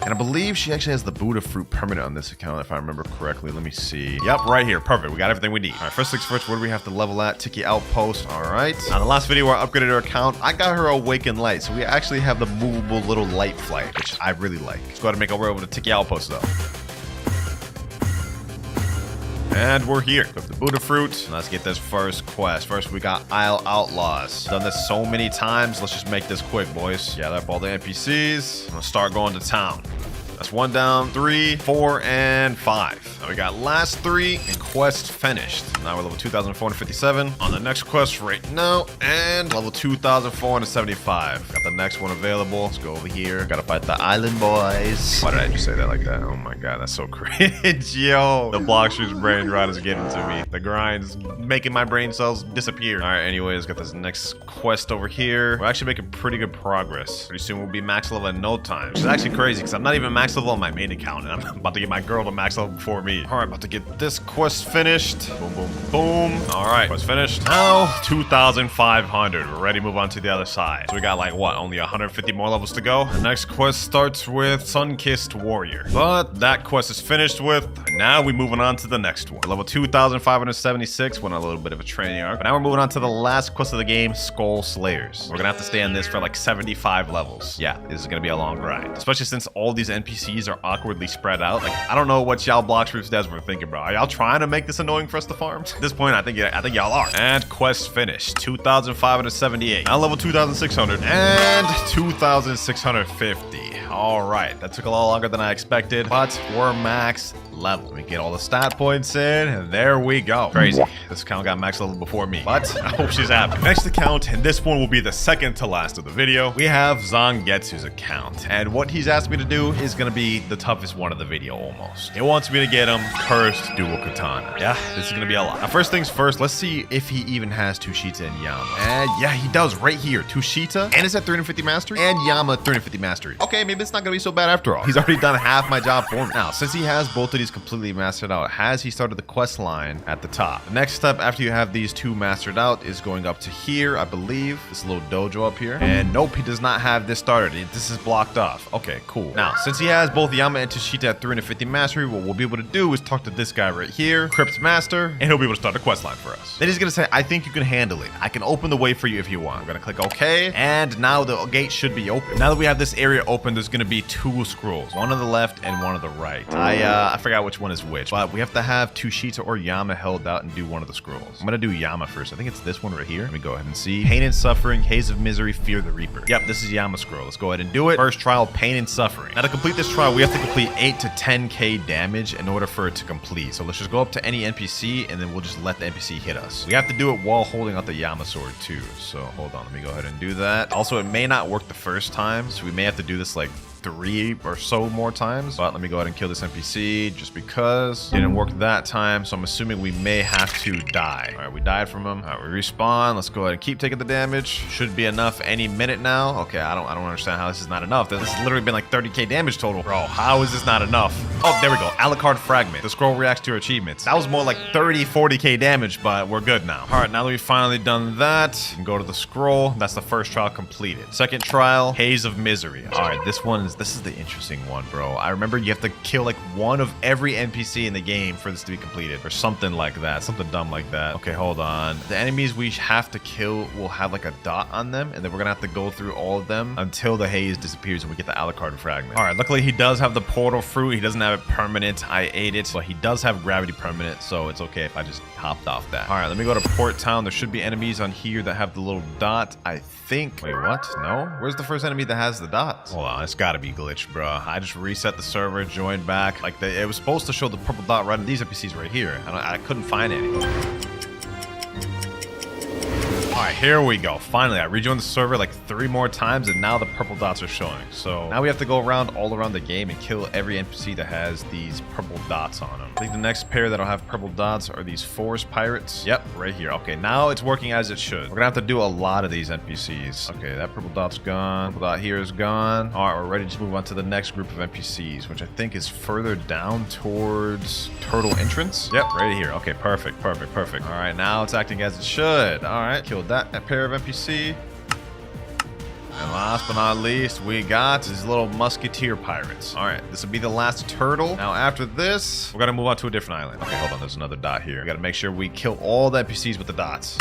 And I believe she actually has the Buddha fruit permanent on this account, if I remember correctly. Let me see. Yep, right here. Perfect. We got everything we need. All right, first things first, what do we have to level at? Tiki Outpost. All right. Now, the last video where I upgraded her account, I got her Awakened Light. So we actually have the movable little light flight, which I really like. Let's go ahead and make our way over to Tiki Outpost, though. And we're here. Equip the Buddha fruit. Let's get this first quest. First, we got Isle Outlaws. Done this so many times. Let's just make this quick, boys. Gather up all the NPCs. I'm gonna start going to town. That's 1 down, 3, 4, and 5. Now we got last 3 and quest finished. Now we're level 2,457 on the next quest right now, and level 2,475. Got the next one available. Let's go over here. Gotta fight the island boys. Why did I just say that like that? Oh my god, that's so cringe, yo. The Blox's brain rot is getting to me. The grind's making my brain cells disappear. All right, anyways, got this next quest over here. We're actually making pretty good progress. Pretty soon we'll be max level in no time, which is actually crazy because I'm not even max max level on my main account, and I'm about to get my girl to max level before me. All right, about to get this quest finished. Boom, boom, boom. All right, quest finished. Now, 2,500. We're ready to move on to the other side. So we got like, what, only 150 more levels to go? The next quest starts with Sun-Kissed Warrior. But that quest is finished with. Now we're moving on to the next one. Level 2,576. Went on a little bit of a training arc. But now we're moving on to the last quest of the game, Skull Slayers. We're gonna have to stay on this for like 75 levels. Yeah, this is gonna be a long grind. Especially since all these NPCs are awkwardly spread out. Like, I don't know what y'all Blox Fruits devs were thinking, bro. Are y'all trying to make this annoying for us to farm? At this point, I think y'all are. And quest finished. 2,578. Now level 2,600 and 2,650. All right, that took a lot longer than I expected, but we're max level. Let me get all the stat points in, and there we go. Crazy. This account got max level before me, but I hope she's happy. Next account, and this one will be the second to last of the video, we have Zangetsu's account. And what he's asked me to do is gonna be the toughest one of the video almost. He wants me to get him Cursed Dual Katana. Yeah, this is gonna be a lot. Now, first things first, let's see if he even has Tushita and Yama. And yeah, he does right here. Tushita, and it's at 350 mastery, and Yama 350 mastery. Okay, maybe it's not gonna be so bad after all. He's already done half my job for me. Now, since he has both of these completely mastered out, has he started the quest line at the top? The next step after you have these two mastered out is going up to here, I believe. This little dojo up here. And nope, he does not have this started. This is blocked off. Okay, cool. Now, since he has both Yama and Tushita at 350 mastery, what we'll be able to do is talk to this guy right here, Crypt Master, and he'll be able to start the quest line for us. Then he's gonna say, I think you can handle it. I can open the way for you if you want. I'm gonna click OK, and now the gate should be open. Now that we have this area open, there's gonna be two scrolls, one on the left and one on the right. I forgot which one is which, but we have to have Tushita or Yama held out and do one of the scrolls. I'm gonna do Yama first. I think it's this one right here. Let me go ahead and see. Pain and Suffering, Haze of Misery, Fear the Reaper. Yep, this is Yama scroll. Let's go ahead and do it. First trial, Pain and Suffering. Now to complete this trial, we have to complete 8 to 10k damage in order for it to complete. So let's just go up to any NPC and then we'll just let the NPC hit us. We have to do it while holding out the Yama sword too. So hold on, let me go ahead and do that. Also, it may not work the first time, so we may have to do this like 3 or so more times, but let me go ahead and kill this NPC just because it didn't work that time. So I'm assuming we may have to die. All right, we died from him. All right, we respawn. Let's go ahead and keep taking the damage. Should be enough any minute now. Okay, I don't understand how this is not enough. This has literally been like 30k damage total. Bro, how is this not enough? Oh, there we go. Alucard Fragment. The scroll reacts to your achievements. That was more like 40k damage, but we're good now. All right, now that we've finally done that, you can go to the scroll. That's the first trial completed. Second trial, Haze of Misery. All right, this is the interesting one, bro. I remember you have to kill like one of every NPC in the game for this to be completed or something like that. Something dumb like that. Okay, hold on. The enemies we have to kill will have like a dot on them, and then we're gonna have to go through all of them until the haze disappears and we get the Alucard Fragment. All right, luckily he does have the portal fruit. He doesn't have it permanent. I ate it, but he does have gravity permanent, so it's okay if I just hopped off that. All right, let me go to Port Town. There should be enemies on here that have the little dot, I think. Wait, what? No? Where's the first enemy that has the dots? Hold on, it's gotta be glitched, bro. I just reset the server, joined back. Like, it was supposed to show the purple dot right on these NPCs right here. I couldn't find any. All right, here we go. Finally, I rejoined the server like 3 more times, and now the purple dots are showing. So now we have to go around all around the game and kill every NPC that has these purple dots on them. I think the next pair that'll have purple dots are these forest pirates. Yep, right here. Okay, now it's working as it should. We're gonna have to do a lot of these NPCs. Okay, that purple dot's gone. Purple dot here is gone. All right, we're ready to move on to the next group of NPCs, which I think is further down towards Turtle Entrance. Yep, right here. Okay, perfect, perfect, perfect. All right, now it's acting as it should. All right, killed that pair of NPC. And last but not least, we got these little musketeer pirates. All right, this will be the last turtle. Now after this, we're gonna move on to a different island. Okay, hold on, there's another dot here. We gotta make sure we kill all the NPCs with the dots.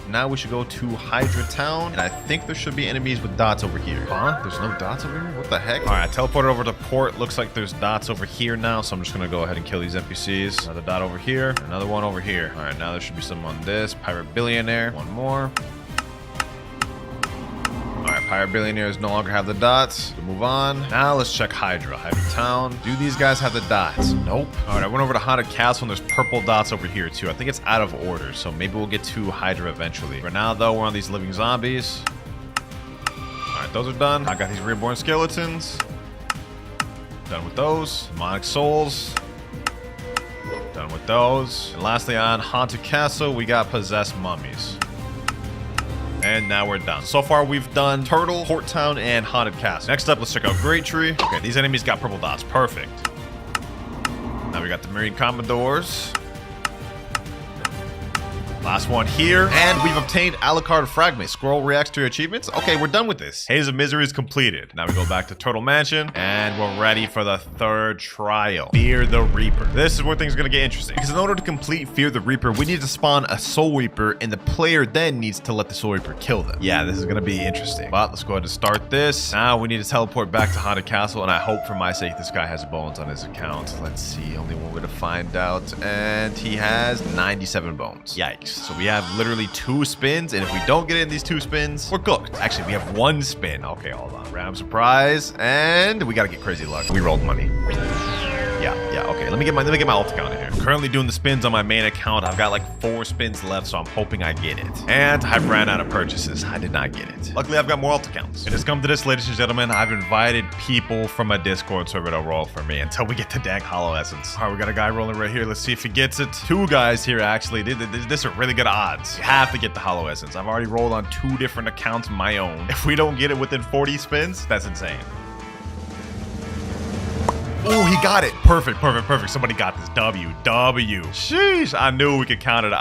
Now we should go to Hydra Town, and I think there should be enemies with dots over here. Huh? There's no dots over here? What the heck? All right, I teleported over to port. Looks like there's dots over here now, so I'm just gonna go ahead and kill these NPCs. Another dot over here, another one over here. All right, now there should be some on this. Pirate Billionaire, one more. Pirate Billionaires no longer have the dots. We'll move on. Now let's check Hydra Town. Do these guys have the dots? Nope. All right, I went over to Haunted Castle, and there's purple dots over here too. I think it's out of order, so maybe we'll get to Hydra eventually. For now, though, we're on these living zombies. All right, those are done. I got these reborn skeletons. Done with those. Demonic souls. Done with those. And lastly, on Haunted Castle, we got possessed mummies. And now we're done. So far, we've done Turtle, Port Town, and Haunted Castle. Next up, let's check out Great Tree. Okay, these enemies got purple dots. Perfect. Now we got the Marine Commodores. Last one here. And we've obtained Alucard Fragment. Scroll reacts to your achievements. Okay, we're done with this. Haze of Misery is completed. Now we go back to Turtle Mansion. And we're ready for the third trial. Fear the Reaper. This is where things are going to get interesting. Because in order to complete Fear the Reaper, we need to spawn a Soul Reaper. And the player then needs to let the Soul Reaper kill them. Yeah, this is going to be interesting. But let's go ahead and start this. Now we need to teleport back to Haunted Castle. And I hope for my sake this guy has bones on his account. Let's see. Only one way to find out. And he has 97 bones. Yikes. So we have literally 2 spins, and if we don't get in these 2 spins, we're cooked. Actually, we have 1 spin. Okay, hold on. Random surprise, and we gotta get crazy luck. We rolled money. Yeah, okay. Let me get my alt account in here. I'm currently doing the spins on my main account. I've got like 4 spins left, so I'm hoping I get it. And I've ran out of purchases. I did not get it. Luckily, I've got more alt accounts. It has come to this, ladies and gentlemen. I've invited people from a Discord server to roll for me until we get the dang Hollow Essence. All right, we got a guy rolling right here. Let's see if he gets it. 2 guys here, actually. This are really good odds. You have to get the Hollow Essence. I've already rolled on 2 different accounts of my own. If we don't get it within 40 spins, that's insane. Oh, he got it. Perfect. Somebody got this. W. Sheesh. I knew we could count it.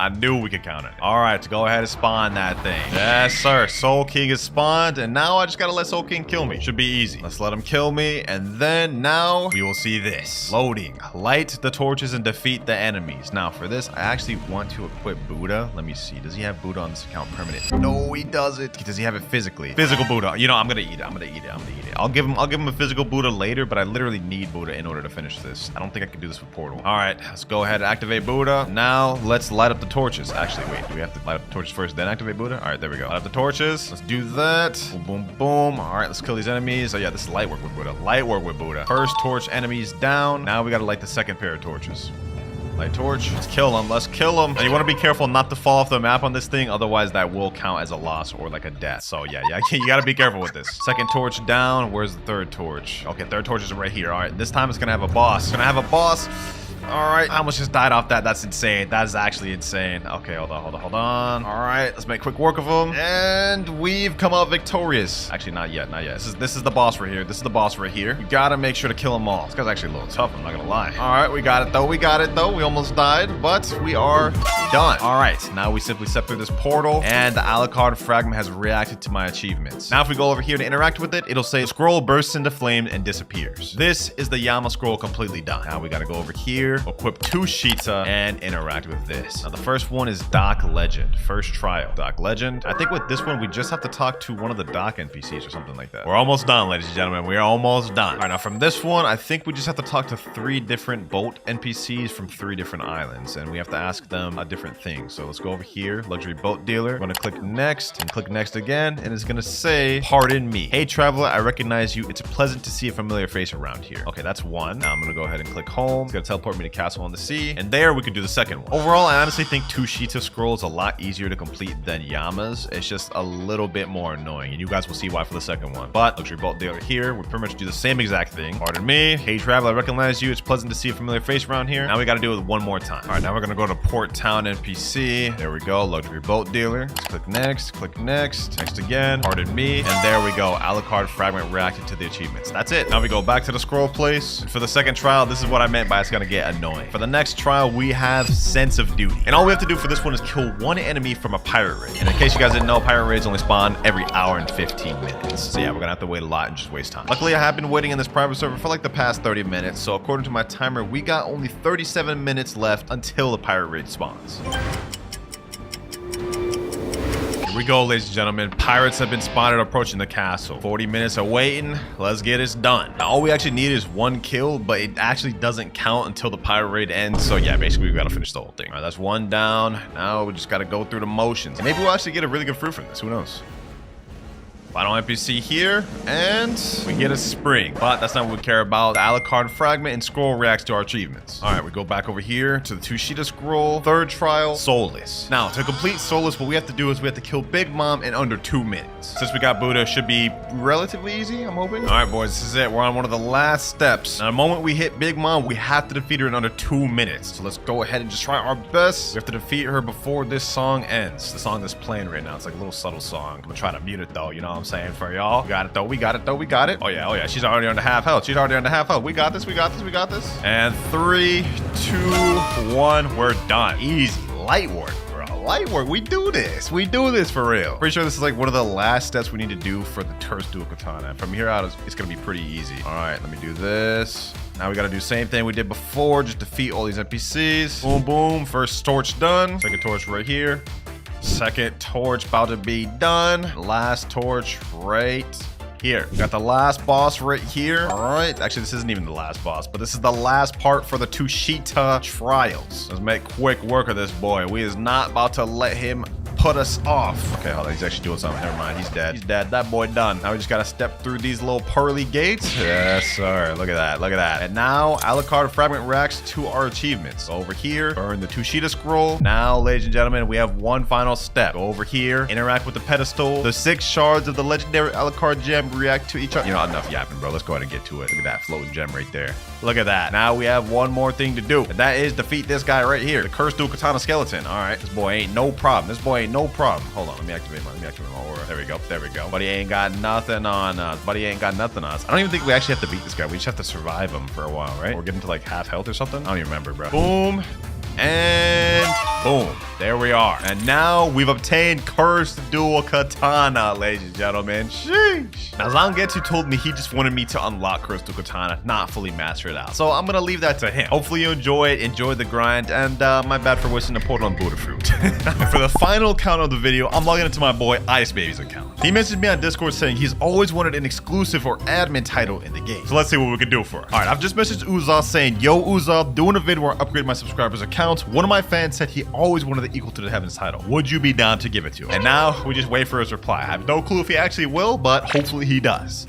All right, go ahead and spawn that thing. Yes, sir. Soul King is spawned, and now I just gotta let Soul King kill me. Should be easy. Let's let him kill me, and then now we will see this. Loading. Light the torches and defeat the enemies. Now, for this, I actually want to equip Buddha. Let me see. Does he have Buddha on this account permanent? No, he doesn't. Does he have it physically? Physical Buddha. You know, I'm gonna eat it. I'll give him a physical Buddha later, but I literally need Buddha in order to finish this. I don't think I can do this with Portal. All right, let's go ahead and activate Buddha. Now let's light up the torches. Actually, wait, do we have to light up the torches first, then activate Buddha? All right, there we go. Light up the torches. Let's do that. Boom, boom, boom. All right, let's kill these enemies. Oh yeah, this is light work with Buddha. First torch enemies down. Now we gotta light the second pair of torches. Light torch. Let's kill them. And you want to be careful not to fall off the map on this thing. Otherwise, that will count as a loss or like a death. So yeah, you got to be careful with this. Second torch down. Where's the third torch? Okay, third torch is right here. All right, this time it's going to have a boss. All right, I almost just died off that. That's insane. That is actually insane. Okay, hold on. All right, let's make quick work of him. And we've come out victorious. Actually, not yet. This is the boss right here. We gotta make sure to kill them all. This guy's actually a little tough, I'm not gonna lie. All right, we got it though. We almost died, but we are done. All right, now we simply step through this portal, and the Alucard Fragment has reacted to my achievements. Now, if we go over here to interact with it, it'll say scroll bursts into flame and disappears. This is the Yama scroll completely done. Now we gotta go over here, equip 2 Sheeta, and interact with this. Now the first one is Doc Legend. First trial. Doc Legend. I think with this one, we just have to talk to one of the Doc NPCs or something like that. We're almost done, ladies and gentlemen. We are almost done. All right, now from this one, I think we just have to talk to 3 different boat NPCs from 3 different islands, and we have to ask them a different thing. So let's go over here, Luxury Boat Dealer. I'm gonna click next, and click next again, and it's gonna say, pardon me. Hey, traveler, I recognize you. It's pleasant to see a familiar face around here. Okay, that's one. Now I'm gonna go ahead and click home. It's gonna teleport me to Castle on the Sea, and there we can do the second one. Overall, I honestly think 2 Sheeta scrolls a lot easier to complete than Yama's. It's just a little bit more annoying, and you guys will see why for the second one. But Luxury Boat Dealer here, we pretty much do the same exact thing. Pardon me. Hey, traveler, I recognize you. It's pleasant to see a familiar face around here. Now we gotta do it one more time. All right, now we're gonna go to Port Town NPC. There we go, Luxury Boat Dealer. Let's click next again. Pardon me. And there we go. Alucard Fragment reacted to the achievements. That's it. Now we go back to the scroll place. For the second trial, this is what I meant by it's gonna get annoying. For the next trial, we have Sense of Duty. And all we have to do for this one is kill 1 enemy from a pirate raid. And in case you guys didn't know, pirate raids only spawn every hour and 15 minutes. So yeah, we're gonna have to wait a lot and just waste time. Luckily, I have been waiting in this private server for like the past 30 minutes. So according to my timer, we got only 37 minutes left until the pirate raid spawns. Here we go, ladies and gentlemen. Pirates have been spotted approaching the castle. 40 minutes of waiting. Let's get this done. Now, all we actually need is 1 kill, but it actually doesn't count until the pirate raid ends. So yeah, basically we gotta finish the whole thing. All right, that's 1 down. Now we just gotta go through the motions. Maybe we'll actually get a really good fruit from this. Who knows? Final NPC here, and we get a spring. But that's not what we care about. The Alucard fragment and scroll reacts to our achievements. All right, we go back over here to the Tushita scroll. Third trial, Soulless. Now, to complete Soulless, what we have to do is we have to kill Big Mom in under 2 minutes. Since we got Buddha, it should be relatively easy, I'm hoping. All right, boys, this is it. We're on one of the last steps. Now, the moment we hit Big Mom, we have to defeat her in under 2 minutes. So let's go ahead and just try our best. We have to defeat her before this song ends. The song that's playing right now, it's like a little subtle song. I'm gonna try to mute it though, you know what I'm saying, for y'all. We got it though, we got it though, we got it. Oh yeah, she's already on the half health. She's already on the half health. We got this, we got this, we got this. And 3, 2, 1, we're done. Easy, light work. Light work. We do this for real. Pretty sure this is like one of the last steps we need to do for the Terse Dual Katana. From here out, it's gonna be pretty easy. All right, let me do this. Now we gotta do the same thing we did before, just defeat all these NPCs. Boom, boom. First torch done. Second torch right here. Second torch about to be done. Last torch right here. We got the last boss right here. All right. Actually, this isn't even the last boss, but this is the last part for the Tushita trials. Let's make quick work of this boy. We is not about to let him put us off. Okay, hold on. He's actually doing something. Never mind. He's dead. He's dead. That boy done. Now we just got to step through these little pearly gates. Yes, sir. Look at that. Look at that. And now Alucard fragment reacts to our achievements. So over here, burn the Tushita scroll. Now, ladies and gentlemen, we have one final step. Go over here, interact with the pedestal. The 6 shards of the legendary Alucard gem react to each other. You know, enough yapping, bro. Let's go ahead and get to it. Look at that floating gem right there. Look at that. Now we have one more thing to do, and that is defeat this guy right here, the Cursed Dual Katana skeleton. All right, this boy ain't no problem. This boy ain't no problem. Hold on, let me activate my aura. There we go. There we go. Buddy ain't got nothing on us. Buddy ain't got nothing on us. I don't even think we actually have to beat this guy. We just have to survive him for a while, right? Or get him to like half health or something. I don't even remember, bro. Boom. And boom, there we are. And now we've obtained Cursed Dual Katana, ladies and gentlemen. Sheesh. Now, Zangetsu told me he just wanted me to unlock Cursed Dual Katana, not fully master it out. So I'm gonna leave that to him. Hopefully you enjoy the grind, and my bad for wasting a portal on Buddha fruit. And for the final count of the video, I'm logging into my boy Ice Baby's account. He messaged me on Discord saying he's always wanted an exclusive or admin title in the game. So let's see what we can do for him. All right, I've just messaged Uzoth saying, yo, Uzoth, doing a vid where I upgrade my subscribers' account. One of my fans said he always wanted the Equal to the Heavens title. Would you be down to give it to him? And now we just wait for his reply. I have no clue if he actually will, but hopefully he does.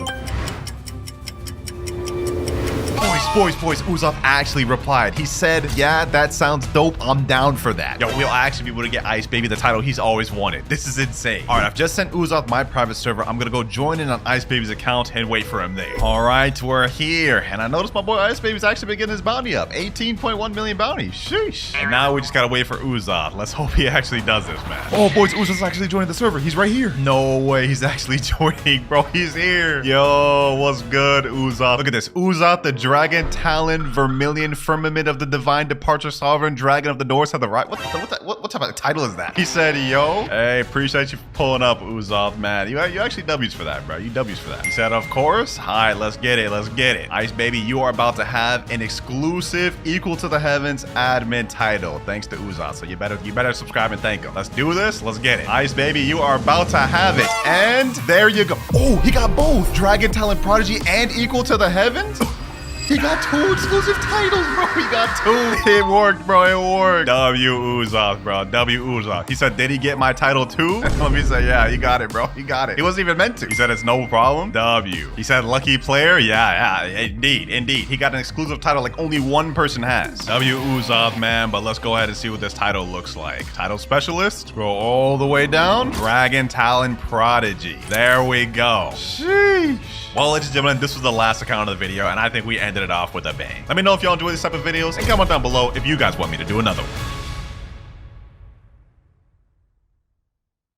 Boys, Uzoth actually replied. He said, yeah, that sounds dope. I'm down for that. Yo, we'll actually be able to get Ice Baby the title he's always wanted. This is insane. All right, I've just sent Uzoth my private server. I'm gonna go join in on Ice Baby's account and wait for him there. All right, we're here. And I noticed my boy Ice Baby's actually been getting his bounty up. 18.1 million bounty. Sheesh. And now we just gotta wait for Uzoth. Let's hope he actually does this, man. Oh, boys, Uzoth's actually joining the server. He's right here. No way, he's actually joining, bro. He's here. Yo, what's good, Uzoth? Look at this. Uzoth, the dragon Talon, Vermilion, Firmament of the Divine Departure, Sovereign, Dragon of the North of the Right. What type of title is that? He said, yo, hey, appreciate you for pulling up, Uzoth, man. You actually W's for that, bro. You W's for that. He said, of course. All right, let's get it. Let's get it. Ice Baby, you are about to have an exclusive Equal to the Heavens admin title, thanks to Uzoth. So you better subscribe and thank him. Let's do this. Let's get it. Ice Baby, you are about to have it. And there you go. Oh, he got both. Dragon Talent Prodigy and Equal to the Heavens? He got 2 exclusive titles, bro. He got 2. It worked, bro. It worked. W Uzoth, bro. W Uzoth. He said, did he get my title too? Let me say, yeah, he got it, bro. He got it. He wasn't even meant to. He said, it's no problem. W. He said, lucky player. Yeah, indeed. He got an exclusive title like only one person has. W Uzoth, man. But let's go ahead and see what this title looks like. Title specialist. Scroll all the way down. Dragon Talent Prodigy. There we go. Sheesh. Well, ladies and gentlemen, this was the last account of the video, and I think we ended it off with a bang. Let me know if y'all enjoy this type of videos, and comment down below if you guys want me to do another one.